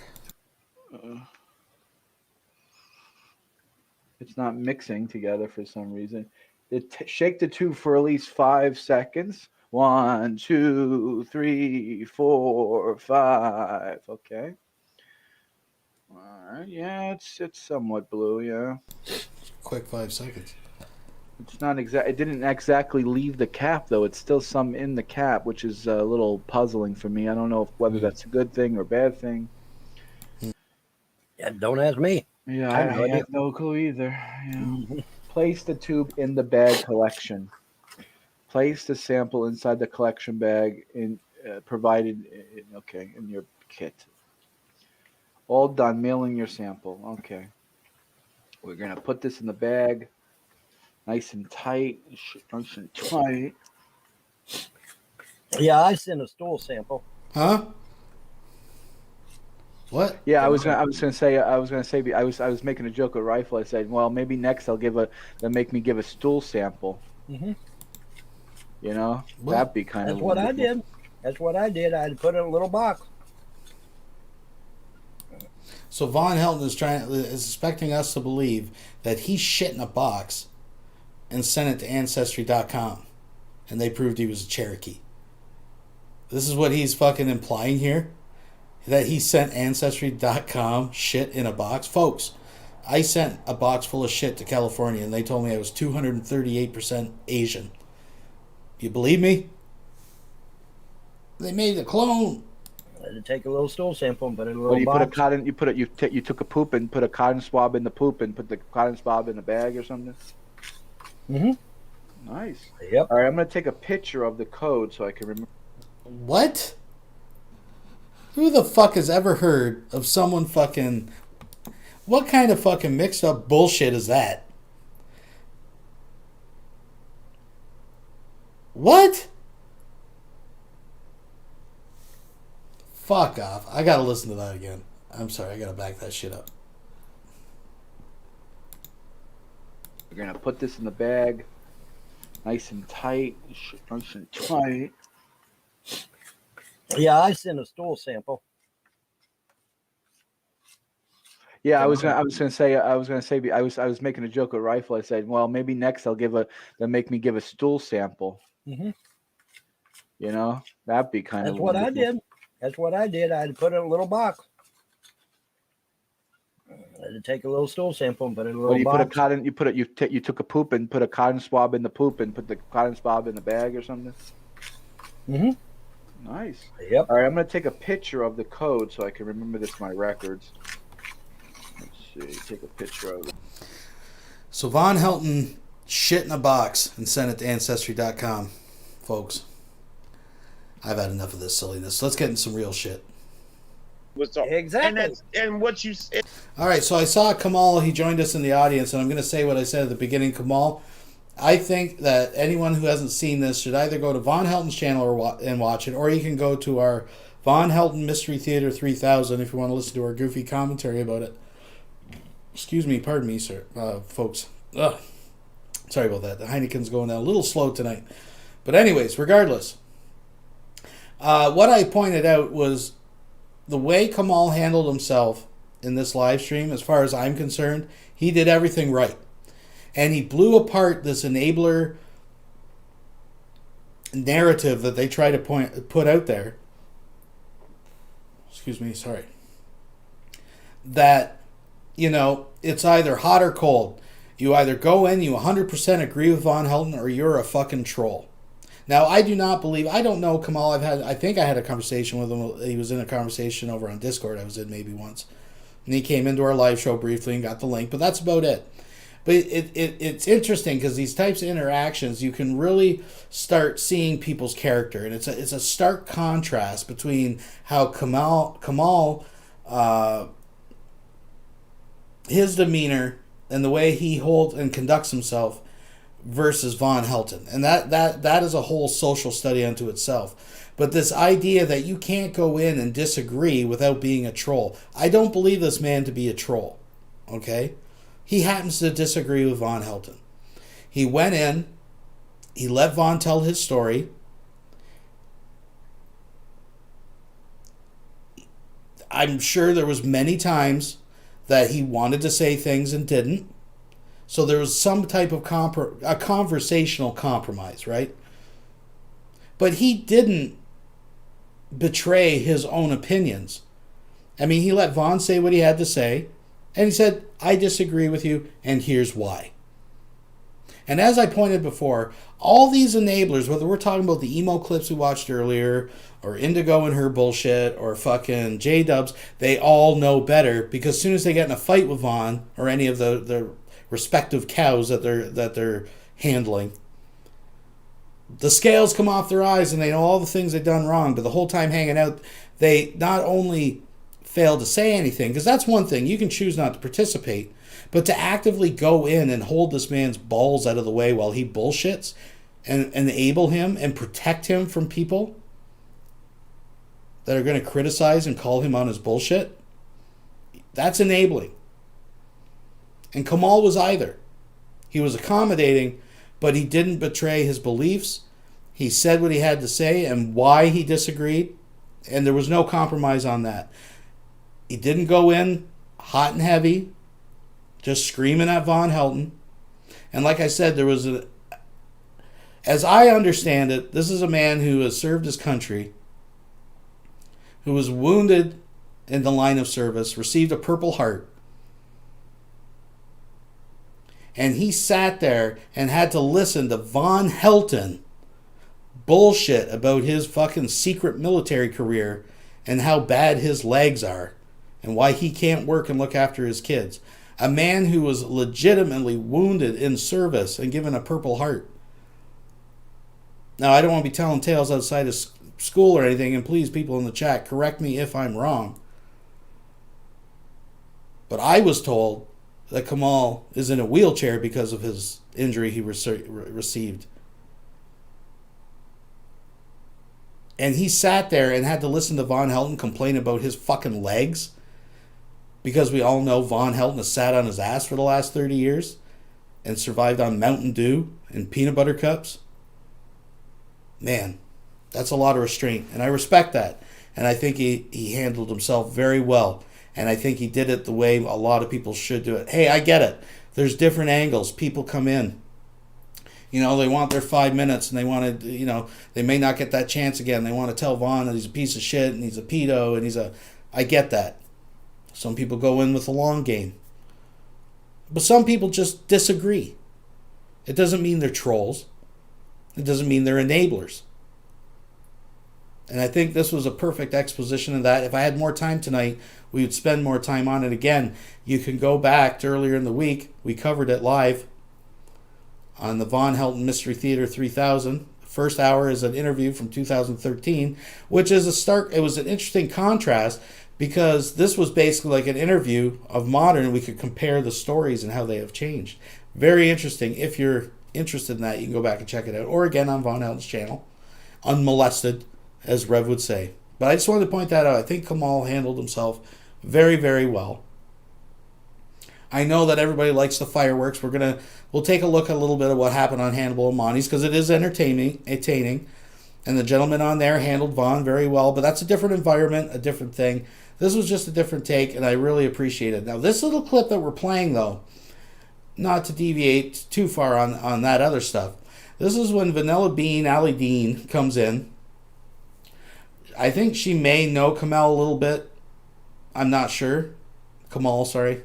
It's not mixing together for some reason. Shake the tube for at least 5 seconds. 1, 2, 3, 4, 5. Okay. All right. Yeah, it's somewhat blue. Yeah. Quick 5 seconds. It's not exact. It didn't exactly leave the cap though. It's still some in the cap, which is a little puzzling for me. I don't know whether that's a good thing or bad thing. Yeah, don't ask me. Yeah, I have no clue either. Yeah. Place the tube in the bag collection. Place the sample inside the collection bag provided in your kit. All done. Mailing your sample. Okay. We're gonna put this in the bag. Nice and tight. Nice and tight. Yeah, I sent a stool sample. Huh? What? Yeah, I was gonna say I was making a joke with Rifle. I said, well, maybe next they'll make me give a stool sample. Mm-hmm. That'd be kind of. That's what I did. That's what I did. I put it in a little box. So Vonhelton is expecting us to believe that he shit in a box and sent it to Ancestry.com, and they proved he was a Cherokee. This is what he's fucking implying here, that he sent Ancestry.com shit in a box. Folks, I sent a box full of shit to California, and they told me I was 238% Asian. You believe me? They made a clone. I had to take a little stool sample and put it in a little box. You took a poop and put a cotton swab in the poop and put the cotton swab in the bag or something? Mm-hmm. Nice. Yep. All right, I'm going to take a picture of the code so I can remember. What? Who the fuck has ever heard of someone fucking What kind of fucking mixed up bullshit is that? What? Fuck off. I gotta listen to that again. I'm sorry, I gotta back that shit up. We're gonna put this in the bag, nice and tight, nice and tight. Yeah, I sent a stool sample. Yeah, I was gonna say I was making a joke with Rifle. I said, well, maybe next they'll make me give a stool sample. Mm-hmm. You know, that'd be kind of. That's what I did. That's what I did. I had to put it in a little box. I had to take a little stool sample and put it in a little box. Put a cotton. You took a poop and put a cotton swab in the poop and put the cotton swab in the bag or something. Mm-hmm. Nice. Yep. All right, I'm gonna take a picture of the code so I can remember this in my records. Let's see. Take a picture of it. So Vonhelton shit in a box and sent it to Ancestry.com, folks. I've had enough of this silliness. Let's get into some real shit. Exactly. And what you said. All right, so I saw Kamal. He joined us in the audience, and I'm going to say what I said at the beginning. Kamal, I think that anyone who hasn't seen this should either go to Vonhelton's channel and watch it, or you can go to our Vonhelton Mystery Theater 3000 if you want to listen to our goofy commentary about it. Excuse me, pardon me, sir, folks. Ugh. Sorry about that. The Heineken's going a little slow tonight. But anyways, regardless. What I pointed out was the way Kamal handled himself in this live stream, as far as I'm concerned, he did everything right. And he blew apart this enabler narrative that they try to put out there. Excuse me, sorry. That, you know, it's either hot or cold. You either go in, you 100% agree with Vonhelton, or you're a fucking troll. Now, I do not believe, I don't know Kamal. I think I had a conversation with him. He was in a conversation over on Discord I was in maybe once. And he came into our live show briefly and got the link, but that's about it. But it's interesting because these types of interactions, you can really start seeing people's character. And it's a stark contrast between how Kamal his demeanor and the way he holds and conducts himself versus Vonhelton. And that is a whole social study unto itself. But this idea that you can't go in and disagree without being a troll. I don't believe this man to be a troll. Okay? He happens to disagree with Vonhelton. He went in, he let Von tell his story. I'm sure there was many times that he wanted to say things and didn't. So there was some type of a conversational compromise, right? But he didn't betray his own opinions. I mean, he let Von say what he had to say, and he said, I disagree with you, and here's why. And as I pointed before, all these enablers, whether we're talking about the emo clips we watched earlier, or Indigo and her bullshit, or fucking J-Dubs, they all know better, because as soon as they get in a fight with Von, or any of the respective cows that they're handling, the scales come off their eyes and they know all the things they've done wrong, but the whole time hanging out, they not only fail to say anything, because that's one thing, you can choose not to participate, but to actively go in and hold this man's balls out of the way while he bullshits and enable him and protect him from people that are going to criticize and call him on his bullshit, that's enabling. And Kamal was either. He was accommodating, but he didn't betray his beliefs. He said what he had to say and why he disagreed, and there was no compromise on that. He didn't go in hot and heavy, just screaming at Vonhelton. And like I said, there was as I understand it, this is a man who has served his country, who was wounded in the line of service, received a Purple Heart, and he sat there and had to listen to Vonhelton bullshit about his fucking secret military career and how bad his legs are and why he can't work and look after his kids. A man who was legitimately wounded in service and given a Purple Heart. Now, I don't want to be telling tales outside of school or anything, and please, people in the chat, correct me if I'm wrong. But I was told that Kamal is in a wheelchair because of his injury he received. And he sat there and had to listen to Vonhelton complain about his fucking legs, because we all know Vonhelton has sat on his ass for the last 30 years and survived on Mountain Dew and peanut butter cups. Man, that's a lot of restraint, and I respect that. And I think he handled himself very well. And I think he did it the way a lot of people should do it. Hey, I get it. There's different angles. People come in. You know, they want their 5 minutes, and they want to, you know, they may not get that chance again. They want to tell Vaughn that he's a piece of shit and he's a pedo and I get that. Some people go in with the long game. But some people just disagree. It doesn't mean they're trolls. It doesn't mean they're enablers. And I think this was a perfect exposition of that. If I had more time tonight, we would spend more time on it again. You can go back to earlier in the week. We covered it live on the Vonhelton Mystery Theater 3000. The first hour is an interview from 2013, which is it was an interesting contrast, because this was basically like an interview of modern, and we could compare the stories and how they have changed. Very interesting. If you're interested in that, you can go back and check it out. Or again on Vonhelton's channel, unmolested, as Rev would say. But I just wanted to point that out. I think Kamal handled himself very, very well. I know that everybody likes the fireworks. We'll take a look at a little bit of what happened on Hannibal and Monty's, because it is entertaining. And the gentleman on there handled Vaughn very well. But that's a different environment, a different thing. This was just a different take, and I really appreciate it. Now, this little clip that we're playing, though, not to deviate too far on that other stuff, this is when Vanilla Bean, Ali Dean, comes in. I think she may know Kamal a little bit. I'm not sure. Kamal, sorry.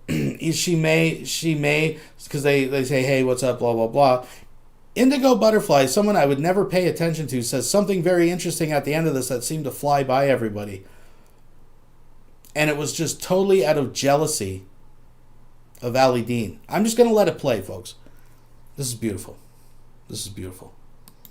she may, because they say, hey, what's up, blah, blah, blah. Indigo Butterfly, someone I would never pay attention to, says something very interesting at the end of this that seemed to fly by everybody. And it was just totally out of jealousy of Ali Dean. I'm just going to let it play, folks. This is beautiful. This is beautiful.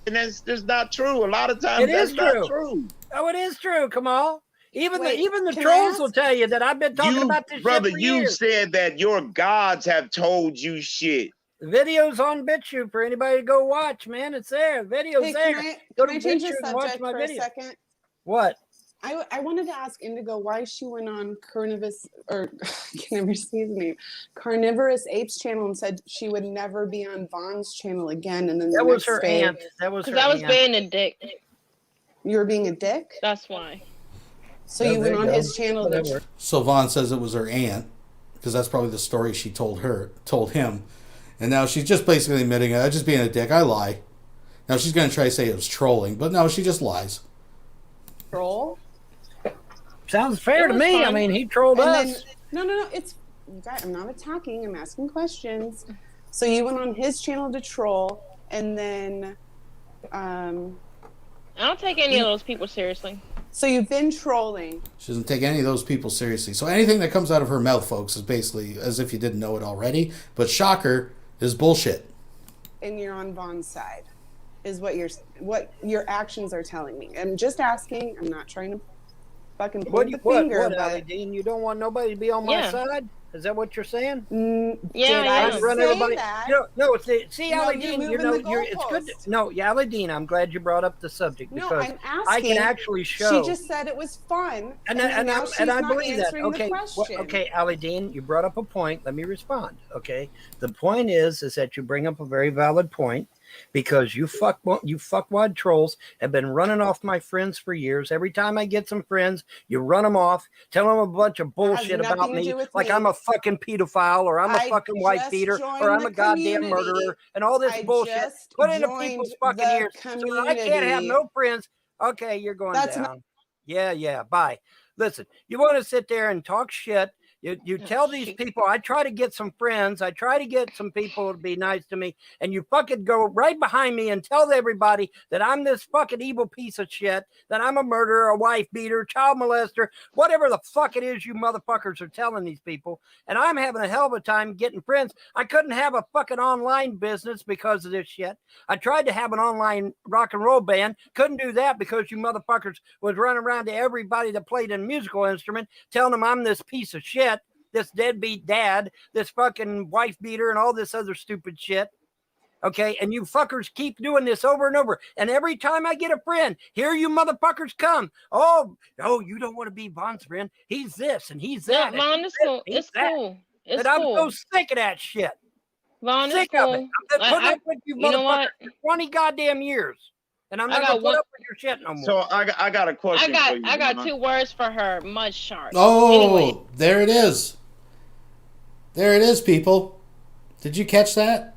And that's not true. A lot of times that's not true. Oh, it is true, Kamal. Even the can I trolls ask? will tell you that I've been talking about this brother, shit for you years. said that your gods have told you shit. The video's on BitChute for anybody to go watch, man. It's there. Video's Hey, there. Can I change the subject for a second? What? I wanted to ask Indigo why she went on Carnivorous Apes channel and said she would never be on Vaughn's channel again, and then That was her aunt. That was being a dick. You were being a dick? That's why. So you went on his channel to So Vaughn says it was her aunt, because that's probably the story she told him. And now she's just basically admitting it. I'm just being a dick. I lie. Now she's going to try to say it was trolling, but no, she just lies. troll. Sounds fair to me. I mean, he trolled us. No. It's you guys. I'm not attacking. I'm asking questions. So you went on his channel to troll, and then I don't take any of those people seriously. So you've been trolling. She doesn't take any of those people seriously. So anything that comes out of her mouth, folks, is basically as if you didn't know it already. But shocker, is bullshit. And you're on Vaughn's side, is what your actions are telling me. I'm just asking. I'm not trying to fucking point the finger. What, Ali Dean? You don't want nobody to be on my side? Is that what you're saying? Yeah, I'd run everybody. that? No. See, No, Ali you're Dean, moving the it's good. No, Ali Dean, I'm glad you brought up the subject No, because I'm asking. I can actually show. She just said it was fun, And now she's I not believe that. answering Okay, the question. okay, Ali Dean, you brought up a point. Let me respond. Okay, the point is that you bring up a very valid point because you fuckwad trolls have been running off my friends for years. Every time I get some friends, you run them off, tell them a bunch of bullshit about nothing to me, do with like me. I'm a fucking pedophile or I'm a I fucking wife just beater joined or I'm the a goddamn community. murderer and all this I bullshit just put into joined people's fucking the ears. So that I can't have community. no friends. Okay, you're going That's down. Yeah, bye. Listen, you want to sit there and talk shit. You tell these people, I try to get some friends. I try to get some people to be nice to me. And you fucking go right behind me and tell everybody that I'm this fucking evil piece of shit, that I'm a murderer, a wife beater, child molester, whatever the fuck it is you motherfuckers are telling these people. And I'm having a hell of a time getting friends. I couldn't have a fucking online business because of this shit. I tried to have an online rock and roll band. Couldn't do that because you motherfuckers was running around to everybody that played a musical instrument telling them I'm this piece of shit. this deadbeat dad, this fucking wife beater, and all this other stupid shit. Okay, and you fuckers keep doing this over and over. And every time I get a friend, here you motherfuckers come. Oh, you don't want to be Von's friend. He's this and he's that. No, Von, it's cool. It's cool. It's I'm cool. so sick of that shit. Von, sick it's of cool. it. I've been putting up with you know motherfuckers what? for 20 goddamn years. And I'm not going to put up with your shit no more. So I got a question for you. I got 2 words for her. Mud shark. Oh, Anyway. there it is. There it is, people. Did you catch that?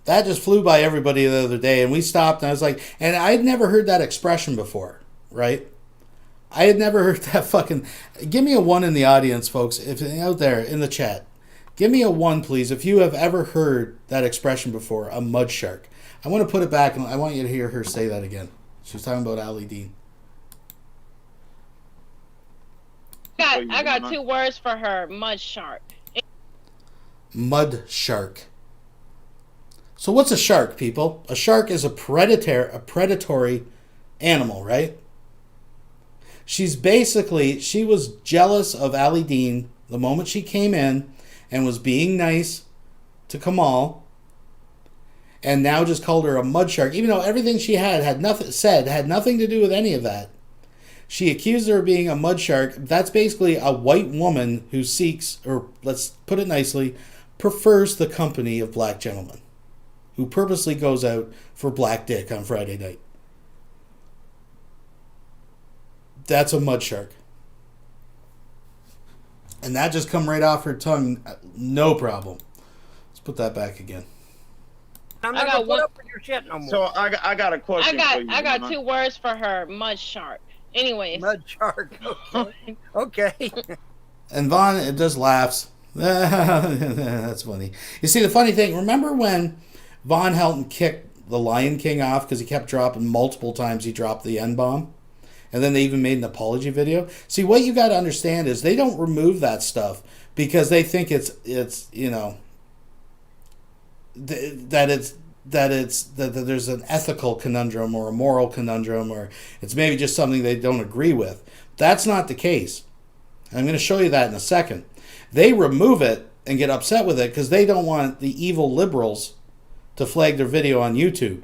That just flew by everybody the other day, and we stopped, and I was like, and I'd never heard that expression before, right? I had never heard that fucking... Give me a 1 in the audience, folks, if out there in the chat. Give me a 1, please, if you have ever heard that expression before, a mud shark. I want to put it back, and I want you to hear her say that again. She was talking about Ali Dean. I got 2 words for her. Mud shark. Mud shark. So what's a shark, people? A shark is a predatory animal, right? She was jealous of Ali Dean the moment she came in and was being nice to Kamal, and now just called her a mud shark, even though everything she had nothing to do with any of that. She accused her of being a mud shark. That's basically a white woman who seeks, or let's put it nicely, prefers the company of black gentlemen, who purposely goes out for black dick on Friday night. That's a mud shark. And that just come right off her tongue, no problem. Let's put that back again. I'm not going to put up with your shit no more. So I got a question for you. I got 2 words for her. Mud shark. Anyways. Mud shark. Okay. And Von, it just laughs. That's funny. You see, the funny thing, remember when Vonhelton kicked the Lion King off because he kept dropping multiple times, he dropped the N-bomb? And then they even made an apology video. See, what you got to understand is they don't remove that stuff because they think it's you know, that there's an ethical conundrum or a moral conundrum, or it's maybe just something they don't agree with. That's not the case. And I'm going to show you that in a second. They remove it and get upset with it because they don't want the evil liberals to flag their video on YouTube.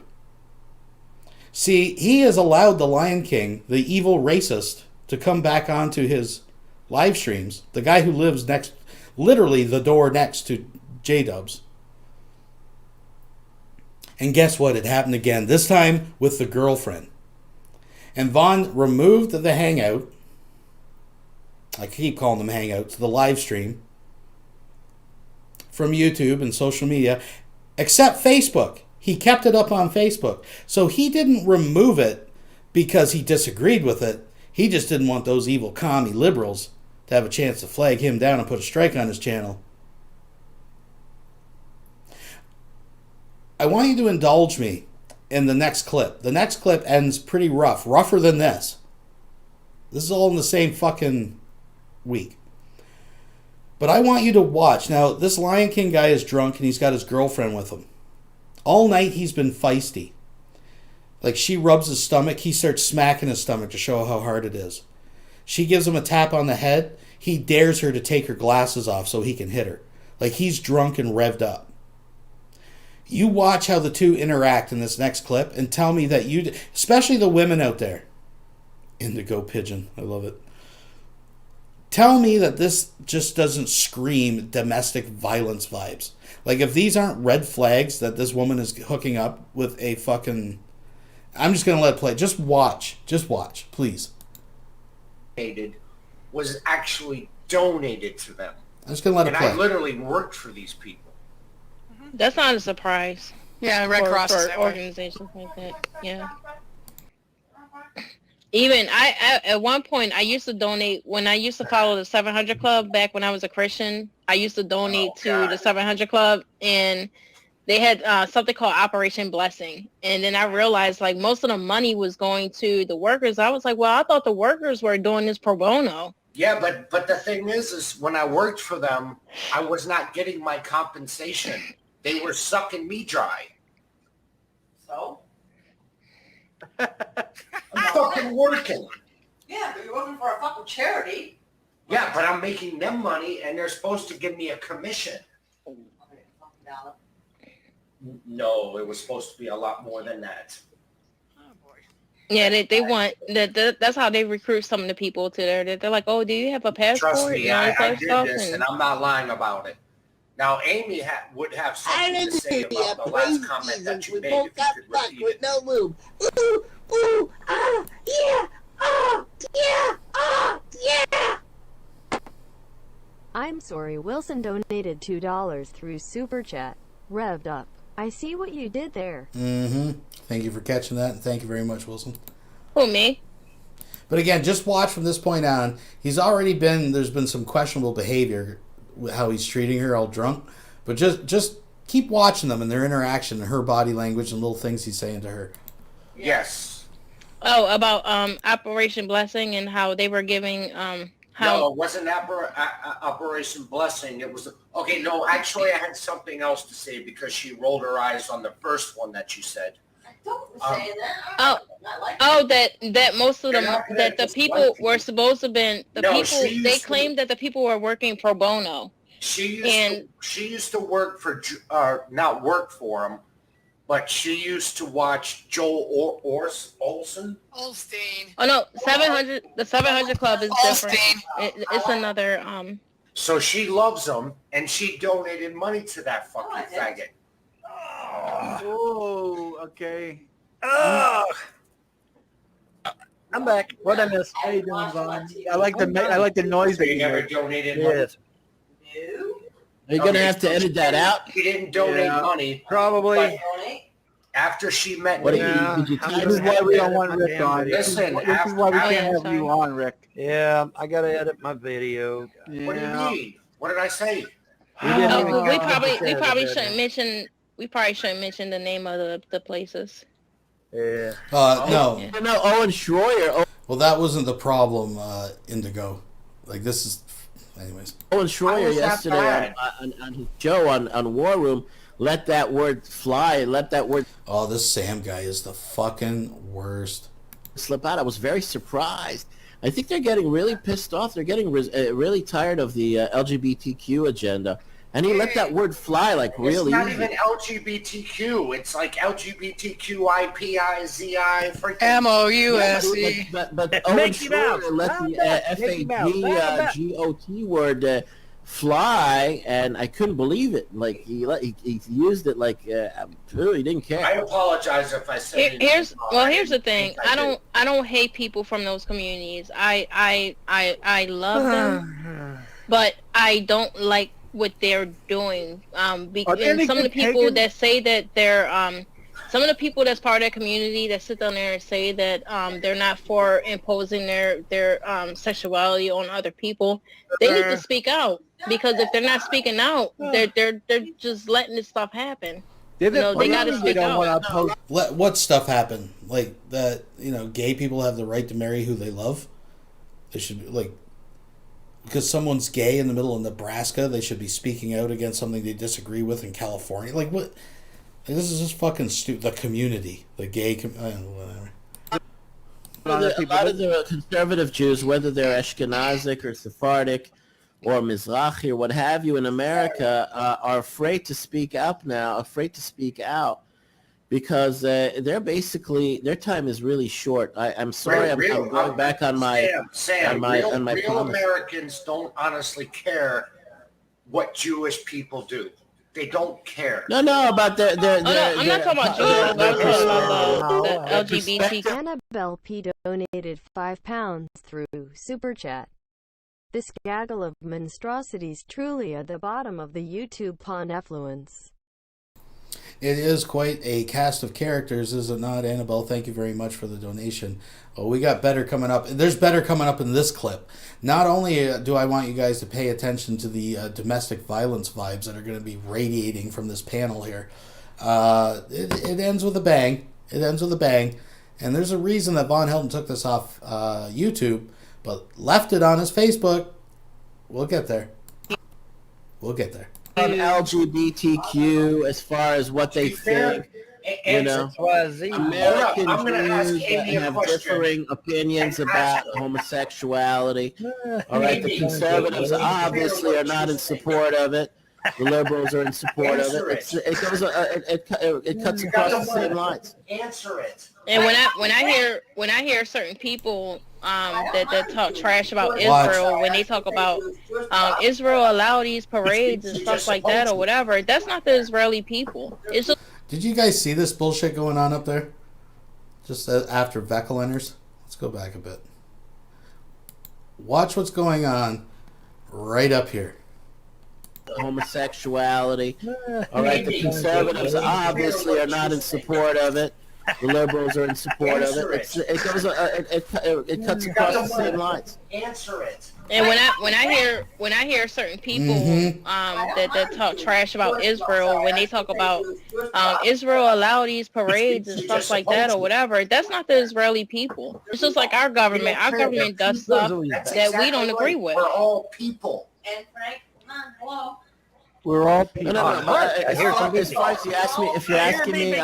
See, he has allowed the Lion King, the evil racist, to come back onto his live streams. The guy who lives next, literally the door next to J-Dubs. And guess what? It happened again. This time with the girlfriend. And Von removed the Hangout. I keep calling them Hangouts. The live stream. From YouTube and social media. Except Facebook. He kept it up on Facebook. So he didn't remove it because he disagreed with it. He just didn't want those evil commie liberals to have a chance to flag him down and put a strike on his channel. I want you to indulge me in the next clip. The next clip ends pretty rough. Rougher than this. This is all in the same fucking week. But I want you to watch. Now, this Lion King guy is drunk and he's got his girlfriend with him. All night he's been feisty. Like, she rubs his stomach. He starts smacking his stomach to show how hard it is. She gives him a tap on the head. He dares her to take her glasses off so he can hit her. Like, he's drunk and revved up. You watch how the two interact in this next clip and tell me that you, especially the women out there. Indigo Pigeon. I love it. Tell me that this just doesn't scream domestic violence vibes. Like, if these aren't red flags that this woman is hooking up with a fucking... I'm just going to let it play. Just watch. Just watch, please. Was actually donated to them. I'm just going to let it play. And I literally worked for these people. That's not a surprise. Yeah, Red Cross is for that way. organizations like that. Yeah. Even I at one point I used to donate when I used to follow the 700 Club back when I was a Christian. I used to donate to the 700 Club, and they had something called Operation Blessing. And then I realized like most of the money was going to the workers. I was like, well, I thought the workers were doing this pro bono. Yeah, but the thing is when I worked for them, I was not getting my compensation. They were sucking me dry. So? I'm fucking working. Yeah, but you're working for a fucking charity. Yeah, but I'm making them money, and they're supposed to give me a commission. No, it was supposed to be a lot more than that. Yeah, they want that. That's how they recruit some of the people to there. They're like, oh, do you have a passport? Trust me, and all this I other did stuff, this, and I'm not lying about it. Now, Amy would have something to say about the last comment that you made. If you could repeat it. No lube. Ooh, ooh, ah, yeah, ah, yeah, ah, yeah. I'm sorry, Wilson donated $2 through Super Chat. Revved up. I see what you did there. Mm-hmm. Thank you for catching that, and thank you very much, Wilson. Who, me? But again, just watch from this point on. There's been some questionable behavior, how he's treating her all drunk. But just keep watching them and their interaction and her body language and little things he's saying to her. Yes. Oh, about Operation Blessing and how they were giving No, it wasn't Operation Blessing. It was okay. No, actually, I had something else to say because she rolled her eyes on the first one that you said. Don't say that. That most of them that the people were supposed to have been they claimed that the people were working pro bono. She used to work for not work for him, but she used to watch Joel Olsen. Olstein. Oh no, 700. The 700 Club is different. It's another. So she loves him, and she donated money to that fucking faggot. Oh, okay. Oh. I'm back. What I missed? How you doing, Vaughn? I like the noise that You you never made. donated money. Yes. Are you gonna have to edit that out? He didn't donate money. Probably. After she met What me. did you This is why we don't want Rick on. Listen, this is why we can't have you on, Rick. Yeah, I gotta edit my video. What do you mean? What did I say? We probably shouldn't mention. We probably shouldn't mention the name of the places. Yeah. No. Yeah. No, Owen Schroyer. Well, that wasn't the problem, Indigo. Like, this is... Anyways. Owen Schroyer yesterday on his show on War Room let that word fly. Let that word... Oh, this Sam guy is the fucking worst. Slip out. I was very surprised. I think they're getting really pissed off. They're getting really tired of the LGBTQ agenda. And he let that word fly like really It's not easy. even LGBTQ. It's like LGBTQIPIZI freaking MOUSE. But Owen Schroyer let the FAGGOT word fly, and I couldn't believe it. Like he used it like he didn't care. I apologize if I said Here's the thing. I don't hate people from those communities. I love them, but I don't like what they're doing. And some of the people that say that they're some of the people that's part of that community that sit down there and say that they're not for imposing their sexuality on other people, they need to speak out, because if they're not speaking out, they're just letting this stuff happen. They gotta speak out. Let what stuff happen? Like that, gay people have the right to marry who they love. They should because someone's gay in the middle of Nebraska, they should be speaking out against something they disagree with in California. Like what? Like, this is just fucking stupid. The community, the gay, whatever. A lot of the conservative Jews, whether they're Ashkenazic or Sephardic or Mizrahi or what have you in America, are afraid to speak up now, because they're basically, their time is really short. I'm sorry, I'm going back on my real promise. Americans don't honestly care what Jewish people do. They don't care. No, about I'm not talking about Jews. I'm talking about the LGBT. Annabelle P. donated £5 through Super Chat. This gaggle of monstrosities truly at the bottom of the YouTube pawn effluence. It is quite a cast of characters, is it not, Annabelle? Thank you very much for the donation. Oh, we got better coming up. There's better coming up in this clip. Not only do I want you guys to pay attention to the domestic violence vibes that are going to be radiating from this panel here. It ends with a bang. And there's a reason that Vonhelton took this off YouTube, but left it on his Facebook. We'll get there. On LGBTQ, as far as what they think, You know, American Jews have differing opinions about homosexuality. All right, the conservatives obviously are not in support of it. The liberals are in support of it. It cuts across the same lines. Answer it. And when I hear certain people that talk trash about Israel, when they talk about Israel allow these parades and stuff like that or whatever, that's not the Israeli people. It's just. Did you guys see this bullshit going on up there? Just after Veckel enters? Let's go back a bit. Watch what's going on right up here. Homosexuality. All right, the conservatives obviously are not in support of it. The liberals are in support of it. It cuts across the same lines. Answer it. And when I hear certain people that talk trash about Israel, when they talk about Israel allow these parades and stuff like that or whatever, that's not the Israeli people. It's just like our government. Our government does stuff that we don't agree with. We're all people. And Frank, come on, hello. We're all people. As far as if you're asking me,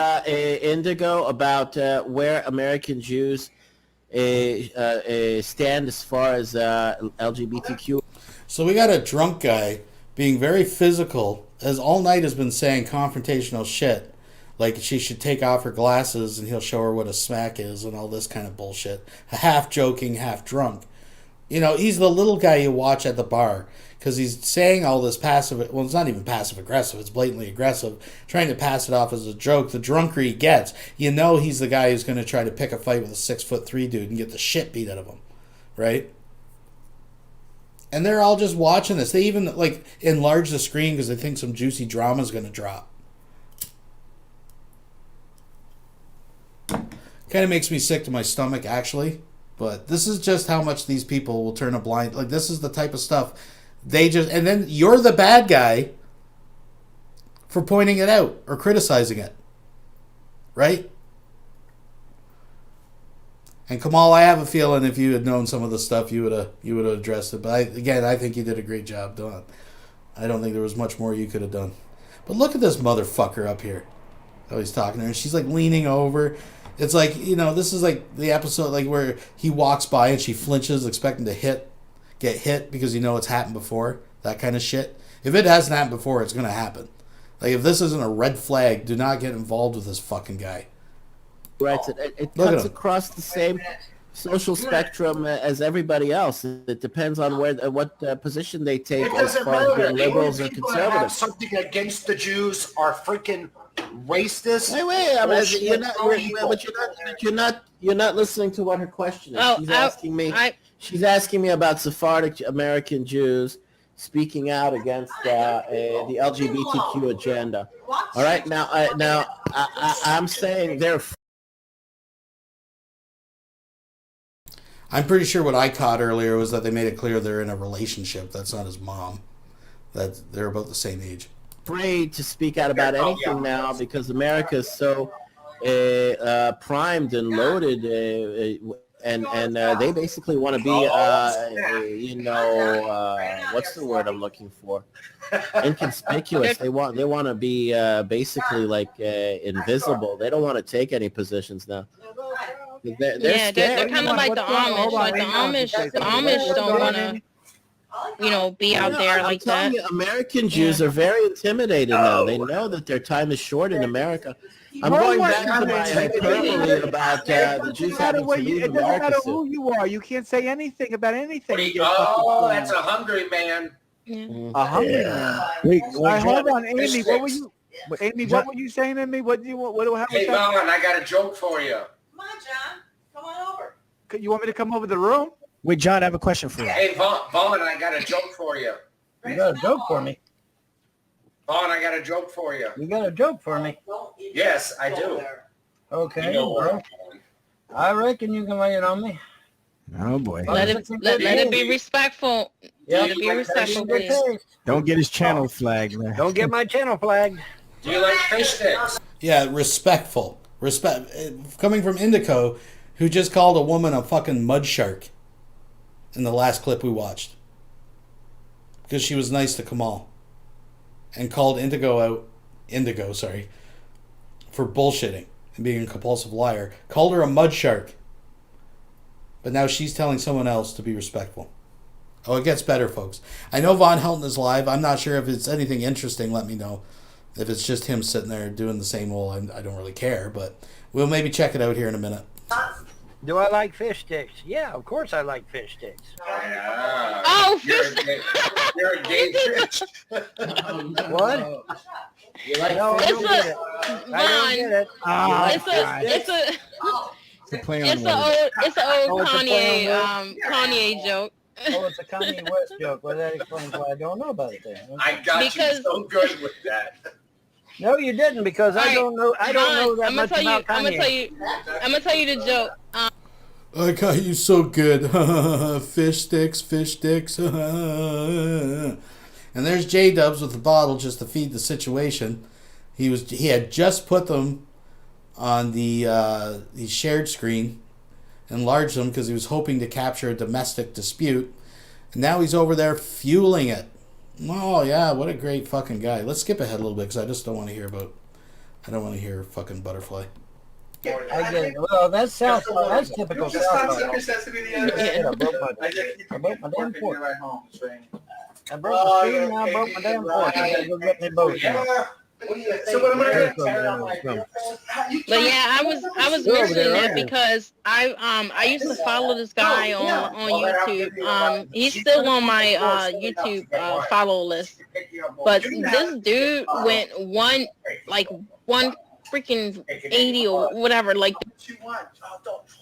Indigo, about where American Jews stand as far as LGBTQ. So we got a drunk guy being very physical, as all night has been saying confrontational shit. Like she should take off her glasses and he'll show her what a smack is and all this kind of bullshit. Half joking, half drunk. You know, he's the little guy you watch at the bar because he's saying all this passive. Well, it's not even passive aggressive. It's blatantly aggressive, trying to pass it off as a joke. The drunker he gets, you know he's the guy who's going to try to pick a fight with a 6'3" dude and get the shit beat out of him, right? And they're all just watching this. They even like enlarge the screen because they think some juicy drama is going to drop. Kind of makes me sick to my stomach, actually. But this is just how much these people will turn a blind. Like, this is the type of stuff they just. And then you're the bad guy for pointing it out or criticizing it, right? And Kamal, I have a feeling if you had known some of the stuff, you would have addressed it. But I think you did a great job doing it. I don't think there was much more you could have done. But look at this motherfucker up here. How he's talking to her. And she's like leaning over. It's like, you know, this is like the episode like where he walks by and she flinches, expecting to get hit because you know it's happened before. That kind of shit. If it hasn't happened before, it's going to happen. Like, if this isn't a red flag, do not get involved with this fucking guy. Right, it cuts across the same social spectrum as everybody else. It depends on what position they take as far as being liberals or conservatives. Something against the Jews are freaking racist. You're not listening to what her question is. Oh, she's asking me about Sephardic American Jews speaking out against the LGBTQ agenda. All right, now I'm saying they're. I'm pretty sure what I caught earlier was that they made it clear they're in a relationship. That's not his mom. That they're about the same age. Afraid to speak out about anything now because America is so primed and loaded, and they basically want to be, what's the word I'm looking for? Inconspicuous. They want to be basically like invisible. They don't want to take any positions now. They're kind of like the Amish. Like the Amish don't want to, be out there like that. American Jews are very intimidated now. They know that their time is short in America. I'm going back to my hyperbole about the Jews having to leave America. It doesn't matter who you are. You can't say anything about anything. Oh, that's a hungry man. A hungry man. Wait, hold on, Amy. What were you? Amy, what were you saying to me? What do you want? What do I have? Hey, Vaughn, I got a joke for you. Come on, John. Come on over. You want me to come over the room? Wait, John, I have a question for you. Hey, Vaughn, I got a joke for you. You got a joke for me? Vaughn, I got a joke for you. You got a joke for me? Yes, I do. Okay, bro. I reckon you can lay it on me. Oh, boy. Let it be respectful. Let it be respectful, please. Don't get his channel flagged, man. Don't get my channel flagged. Do you like fish sticks? Yeah, respectful. Respect. Coming from Indico, who just called a woman a fucking mud shark in the last clip we watched. Because she was nice to Kamal. And called Indigo for bullshitting and being a compulsive liar. Called her a mud shark. But now she's telling someone else to be respectful. Oh, it gets better, folks. I know Vonhelton is live. I'm not sure if it's anything interesting. Let me know. If it's just him sitting there doing the same old, I don't really care. But we'll maybe check it out here in a minute. Do I like fish sticks? Yeah, of course I like fish sticks. Oh, fish. You're a gay fish. What? You like No, I It's don't get it. I don't get it. It's an old Kanye Kanye joke. Oh, it's a Kanye West joke. Well, that explains why I don't know about it then. I got you so good with that. No, you didn't, because I don't know. I don't know that much about Kanye. I'm gonna tell you the joke. I got you so good. Fish sticks, fish sticks. And there's J-Dubs with the bottle just to feed the situation. He had just put them on the shared screen, enlarged them because he was hoping to capture a domestic dispute. And now he's over there fueling it. Oh yeah, what a great fucking guy. Let's skip ahead a little bit because I just don't want to hear fucking butterfly. I get it. Well, that's South. That's typical South. I broke my damn fork. I broke the spoon, now I broke my damn fork. I gotta go get me both. So what am I gonna But yeah, I was mentioning that because I used to follow this guy on YouTube. He's still on my YouTube follow list. But this dude went one freaking 80 or whatever, like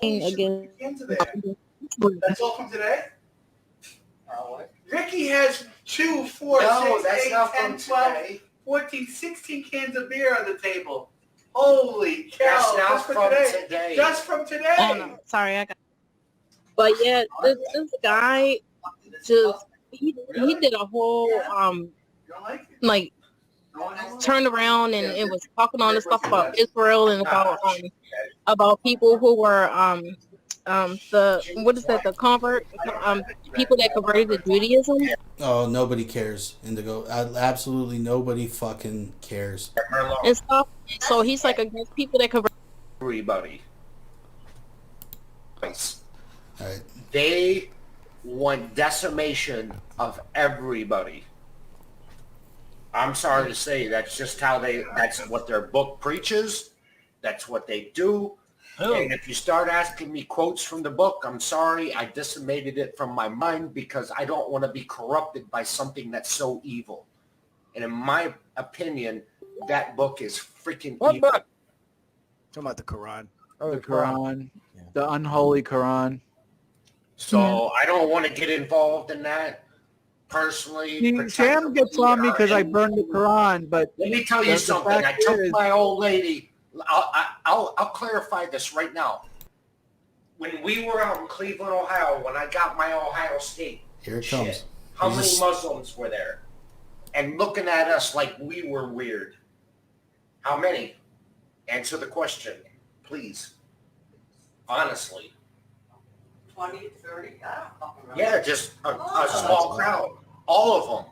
again. That's all from today? Ricky has 2, 4, 6, 8, 10, 12, 14, 16 cans of beer on the table. Holy cow. That's not from today. Just from today. Oh no, sorry, I got. But yeah, this guy just he did a whole like turned around and it was talking all this stuff about Israel and about people who were the convert people that converted to Judaism. Oh, nobody cares, Indigo. Absolutely nobody fucking cares. And stuff. So he's like against people that convert. Everybody. All right. They want decimation of everybody. I'm sorry to say that's just how that's what their book preaches. That's what they do. Oh. And if you start asking me quotes from the book, I'm sorry, I decimated it from my mind because I don't want to be corrupted by something that's so evil. And in my opinion, that book is freaking evil. Book? Talking about the Quran. Oh, the Quran. Yeah. The unholy Quran. So I don't want to get involved in that. Personally, Sam gets on me because I burned the Quran, but let me tell you something. I took my old lady. I'll clarify this right now. When we were out in Cleveland, Ohio, when I got my Ohio State, here it comes. How many Muslims were there? And looking at us like we were weird. How many? Answer the question, please. Honestly. 20, 30, I don't remember. Yeah, just a small crowd. All of them.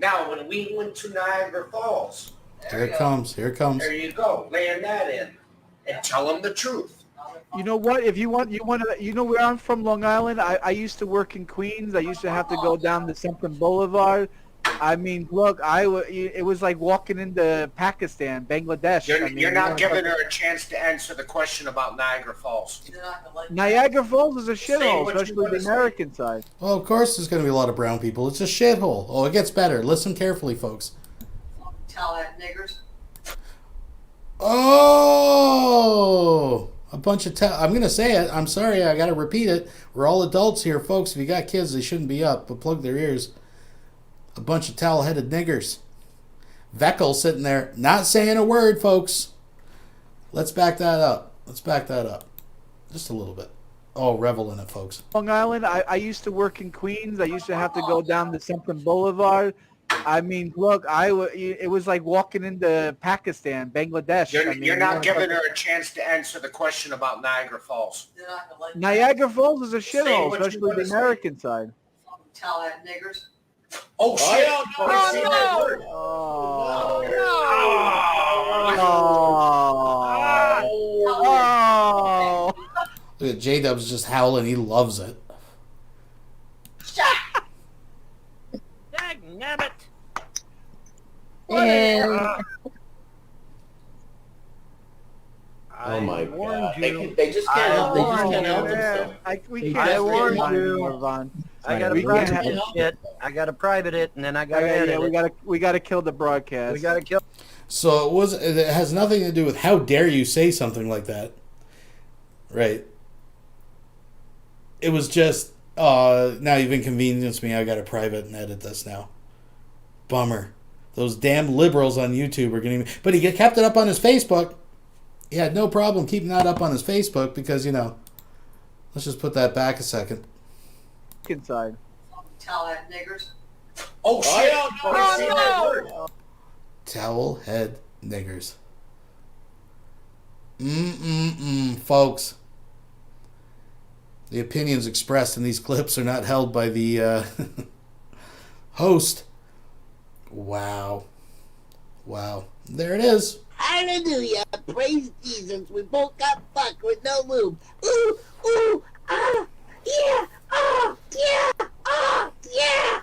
Now, when we went to Niagara Falls. Here it comes. Here it comes. There you go. Land that in. And tell them the truth. You know what? If you want to, you know where I'm from, Long Island. I used to work in Queens. I used to have to go down to Something Boulevard. I mean, look, it was like walking into Pakistan, Bangladesh. You're not giving her a chance to answer the question about Niagara Falls. Niagara Falls is a shithole, especially the American side. Well, of course there's going to be a lot of brown people. It's a shithole. Oh, it gets better. Listen carefully, folks. Tell that niggers. Oh, a bunch of I'm going to say it. I'm sorry. I got to repeat it. We're all adults here, folks. If you got kids, they shouldn't be up, but plug their ears. A bunch of towel-headed niggers. Veckel sitting there, not saying a word, folks. Let's back that up. Just a little bit. Oh, revel in it, folks. Long Island, I used to work in Queens. I used to have to go down to Something Boulevard. I mean, look, it was like walking into Pakistan, Bangladesh. You're not giving her a chance to answer the question about Niagara Falls. Niagara Falls is a shithole, especially the American side. Tell that niggers. Oh, shit. Oh, J-Dub's just howling. He loves it. Dagnabbit. Oh my god! you. They just can't help. They just can't help themselves. I warned you. I got to private it shit. I got to private it, and then I got to edit it. we gotta kill the broadcast. We got to kill. So it has nothing to do with how dare you say something like that. Right. It was just, now you've inconvenienced me. I got to private and edit this now. Bummer. Those damn liberals on YouTube are getting me. But he kept it up on his Facebook. He had no problem keeping that up on his Facebook because, let's just put that back a second. Inside. Tell that niggers. Oh, shit. Oh, no. Towel head niggers. Folks. The opinions expressed in these clips are not held by the host. Wow. There it is. Hallelujah. Praise Jesus. We both got fucked with no lube. Ooh, ooh, ah, yeah, ah, yeah, ah, yeah.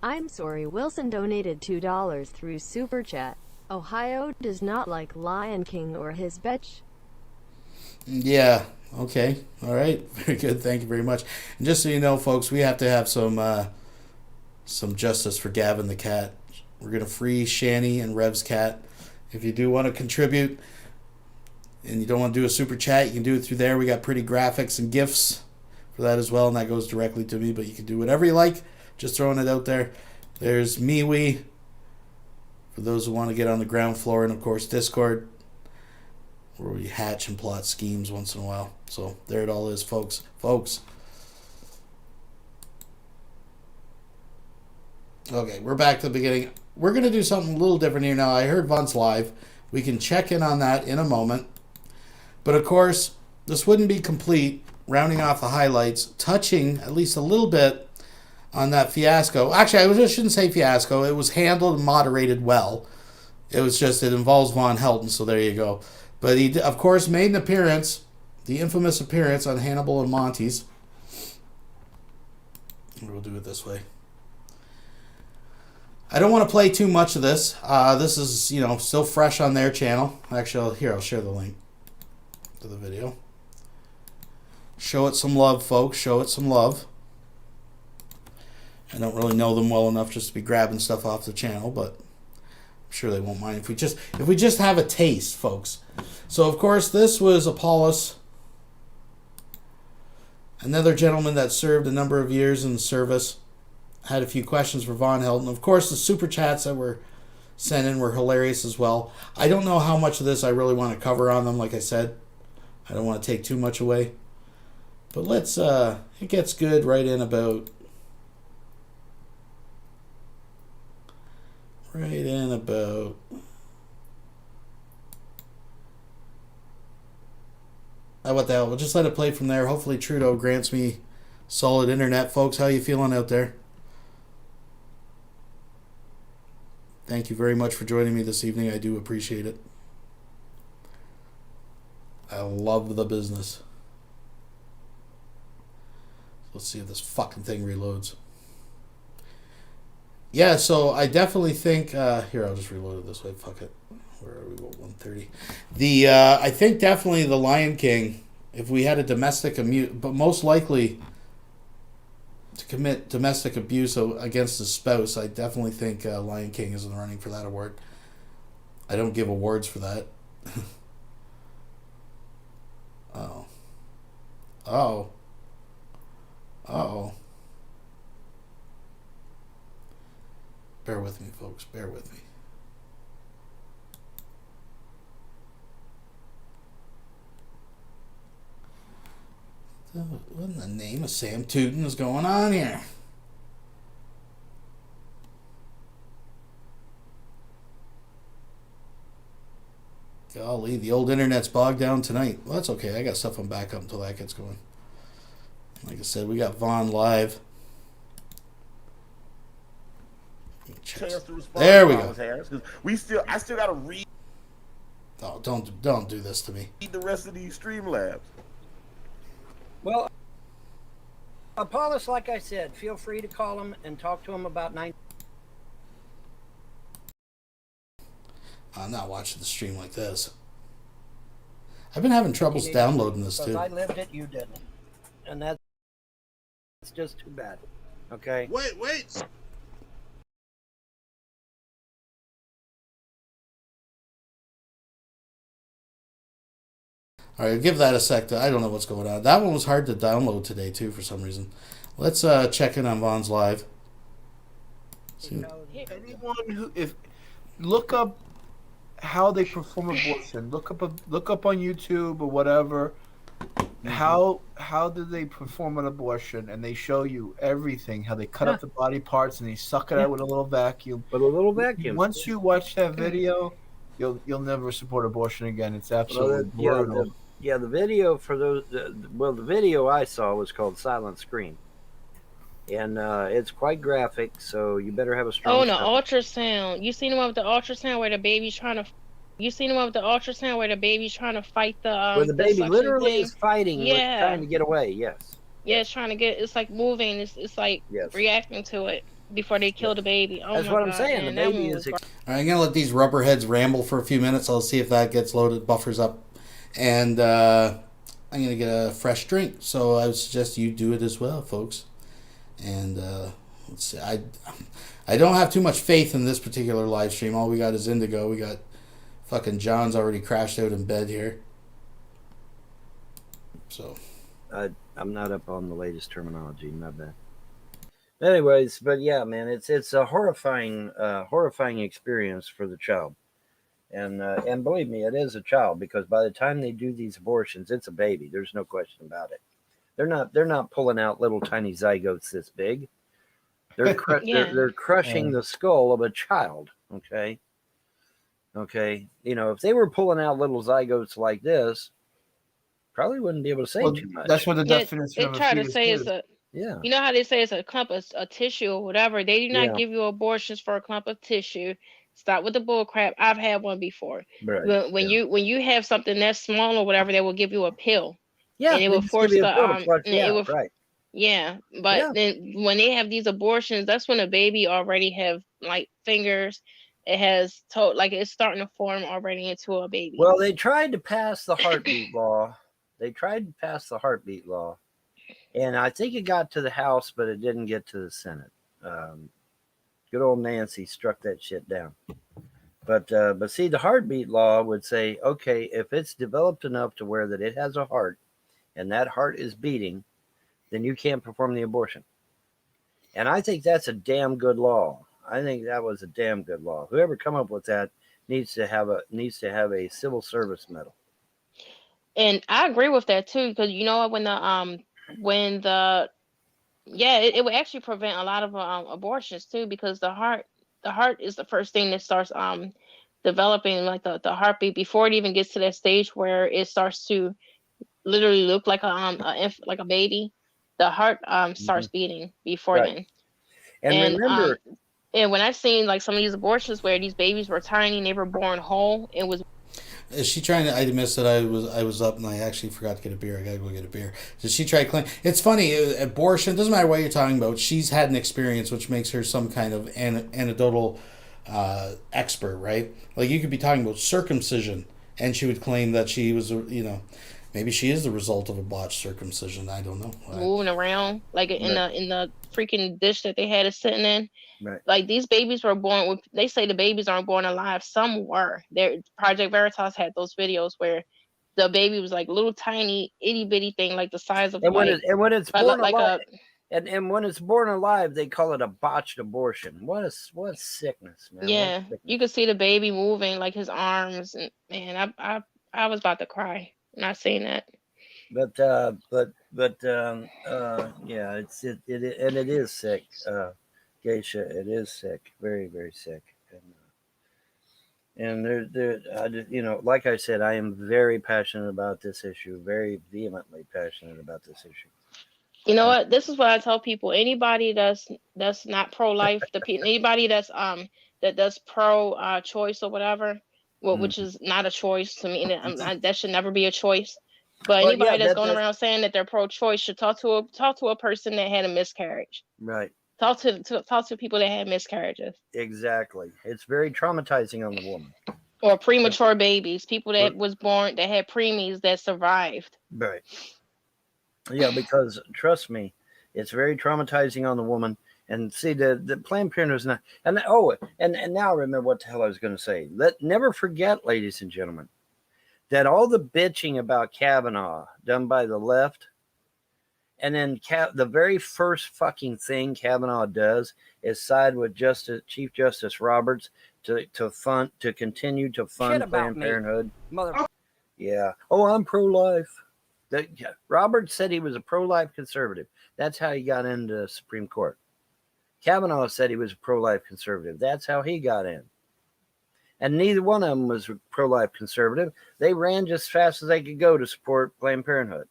I'm sorry, Wilson donated $2 through Super Chat. Ohio does not like Lion King or his bitch. Yeah. Okay. All right. Very good. Thank you very much. And just so you know, folks, we have to have some justice for Gavin the cat. We're going to free Shani and Rev's cat. If you do want to contribute and you don't want to do a super chat, you can do it through there. We got pretty graphics and GIFs for that as well, and that goes directly to me, but you can do whatever you like. Just throwing it out there. There's MeWe for those who want to get on the ground floor, and of course Discord, where we hatch and plot schemes once in a while. So there it all is, folks. Okay, we're back to the beginning. We're going to do something a little different here now. I heard Von's live. We can check in on that in a moment. But of course, this wouldn't be complete, rounding off the highlights, touching at least a little bit on that fiasco. Actually, I just shouldn't say fiasco. It was handled and moderated well. It was just, it involves Vonhelton, so there you go. But he, of course, made an appearance, the infamous appearance on Hannibal and Monty's. We'll do it this way. I don't want to play too much of this. This is, still fresh on their channel. Actually, I'll share the link to the video. Show it some love, folks. Show it some love. I don't really know them well enough just to be grabbing stuff off the channel, but I'm sure they won't mind if we just have a taste, folks. So, of course, this was Apollos, another gentleman that served a number of years in the service. Had a few questions for Vonhelton. Of course, the super chats that were sent in were hilarious as well. I don't know how much of this I really want to cover on them. Like I said, I don't want to take too much away. But let's, it gets good right in about... what the hell? We'll just let it play from there. Hopefully Trudeau grants me solid internet. Folks, how you feeling out there? Thank you very much for joining me this evening. I do appreciate it. I love the business. Let's see if this fucking thing reloads. Yeah, so I definitely think... here, I'll just reload it this way. Fuck it. Where are we? 130. I think definitely the Lion King, if we had a domestic abuse... But most likely to commit domestic abuse against his spouse, I definitely think Lion King is in the running for that award. I don't give awards for that. Oh. Bear with me, folks. Bear with me. What in the name of Sam Tootin is going on here? Golly, the old internet's bogged down tonight. Well, that's okay. I got stuff on backup until that gets going. Like I said, we got Von live. There we go. I still got to read. Oh, don't do this to me. The rest of these Streamlabs. Well, Apollos, like I said, feel free to call him and talk to him about 9. I'm not watching the stream like this. I've been having troubles downloading this too. I lived it, you didn't, and that's just too bad. Okay. Wait. All right, give that a sec. I don't know what's going on. That one was hard to download today too for some reason. Let's check in on Von's live. Anyone who look up how they perform abortion. Look up on YouTube or whatever. How do they perform an abortion? And they show you everything. How they cut up the body parts and they suck it out with a little vacuum. With a little vacuum. Once you watch that video, you'll never support abortion again. It's absolutely brutal. The video for those. The video I saw was called Silent Scream, and it's quite graphic. So you better have a strong. Oh, the ultrasound! You seen the one with the ultrasound where the baby's trying to? You seen the one with the ultrasound where the baby's trying to fight the? Where the baby literally is fighting, yeah, trying to get away. Yes. Yeah, it's trying to get. It's like moving. It's like reacting to it before they kill the baby. Oh, that's what I'm saying. The baby is. All right, I'm gonna let these rubberheads ramble for a few minutes. I'll see if that gets loaded, buffers up. And I'm going to get a fresh drink. So I would suggest you do it as well, folks. And let's see. I don't have too much faith in this particular live stream. All we got is Indigo. We got fucking John's already crashed out in bed here. So I'm not up on the latest terminology. My bad. Anyways, but yeah, man, it's a horrifying experience for the child. And believe me, it is a child, because by the time they do these abortions, it's a baby. There's no question about it. They're not pulling out little tiny zygotes this big. They're crushing the skull of a child. Okay. You know, if they were pulling out little zygotes like this, probably wouldn't be able to say too much. That's what the definition they of a try to fetus say is. it's a. Yeah. You know how they say it's a clump of a tissue or whatever. They do not give you abortions for a clump of tissue. Stop with the bull crap. I've had one before. Right. When you have something that's small or whatever, they will give you a pill. Yeah, and it will force the right. Yeah, but then when they have these abortions, that's when a baby already have like fingers. It has like it's starting to form already into a baby. Well, they tried to pass the heartbeat law. And I think it got to the House, but it didn't get to the Senate. Good old Nancy struck that shit down. But see, the heartbeat law would say, okay, if it's developed enough to where that it has a heart, and that heart is beating, then you can't perform the abortion. And I think that's a damn good law. I think that was a damn good law. Whoever come up with that needs to have a civil service medal. And I agree with that too, because you know it would actually prevent a lot of abortions too, because the heart is the first thing that starts developing, like the heartbeat, before it even gets to that stage where it starts to literally look like a baby. The heart starts beating before then. And remember, and when I seen like some of these abortions where these babies were tiny and they were born whole, it was. Is she trying to? I missed it. I was up and I actually forgot to get a beer. I gotta go get a beer. Did she try to claim? It's funny. Abortion doesn't matter what you're talking about. She's had an experience, which makes her some kind of anecdotal expert, right? Like you could be talking about circumcision, and she would claim that she was, maybe she is the result of a botched circumcision. I don't know. Moving around like in the freaking dish that they had it sitting in. Right. Like these babies were born with. They say the babies aren't born alive. Some were. Their Project Veritas had those videos where the baby was like little tiny itty bitty thing, like the size of. When it's born alive, and when it's born alive, they call it a botched abortion. What a sickness, man. Yeah, you could see the baby moving, like his arms, and man, I was about to cry when I seen that. But yeah, it is sick. Geisha, it is sick, very, very sick, and like I said, I am very passionate about this issue, very vehemently passionate about this issue. You know what? This is what I tell people. Anybody that's not pro-life, anybody that's that does pro-choice or whatever, which is not a choice to me, that should never be a choice. But Well, anybody yeah, that's going around saying that they're pro-choice should talk to a person that had a miscarriage. Right. Talk to people that had miscarriages. Exactly. It's very traumatizing on the woman. Or premature babies, people that was born that had preemies that survived. Right. Yeah, because trust me, it's very traumatizing on the woman. And see, the Planned Parenthood is not. And now I remember what the hell I was going to say. Never forget, ladies and gentlemen, that all the bitching about Kavanaugh done by the left, and then the very first fucking thing Kavanaugh does is side with Chief Justice Roberts to continue to fund Planned Parenthood. Mother. Yeah. Oh, I'm pro-life. Roberts said he was a pro-life conservative. That's how he got into the Supreme Court. Kavanaugh said he was a pro-life conservative. That's how he got in. And neither one of them was a pro-life conservative. They ran just as fast as they could go to support Planned Parenthood.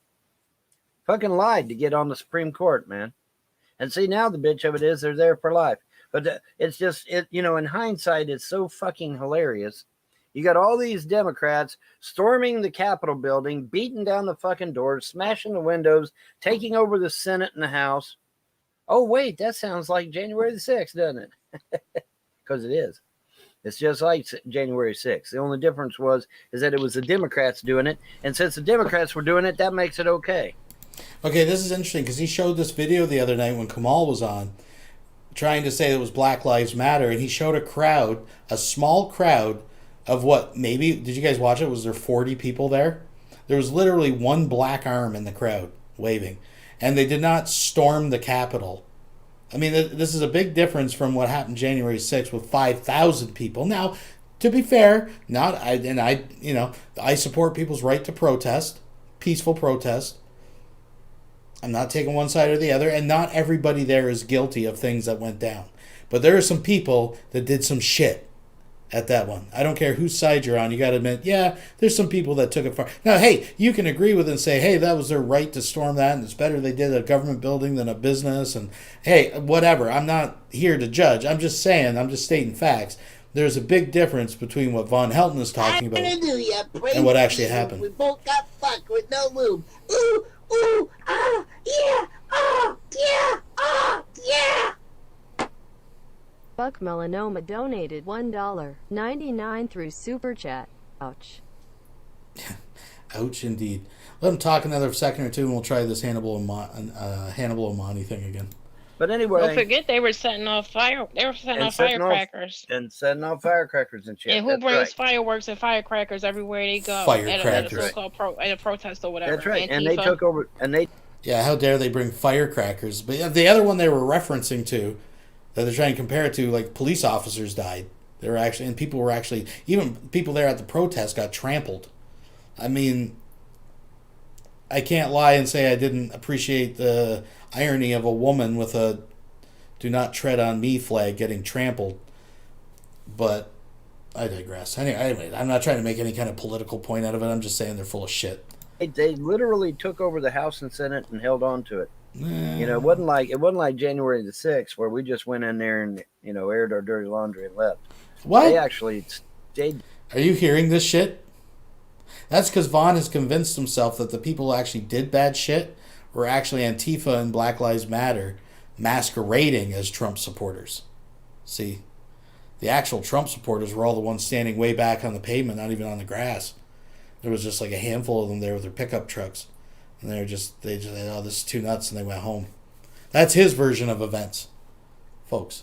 Fucking lied to get on the Supreme Court, man. And see, now the bitch of it is they're there for life. But it's just, in hindsight, it's so fucking hilarious. You got all these Democrats storming the Capitol building, beating down the fucking doors, smashing the windows, taking over the Senate and the House. Oh, wait, that sounds like January the 6th, doesn't it? Because it is. It's just like January 6th. The only difference is that it was the Democrats doing it. And since the Democrats were doing it, that makes it okay. Okay, this is interesting because he showed this video the other night when Kamal was on, trying to say it was Black Lives Matter. And he showed a small crowd of what, maybe, did you guys watch it? Was there 40 people there? There was literally one black arm in the crowd waving. And they did not storm the Capitol. I mean, this is a big difference from what happened January 6th with 5,000 people. Now, to be fair, I support people's right to protest, peaceful protest. I'm not taking one side or the other, and not everybody there is guilty of things that went down. But there are some people that did some shit at that one. I don't care whose side you're on. You got to admit, yeah, there's some people that took it far. Now, hey, you can agree with it and say, hey, that was their right to storm that, and it's better they did a government building than a business, and hey, whatever. I'm not here to judge. I'm just stating facts. There's a big difference between what Vonhelton is talking about and what actually happened. We both got fucked with no lube. Ooh, ooh, ah, yeah, ah, yeah, ah, yeah. Buck Melanoma donated $1.99 through Super Chat. Ouch. Ouch, indeed. Let him talk another second or two, and we'll try this Hannibal Amani thing again. But anyway, don't forget they were setting off firecrackers and setting off firecrackers and shit. And who brings fireworks and firecrackers everywhere they go? At a so-called at a protest or whatever. That's right. Antifa. And they took over. Yeah, how dare they bring firecrackers? But the other one they were referencing to, that they're trying to compare it to, like, police officers died. They were actually, and people were actually, even people there at the protest got trampled. I mean, I can't lie and say I didn't appreciate the irony of a woman with a "Do Not Tread on Me" flag getting trampled. But I digress. Anyway, I'm not trying to make any kind of political point out of it. I'm just saying they're full of shit. They literally took over the House and Senate and held on to it. It wasn't like January the 6th where we just went in there and aired our dirty laundry and left. What? They actually stayed. Are you hearing this shit? That's because Vaughn has convinced himself that the people who actually did bad shit were actually Antifa and Black Lives Matter masquerading as Trump supporters. See, the actual Trump supporters were all the ones standing way back on the pavement, not even on the grass. There was just like a handful of them there with their pickup trucks. And they just, oh, this is too nuts, and they went home. That's his version of events, folks.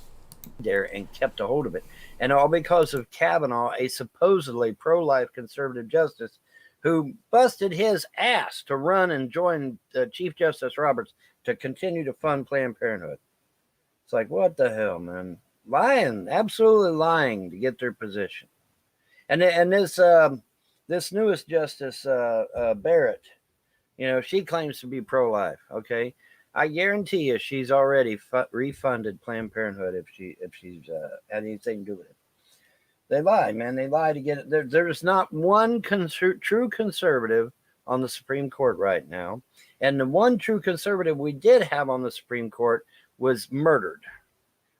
There and kept a hold of it. And all because of Kavanaugh, a supposedly pro-life conservative justice who busted his ass to run and join Chief Justice Roberts to continue to fund Planned Parenthood. It's like, what the hell, man? Lying, absolutely lying to get their position. And this newest justice, Barrett, she claims to be pro-life. Okay, I guarantee you, she's already refunded Planned Parenthood if she's had anything to do with it. They lie, man. They lie to get it. There's not one true conservative on the Supreme Court right now, and the one true conservative we did have on the Supreme Court was murdered.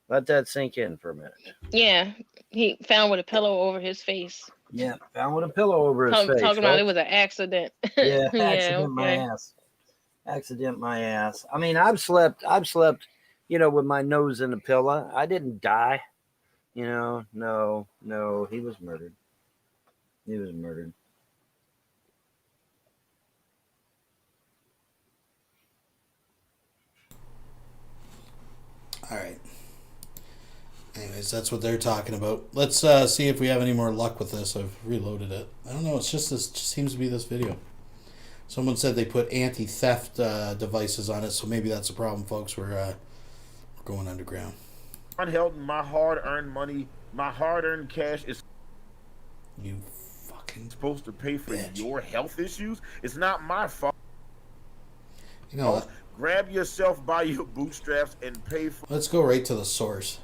Let that sink in for a minute. Yeah, he found with a pillow over his face. Yeah, found with a pillow over his face. Talking about it was an accident. Yeah, Yeah, accident my okay. ass. Accident my ass. I mean, I've slept, with my nose in a pillow. I didn't die. No, he was murdered. He was murdered. All right. Anyways, that's what they're talking about. Let's see if we have any more luck with this. I've reloaded it. I don't know. It's just this. Just seems to be this video. Someone said they put anti-theft devices on it, so maybe that's a problem, folks. We're going underground. Vonhelton, my hard-earned money, my hard-earned cash is you fucking supposed to pay for your health issues. It's not my fault. You know what? Grab yourself by your bootstraps and pay for. Let's go right to the source.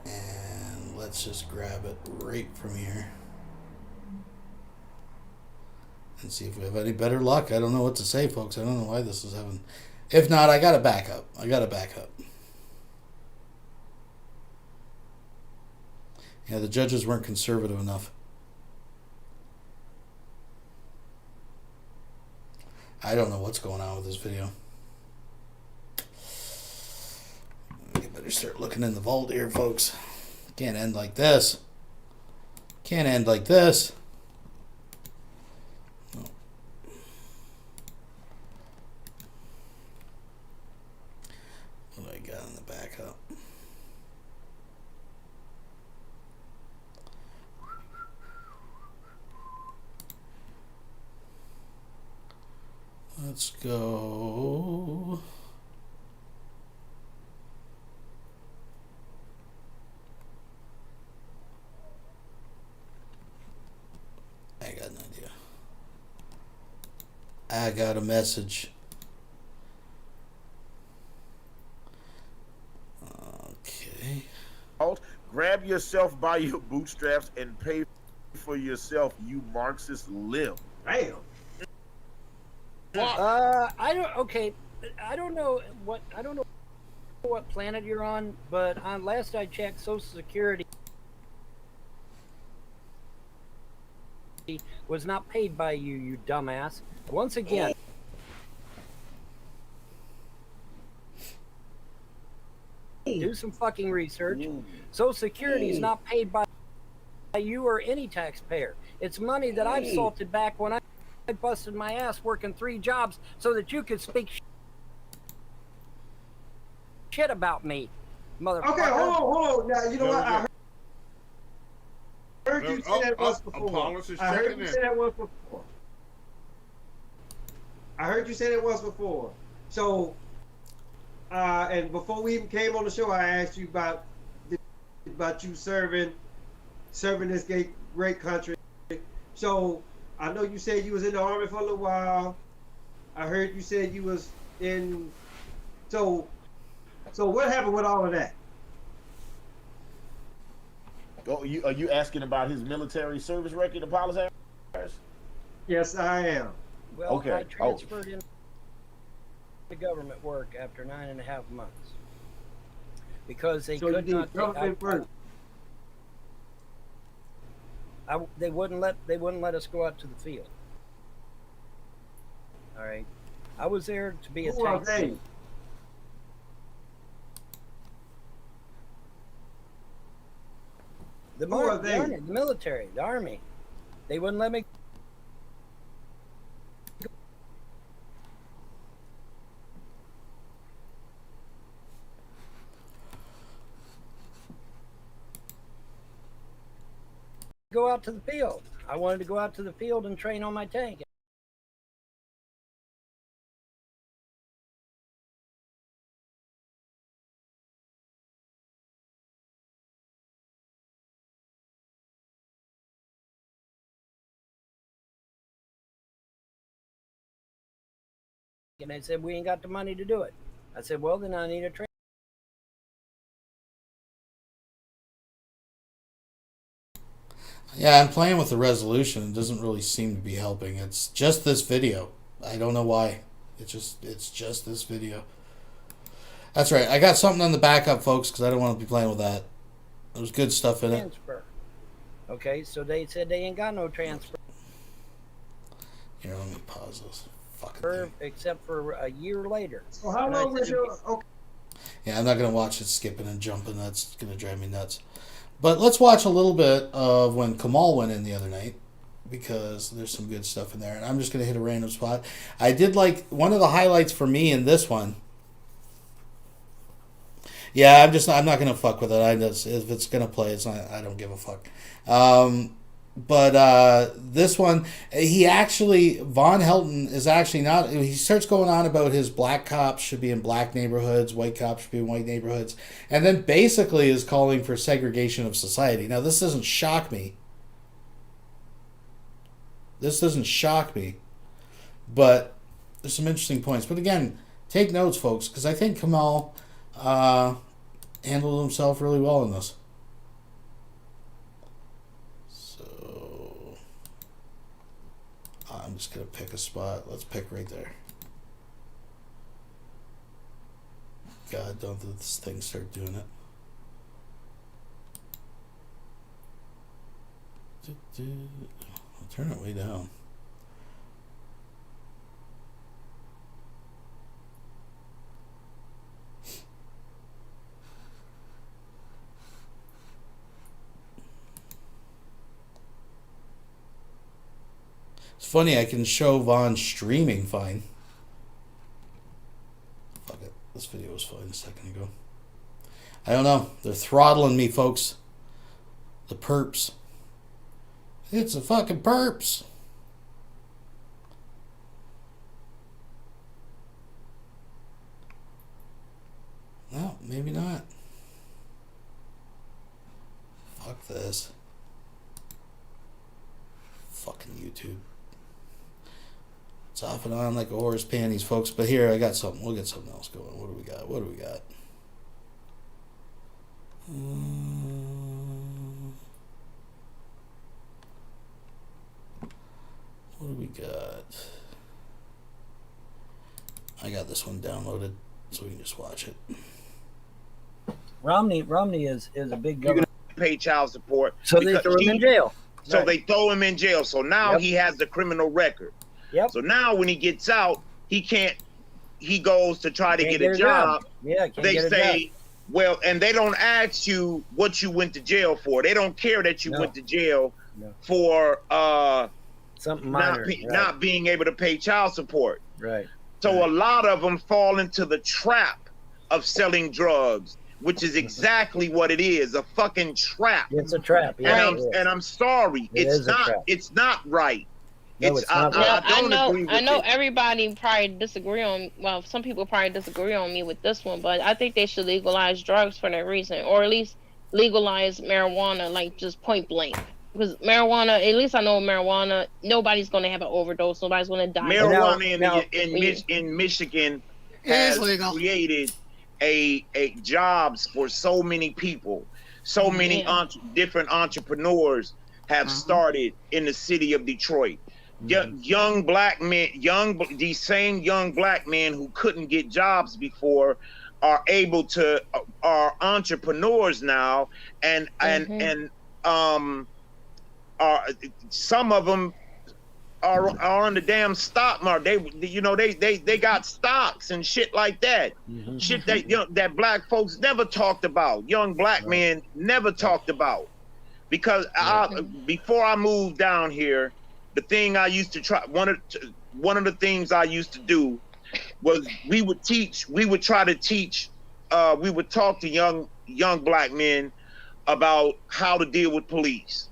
And let's just grab it right from here. And see if we have any better luck. I don't know what to say, folks. I don't know why this is happening. If not, I got a backup. Yeah, the judges weren't conservative enough. I don't know what's going on with this video. You better start looking in the vault here, folks. Can't end like this. Can't end like this. No. What do I got in the backup? Let's go. I got an idea. I got a message. Okay. Grab yourself by your bootstraps and pay for yourself, you Marxist lib. Damn. I don't know what planet you're on, but on last I checked, Social Security was not paid by you, you dumbass. Once again, do some fucking research. Social Security is not paid by you or any taxpayer. It's money that I've salted back when I busted my ass working 3 jobs so that you could speak shit about me, motherfucker. Okay, hold on. Now, you know what? I heard you say that once before. I heard you say that once before. I heard you say that once before. So, and before we even came on the show, I asked you about you serving this great country. So, I know you said you was in the Army for a little while. I heard you said you was in. So what happened with all of that? Oh, are you asking about his military service record, Apollo? Yes, I am. Well, okay. I transferred into government work after 9.5 months because they could not. They wouldn't let us go out to the field. All right, I was there to be a tank. The military, the army. They wouldn't let me. Go out to the field. I wanted to go out to the field and train on my tank. And they said, we ain't got the money to do it. I said, well, then I need a train. Yeah, I'm playing with the resolution. It doesn't really seem to be helping. It's just this video. I don't know why. It's just this video. That's right. I got something on the backup, folks, because I don't want to be playing with that. There's good stuff in it. Transfer. Okay, so they said they ain't got no transfer. Here, let me pause this. Fucking thing. Except for a year later. So how long was your... Okay. Yeah, I'm not going to watch it skipping and jumping. That's going to drive me nuts. But let's watch a little bit of when Kamal went in the other night, because there's some good stuff in there. And I'm just going to hit a random spot. I did like one of the highlights for me in this one. Yeah, I'm not gonna fuck with it. If it's gonna play, it's not. I don't give a fuck. But this one, Vonhelton is actually not. He starts going on about his black cops should be in black neighborhoods, white cops should be in white neighborhoods, and then basically is calling for segregation of society. Now, this doesn't shock me. But there's some interesting points. But again, take notes, folks, because I think Kamal handled himself really well in this. So I'm just going to pick a spot. Let's pick right there. God, don't let this thing start doing it. I'll turn it way down. It's funny, I can show Vaughn streaming fine. Fuck it. This video was fine a second ago. I don't know. They're throttling me, folks. The perps. It's a fucking perps. No, maybe not. Fuck this. Fucking YouTube. It's off and on like a horse panties, folks. But here, I got something. We'll get something else going. What do we got? What do we got? What do we got? I got this one downloaded, so we can just watch it. Romney is a big government. Pay child support. So they threw him in jail. So Right. they throw him in jail. So now he has the criminal record. Yep. So now when he gets out, he goes to try to Can't get a job. Yeah, can't They get a say, job. well, and they don't ask you what you went to jail for. They don't care that you went to jail for something minor, not being able to pay child support. Right. So a lot of them fall into the trap of selling drugs, which is exactly what it is, a fucking trap. It's a trap. Yeah, and I'm sorry, it's not right. No, it's not right. I know everybody probably disagree on. Well, some people probably disagree on me with this one, but I think they should legalize drugs for that reason, or at least legalize marijuana, like just point blank. Because marijuana, at least I know marijuana, nobody's going to have an overdose. Nobody's going to die. Marijuana in Michigan has created a jobs for so many people. So many different entrepreneurs have started in the city of Detroit. Young black men, these same young black men who couldn't get jobs before are able to are entrepreneurs now, and some of them are on the damn stock market. They got stocks and shit like that. Shit that that black folks never talked about. Young black men never talked about. Because before I moved down here, the thing I used to try, one of the things I used to do was we would talk to young black men about how to deal with police,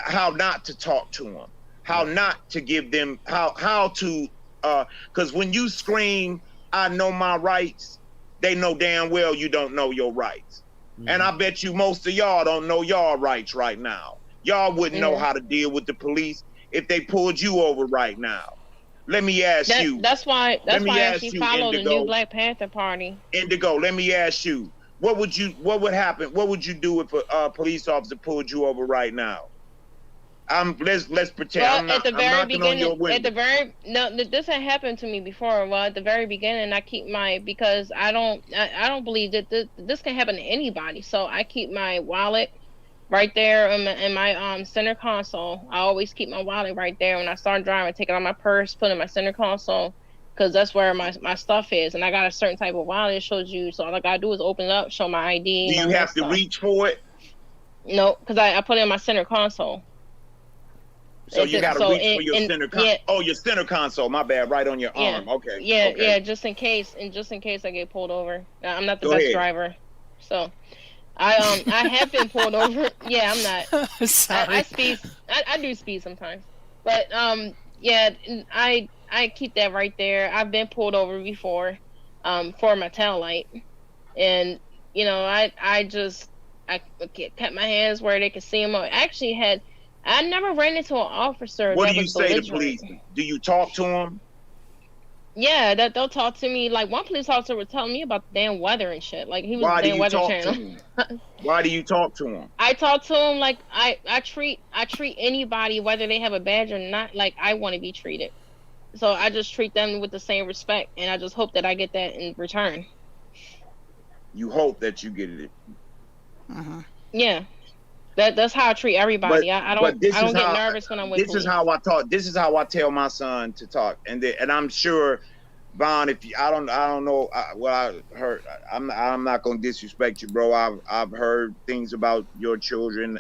how not to talk to them, how not to give them, how to, because when you scream, I know my rights, they know damn well you don't know your rights. And I bet you most of y'all don't know y'all rights right now. Y'all wouldn't know how to deal with the police if they pulled you over right now. Let me ask you. That's why she followed the new Black Panther Party. Indigo, let me ask you. What would happen? What would you do if a police officer pulled you over right now? let's pretend Well, I'm not, at the I'm very knocking on your beginning, window. this had happened to me before. Well, at the very beginning, I keep because I don't believe that this can happen to anybody. So I keep my wallet right there in my center console. I always keep my wallet right there when I start driving. Take it out my purse, put it in my center console, because that's where my stuff is. And I got a certain type of wallet that shows you. So all I gotta do is open it up, show my ID. Do you have to reach for it? No, because I put it in my center console. So you got to reach for your center console. Yeah. Oh, your center console. My bad. Right on your arm. Okay. Yeah, okay. yeah. Just in case I get pulled over. I'm not the best driver, so I have been pulled over. Yeah, I'm not. Sorry. I speed. I do speed sometimes, but yeah. I keep that right there. I've been pulled over before, for my tail light, and you know I kept my hands where they could see them. I never ran into an officer. What do you say to police? Do you talk to them? Yeah, that they'll talk to me. Like one police officer was telling me about the damn weather and shit. Like he was the damn weather channel. Why do you talk to him? I talk to him like I treat anybody, whether they have a badge or not, like I want to be treated. So I just treat them with the same respect, and I just hope that I get that in return. You hope that you get it. Yeah. That's how I treat everybody. I don't get nervous when I'm with police. This is how I talk. This is how I tell my son to talk. And I'm sure, Von, if you, I don't know what I heard. I'm not gonna disrespect you, bro. I've heard things about your children.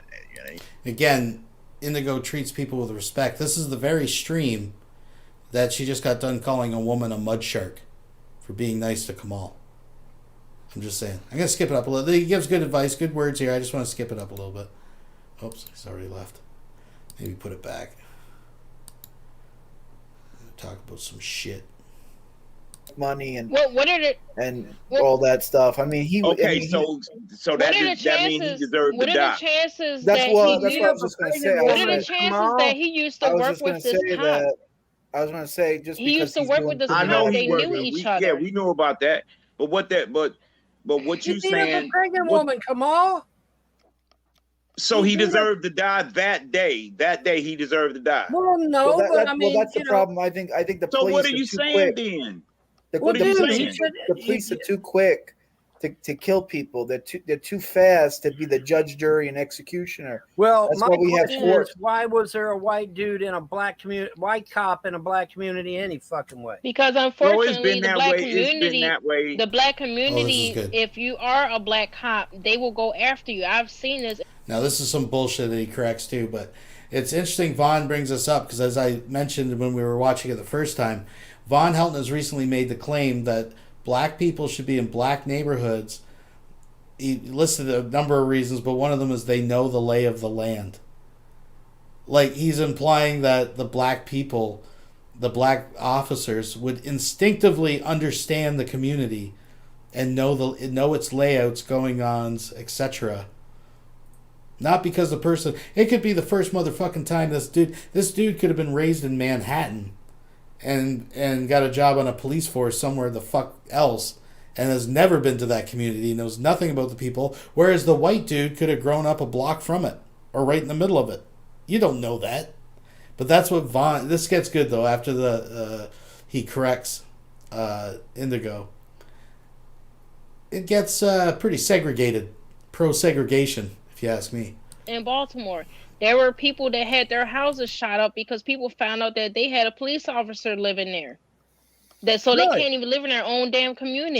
Again, Indigo treats people with respect. This is the very stream that she just got done calling a woman a mud shark for being nice to Kamal. I'm just saying. I'm gonna skip it up a little. He gives good advice, good words here. I just want to skip it up a little bit. Oops, he's already left. Maybe put it back. Talk about some shit. Money and what are the all that stuff. I mean, he. Okay, I mean, so that means he deserved to die. What are the chances that's that what I was just going to say. What are the chances that he used to work with this cop? I was going to say just he used to work with this I know cop. They knew each other. Yeah, we knew about that. But what you saying? A pregnant woman, Kamal. So he deserved to die that day. That day he deserved to die. Well, no, but I mean, that's the problem. I think the police. So what are you saying then? The police are too quick to kill people. They're too fast to be the judge, jury, and executioner. Well, that's my what we have question is, why was there a white dude in a black community, white cop in a black community any fucking way? Because unfortunately, the black community, if you are a black cop, they will go after you. I've seen this. Now, this is some bullshit that he corrects too, but it's interesting Vaughn brings us up because, as I mentioned when we were watching it the first time, Vonhelton has recently made the claim that black people should be in black neighborhoods. He listed a number of reasons, but one of them is they know the lay of the land. Like, he's implying that the black people, the black officers, would instinctively understand the community and know its layouts, going-ons, etc. Not because the person... It could be the first motherfucking time this dude could have been raised in Manhattan and got a job on a police force somewhere the fuck else and has never been to that community, knows nothing about the people, whereas the white dude could have grown up a block from it or right in the middle of it. You don't know that. But that's what Vaughn... This gets good, though, after he corrects Indigo. It gets pretty segregated. Pro-segregation, if you ask me. In Baltimore, there were people that had their houses shot up because people found out that they had a police officer living there. They can't even live in their own damn community.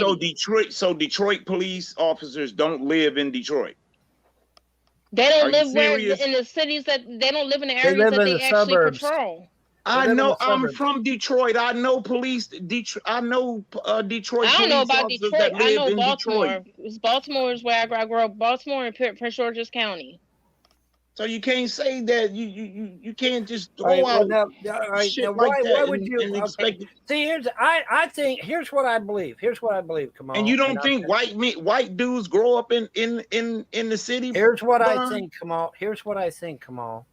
So Detroit police officers don't live in Detroit. They don't live in the cities that they don't live in the areas that they actually patrol. I know. I'm from Detroit. I know police. I know Detroit. I don't know about police Detroit. That live I know in Baltimore. Detroit. Baltimore is where I grew up. Baltimore and Prince George's County. So you can't say that you can't just throw out shit like that. Why would you expect it? See, I think here's what I believe. Come on. And you don't think white dudes grow up in the city? Here's what I think. Come on.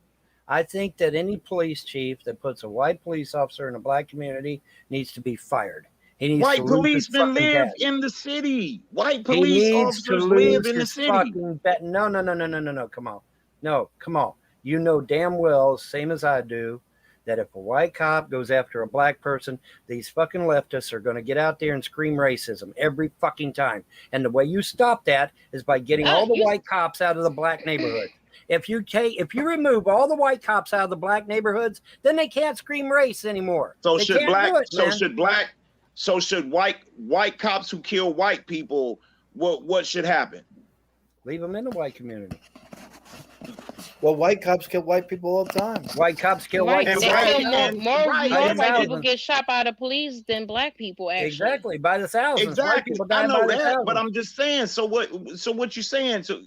I think that any police chief that puts a white police officer in a black community needs to be fired. White policemen live in the city. White police officers live in the city. No. Come on. you know damn well, same as I do, that if a white cop goes after a black person, these fucking leftists are going to get out there and scream racism every fucking time. And the way you stop that is by getting all the white cops out of the black neighborhoods. If you remove all the white cops out of the black neighborhoods, then they can't scream race anymore. So they should can't do it, should white cops who kill white people, what should happen? Leave them in the white community. Well, white cops kill white people all the time. White cops kill white people. More white people get shot by the police than black people. Actually, exactly, by the thousands. Exactly, I know that, but I'm just saying. So what you saying? So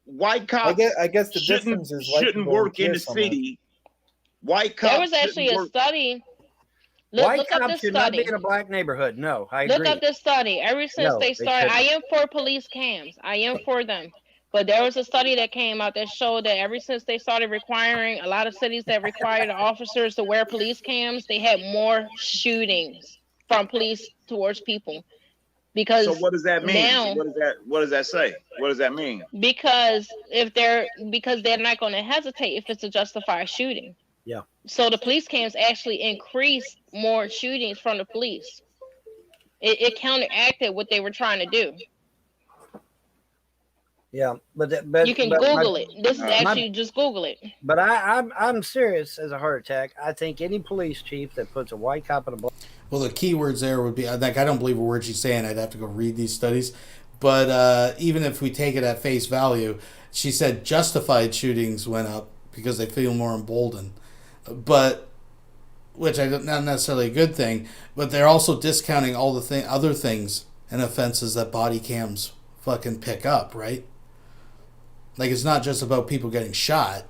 white cops, I guess the difference is shouldn't work in the city. White cops. There was actually a study. White cops should not be in a black neighborhood. No, I agree. Look up this study. Ever since they started, I am for police cams. I am for them. But there was a study that came out that showed that ever since they started requiring, a lot of cities that required officers to wear police cams, they had more shootings from police towards people. Because so what does that mean? Now, what does that say? What does that mean? Because they're not going to hesitate if it's a justified shooting. Yeah. So the police cams actually increased more shootings from the police. It counteracted what they were trying to do. Yeah, but you can Google it. This is actually just Google it. But I'm serious as a heart attack. I think any police chief that puts a white cop in a black. Well, the key words there would be like I don't believe a word she's saying. I'd have to go read these studies. But even if we take it at face value, she said justified shootings went up because they feel more emboldened. But which I don't not necessarily a good thing. But they're also discounting all the other things and offenses that body cams fucking pick up, right? Like, it's not just about people getting shot.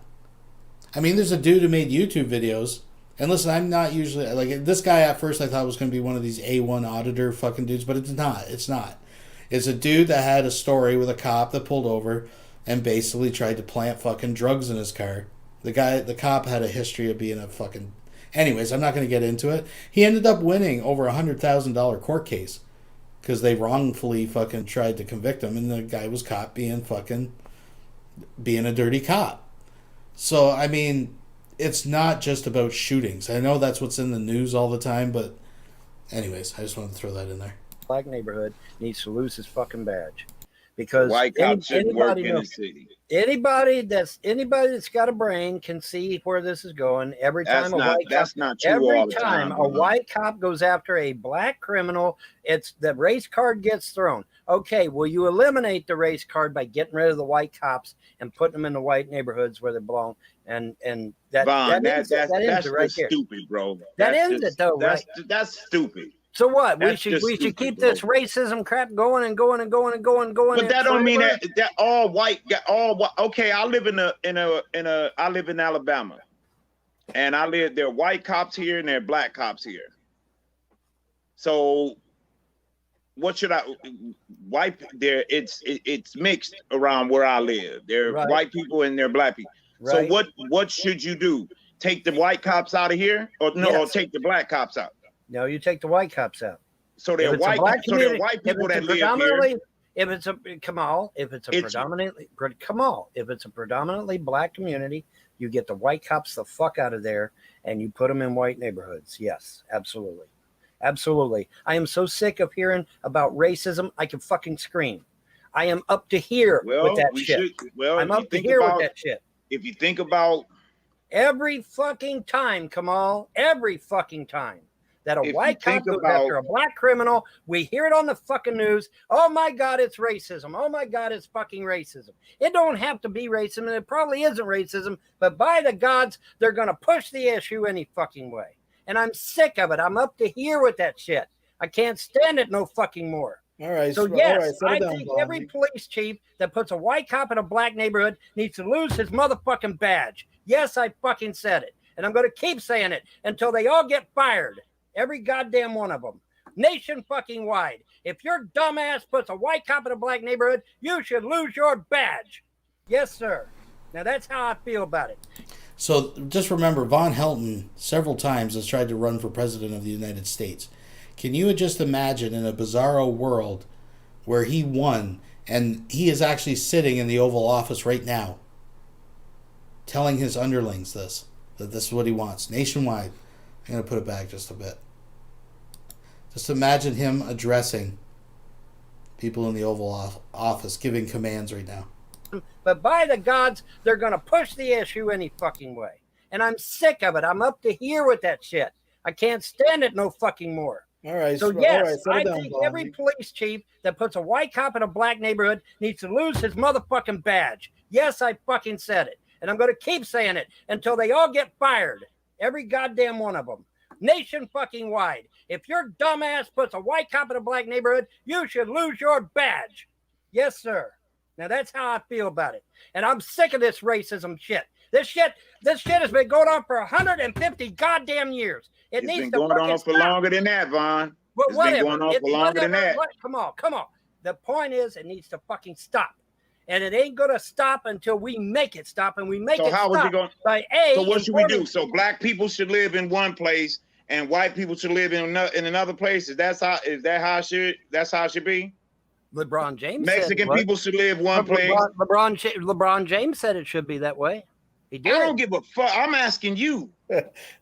I mean, there's a dude who made YouTube videos. And listen, I'm not usually... Like, this guy at first I thought was going to be one of these A1 auditor fucking dudes, but it's not. It's not. It's a dude that had a story with a cop that pulled over and basically tried to plant fucking drugs in his car. The cop had a history of being a fucking... Anyways, I'm not going to get into it. He ended up winning over $100,000 court case because they wrongfully fucking tried to convict him, and the guy was caught being a dirty cop. So, I mean, it's not just about shootings. I know that's what's in the news all the time, but anyways, I just wanted to throw that in there. Black neighborhood needs to lose his fucking badge. Because white cops shouldn't work in the city. Anybody that's got a brain can see where this is going. Every time a white cop goes after a black criminal, it's the race card gets thrown. Okay, will you eliminate the race card by getting rid of the white cops and putting them in the white neighborhoods where they belong? And that's right stupid, bro. That ends it though, right? That's stupid. So what? We should keep this racism crap going and going and going and going and going. But that don't mean that all white. Okay, I live I live in Alabama, and there are white cops here and there are black cops here. So what should it's mixed around where I live. There are white people and there are black people. Right. So what should you do? Take the white cops out of here, or take the black cops out? No, you take the white cops out. So they're white. So they're white people that live here. If it's a predominantly black community, you get the white cops the fuck out of there and you put them in white neighborhoods. Yes, absolutely, absolutely. I am so sick of hearing about racism. I can fucking scream. I am up to here with that shit. I'm up to here with that shit. If you think about every fucking time, Kamal, every fucking time that a white cop goes after a black criminal, we hear it on the fucking news. Oh my God, it's racism. Oh my God, it's fucking racism. It don't have to be racism, and it probably isn't racism, but by the gods, they're going to push the issue any fucking way. And I'm sick of it. I'm up to here with that shit. I can't stand it no fucking more. All right. So yes, I think every police chief that puts a white cop in a black neighborhood needs to lose his motherfucking badge. Yes, I fucking said it. And I'm going to keep saying it until they all get fired. Every goddamn one of them. Nation fucking wide. If your dumbass puts a white cop in a black neighborhood, you should lose your badge. Yes, sir. Now that's how I feel about it. So just remember, Vonhelton several times has tried to run for president of the United States. Can you just imagine in a bizarro world where he won and he is actually sitting in the Oval Office right now? telling his underlings that this is what he wants nationwide. I'm going to put it back just a bit. Just imagine him addressing people in the Oval Office, giving commands right now. But by the gods, they're going to push the issue any fucking way. And I'm sick of it. I'm up to here with that shit. I can't stand it no fucking more. All right. So all yes, right, I settle down, think Vaughn. every police chief that puts a white cop in a black neighborhood needs to lose his motherfucking badge. Yes, I fucking said it. And I'm going to keep saying it until they all get fired. Every goddamn one of them. Nation fucking wide. If your dumbass puts a white cop in a black neighborhood, you should lose your badge. Yes, sir. Now that's how I feel about it. And I'm sick of this racism shit. This shit has been going on for 150 goddamn years. It It's needs been to going fucking on for stop. longer than that, Vaughn. But It's whatever. been going on for longer than that. Come on. The point is, it needs to fucking stop. And it ain't going to stop until we make it stop. And we make So it how is stop it going? by So what should we do? So black people should live in one place and white people should live in another place. That's how it should be? LeBron James Mexican said people should live one place. LeBron James said it should be that way. He did. I don't give a fuck. I'm asking you.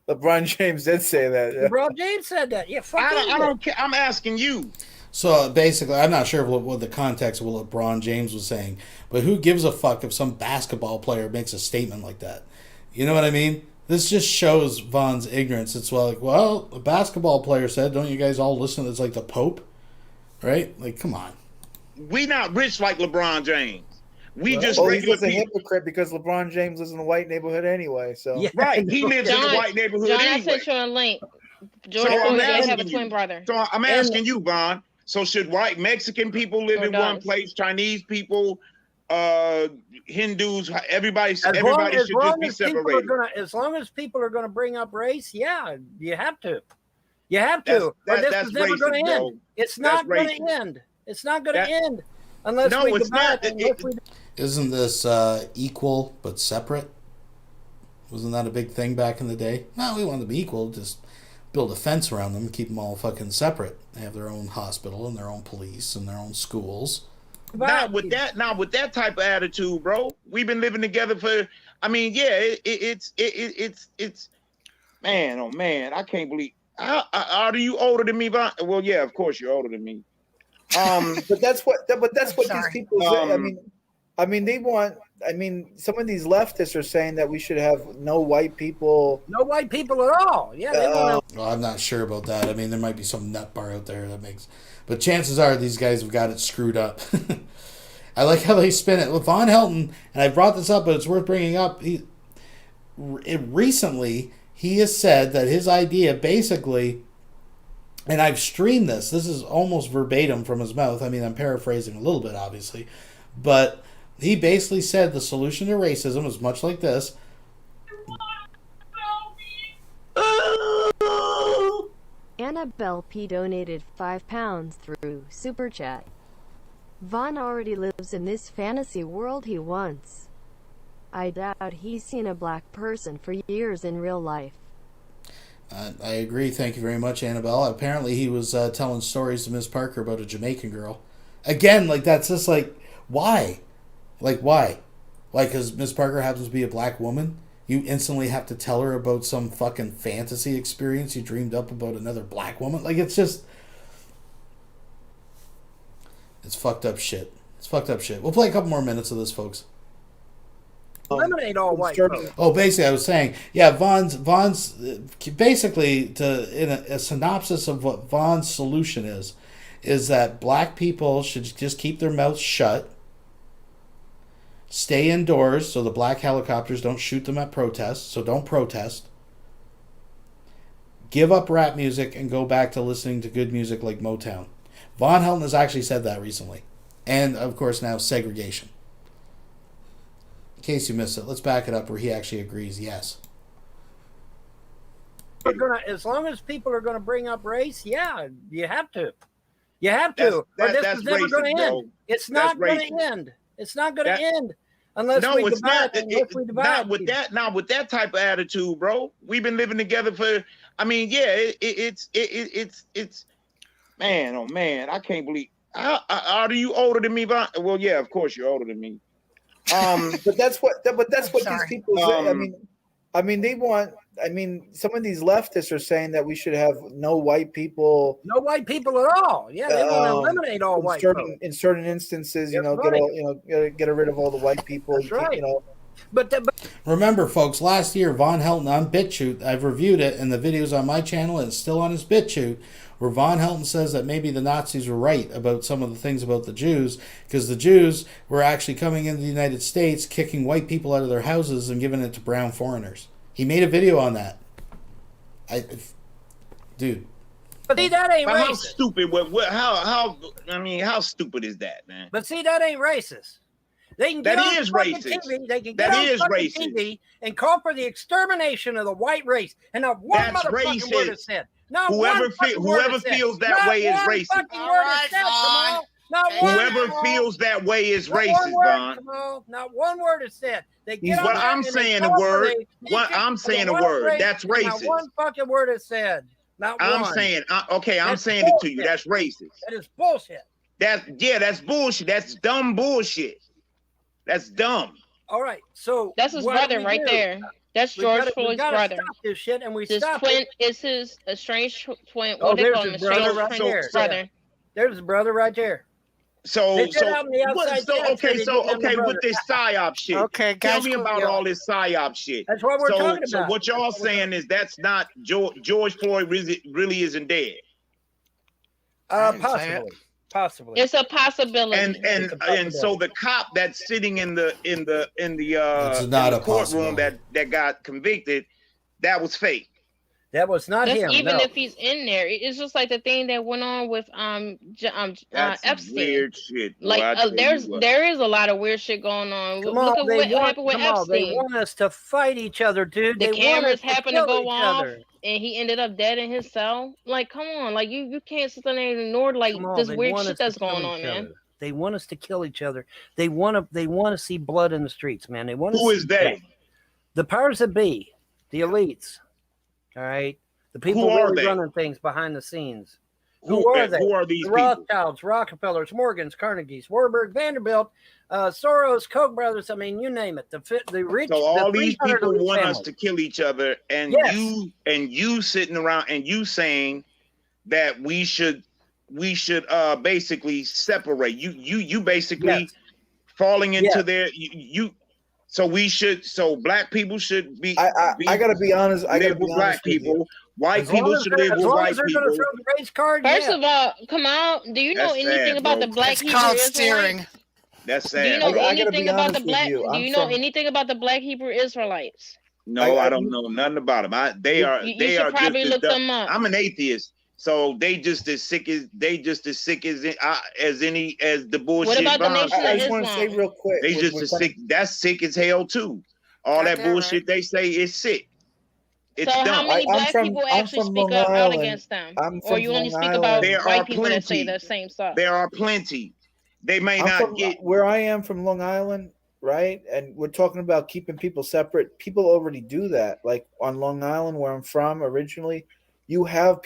LeBron James did say that. LeBron James said that. Yeah, fuck I don't care. I'm asking you. So basically, I'm not sure what the context of what LeBron James was saying, but who gives a fuck if some basketball player makes a statement like that? You know what I mean? This just shows Vaughn's ignorance. It's like, well, a basketball player said, don't you guys all listen? It's like the Pope, right? Like, come on. We not rich like LeBron James. We just he's regular just a people. hypocrite because LeBron James lives in a white neighborhood anyway. So Right, he lives in a white neighborhood John, I anyway. sent you a link. George So I'm Floyd did have a asking twin you. brother. So I'm asking you, Vaughn. So should white Mexican people live in one place? Chinese people, Hindus, everybody should just be separated. As long as people are going to bring up race, yeah, you have to. You have to. Or this is never going to end. It's not going to end. It's not going to end unless we divide. Isn't this equal but separate? Wasn't that a big thing back in the day? No, we want to be equal. Just build a fence around them and keep them all fucking separate. They have their own hospital and their own police and their own schools. Not with that type of attitude, bro. We've been living together for. I mean, yeah, it's. Man, oh man, I can't believe. Are you older than me, Vaughn? Well, yeah, of course you're older than me. but that's what these people say. I mean, they want. I mean, some of these leftists are saying that we should have no white people. No white people at all. Yeah, they want to. Well, I'm not sure about that. I mean, there might be some nut bar out there that makes. But chances are these guys have got it screwed up. I like how they spin it. With Vonhelton, and I brought this up, but it's worth bringing up. Recently, he has said that his idea basically, and I've streamed this. This is almost verbatim from his mouth. I mean, I'm paraphrasing a little bit, obviously. But he basically said the solution to racism is much like this. Annabelle P. donated £5 through Super Chat. Vaughn already lives in this fantasy world he wants. I doubt he's seen a black person for years in real life. I agree. Thank you very much, Annabelle. Apparently he was telling stories to Miss Parker about a Jamaican girl. Again, like, that's just like, why? Like, why? Like, because Miss Parker happens to be a black woman? You instantly have to tell her about some fucking fantasy experience you dreamed up about another black woman? Like, it's just... It's fucked up shit. It's fucked up shit. We'll play a couple more minutes of this, folks. Eliminate all white folks. Oh, basically, I was saying, yeah, Vaughn's basically, in a synopsis of what Vaughn's solution is that black people should just keep their mouths shut, stay indoors so the black helicopters don't shoot them at protests, so don't protest, give up rap music and go back to listening to good music like Motown. Vonhelton has actually said that recently. And, of course, now segregation. In case you missed it, let's back it up where he actually agrees, yes. As long as people are going to bring up race, yeah, you have to. You have to. Or this is never going to end. It's not going to end. It's not going to end unless we divide. Not with that type of attitude, bro. We've been living together for. I mean, yeah, it's. Man, oh man, I can't believe. Are you older than me, Vaughn? Well, yeah, of course you're older than me. But that's what these sorry. people say. I mean, they want. I mean, some of these leftists are saying that we should have no white people. No white people at all. Yeah, they want to eliminate all white folks. In certain instances, That's get rid of all the white people. That's right. But Remember, folks, last year, Vonhelton on BitChute, I've reviewed it, and the video's on my channel, and it's still on his BitChute, where Vonhelton says that maybe the Nazis were right about some of the things about the Jews, because the Jews were actually coming into the United States, kicking white people out of their houses and giving it to brown foreigners. He made a video on that. Dude. But see, that ain't How racist. stupid? How stupid is that, man? But see, that ain't racist. They can get on fucking TV. They can get on fucking TV and call for the extermination of the white race, and not one motherfucking word is said. Not Whoever whoever feels that way is racist. Whoever feels that way is racist, Vaughn. Not one word is said. They get on What there I'm and saying they a call word. for the- What I'm saying a one word. race, That's and not racist. one fucking word is said. Not one. I'm saying That's saying it to you. bullshit. That's racist. That is bullshit. That's bullshit. That's dumb bullshit. That's dumb. All right, so That's his what brother do we right do? there. That's We George gotta- we Floyd's gotta brother. Stop this shit, and we His stop twin it. is his estranged twin. Oh, What they there's call him? his brother Estranged right twin there. brother. There's his brother right there. So They did out in the outside chance that he didn't have the brother. with this psyop shit. Okay, tell guys, me cool, about yeah. all this psyop shit. That's what we're talking So about. what y'all saying is that's not George Floyd really isn't dead. Possibly. It's a possibility. And so the cop that's sitting in the not a courtroom that got convicted, that was fake. That was not That's him. even no. if he's in there. It's just like the thing that went on with That's Epstein. weird shit. boy, Like I tell you what. there is a lot of weird shit going on. Come Look on, at they what want, happened with come on, they Epstein. want us to fight each other, dude. The They want cameras us to happened to kill go each off, other. and he ended up dead in his cell. Like, come on, like you can't sit there and ignore like Come on, this they weird want shit us to that's kill going on, each man. other. They want us to kill each other. They want to see blood in the streets, man. They want. Who is they? The powers that be, the elites. All right, the people Who are really they? running things behind the scenes. Who are they? who are these the people? Rothschilds, Rockefellers, Morgans, Carnegies, Warburg, Vanderbilt, Soros, Koch brothers. I mean, you name it. The rich. So all the these 300 people elite want us families. to kill each other, and Yes. you sitting around and you saying that we should basically separate. You basically falling into their so black people should be. I gotta be honest. I gotta live be with black honest with you. people. White As long people as should they're- live as with long white as they're people. gonna throw the race card. First yeah. of all, come on. Do you know That's anything sad, about bro. the black It's Hebrew called Israelites? steering. That's Do you sad. know bro. anything about the black? you. Do you know anything about the black Hebrew Israelites? No, I don't know nothing about them. They You are should just probably as look dumb. them up. I'm an atheist, so they just as sick as the bullshit. What about the Von Nation said. of I just want to say Islam? real quick. They we're- just we're as kinda- sick. That's sick as hell too. All Got that that bullshit they say is sick. It's So how dumb. many I'm black from- people I'm actually from speak Long out Island. against them? I'm Or from you only Long speak about Island. There white are people that say plenty. the same stuff? There are plenty. They may I'm not from get. where I am from Long Island, right? And we're talking about keeping people separate. People already do that. Like on Long Island, where I'm from originally, you have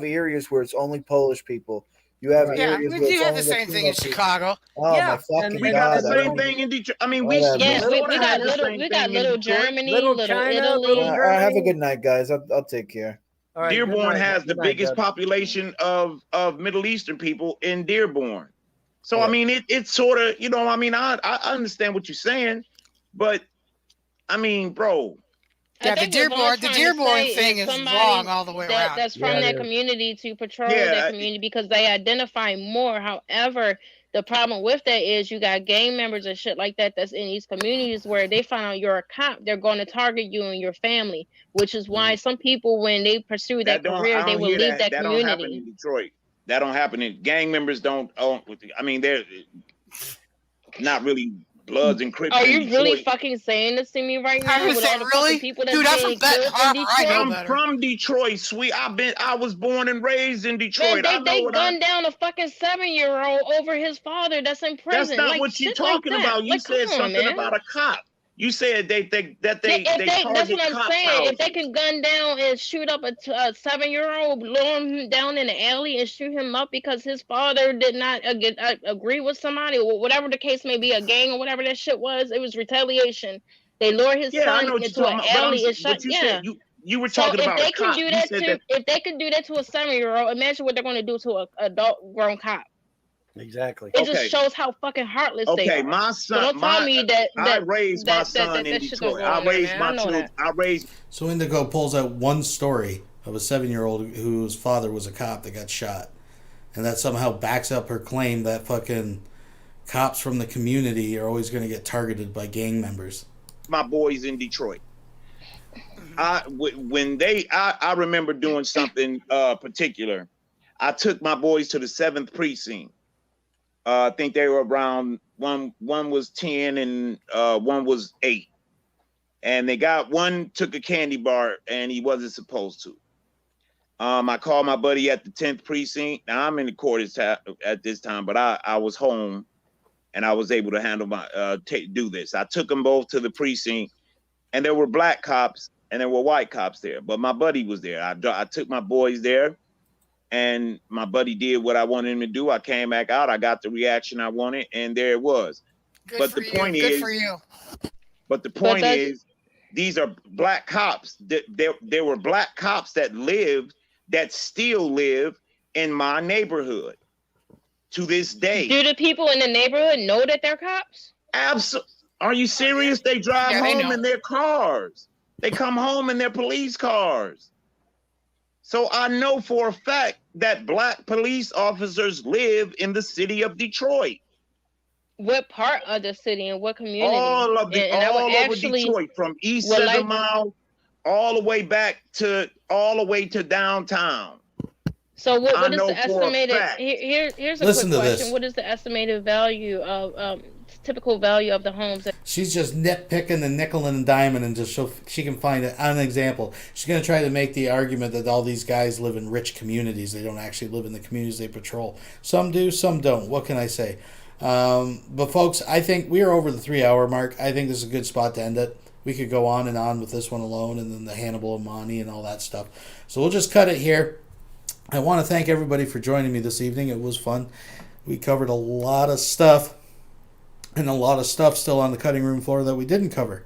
areas where it's only Polish people. You have Yeah, areas we where do it's have only the same thing Latino in people. Chicago. Oh Yeah, my and fucking We god! got the I same don't thing even- in Detroit. I mean, Whatever. Yes, we Minnesota got has the little same we got thing in little Detroit. Germany, Little little China, Italy. little All right, have a Germany. good night, guys. I'll take care. All right, good Dearborn night. has the Good night, biggest Doug. population of Middle Eastern people in Dearborn. So I Yeah. mean, it's sort of I mean, I understand what you're saying, but I mean, bro, I Yeah, the think what Vaughn's trying to Dearborn say thing is somebody wrong all the way around. that's from Yeah, it that is. community to patrol Yeah, that community because they identify more. However, the problem with that is you got gang members and shit like that that's in these communities where they find out you're a cop, they're going to target you and your family, which is why some people, when they pursue that career, I they don't will hear leave that That don't happen community. in Detroit. That don't happen in gang members. Don't. I mean, they're not really Bloods and Crips. Are in you really Detroit. fucking saying this to me right I now? would With say, all the really? fucking people that's Dude, I'm from being Benton killed in Harbor. I know Detroit? I'm better. from Detroit, sweet. I was born and raised in Man, Detroit. I know they what gunned down a fucking 7-year-old over his father that's in prison. That's not like, what you're shit like talking that. about. You Like, said come on, something man. about a cop. You said they think that That's target what I'm cops' saying. houses. If they can gun down and shoot up a 7-year-old, lure him down in the alley and shoot him up because his father did not agree with somebody, or whatever the case may be, a gang or whatever that shit was, it was retaliation. They lure his Yeah, I son know what you're into an talking about, alley and but shot. you Yeah. said you were So talking if about they a can cop. do You that said to that. if they can do that to a 7-year-old, imagine what they're going to do to a adult grown cop. Exactly. It just shows how fucking heartless they Okay, are. my So son. don't tell me that I raised my son in that shit don't Detroit. go I on there, raised man. my I know children. that. I raised. So Indigo pulls out one story of a 7-year-old whose father was a cop that got shot, and that somehow backs up her claim that fucking cops from the community are always going to get targeted by gang members. My boys in Detroit. I remember doing something particular. I took my boys to the 7th precinct. I think they were around one was 10 and one was 8. And one took a candy bar and he wasn't supposed to. I called my buddy at the 10th precinct. Now I'm in the court at this time, but I was home and I was able to handle do this. I took them both to the precinct, and there were black cops and there were white cops there, but my buddy was there. I took my boys there, and my buddy did what I wanted him to do. I came back out. I got the reaction I wanted, and there it was. But the point is, these are black cops. There were black cops that still live in my neighborhood to this day. Do the people in the neighborhood know that they're cops? Absolutely. Are you serious? They drive home in their cars. They come home in their police cars. So I know for a fact that black police officers live in the city of Detroit. What part of the city and what community? All over Detroit, from East 7 Mile all the way to downtown. So what is the estimated? Here's a Listen quick to question. this. What is the estimated value of typical value of the homes? She's just nitpicking the nickel and diamond, and just so she can find an example. She's going to try to make the argument that all these guys live in rich communities. They don't actually live in the communities they patrol. Some do, some don't. What can I say? But folks, I think we are over the 3-hour mark. I think this is a good spot to end it. We could go on and on with this one alone, and then the Hannibal and Monty and all that stuff. So we'll just cut it here. I want to thank everybody for joining me this evening. It was fun. We covered a lot of stuff, and a lot of stuff still on the cutting room floor that we didn't cover.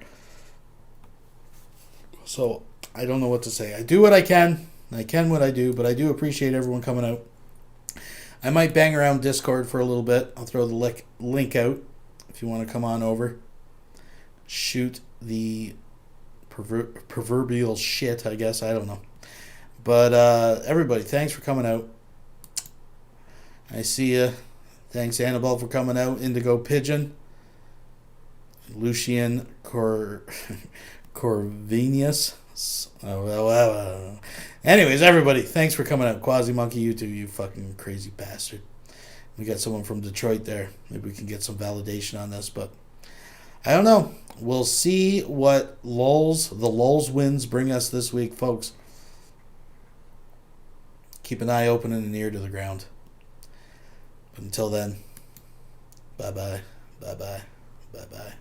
So I don't know what to say. I do what I can. I can what I do, but I do appreciate everyone coming out. I might bang around Discord for a little bit. I'll throw the link out if you want to come on over. Shoot the proverbial shit, I guess. I don't know. But everybody, thanks for coming out. I see you. Thanks, Annabelle, for coming out. Indigo Pigeon. Lucian Corvinius. Anyways, everybody, thanks for coming out. Quasi Monkey, you too, you fucking crazy bastard. We got someone from Detroit there. Maybe we can get some validation on this, but I don't know. We'll see what the lulz wins bring us this week, folks. Keep an eye open and an ear to the ground. But until then, bye-bye, bye-bye, bye-bye.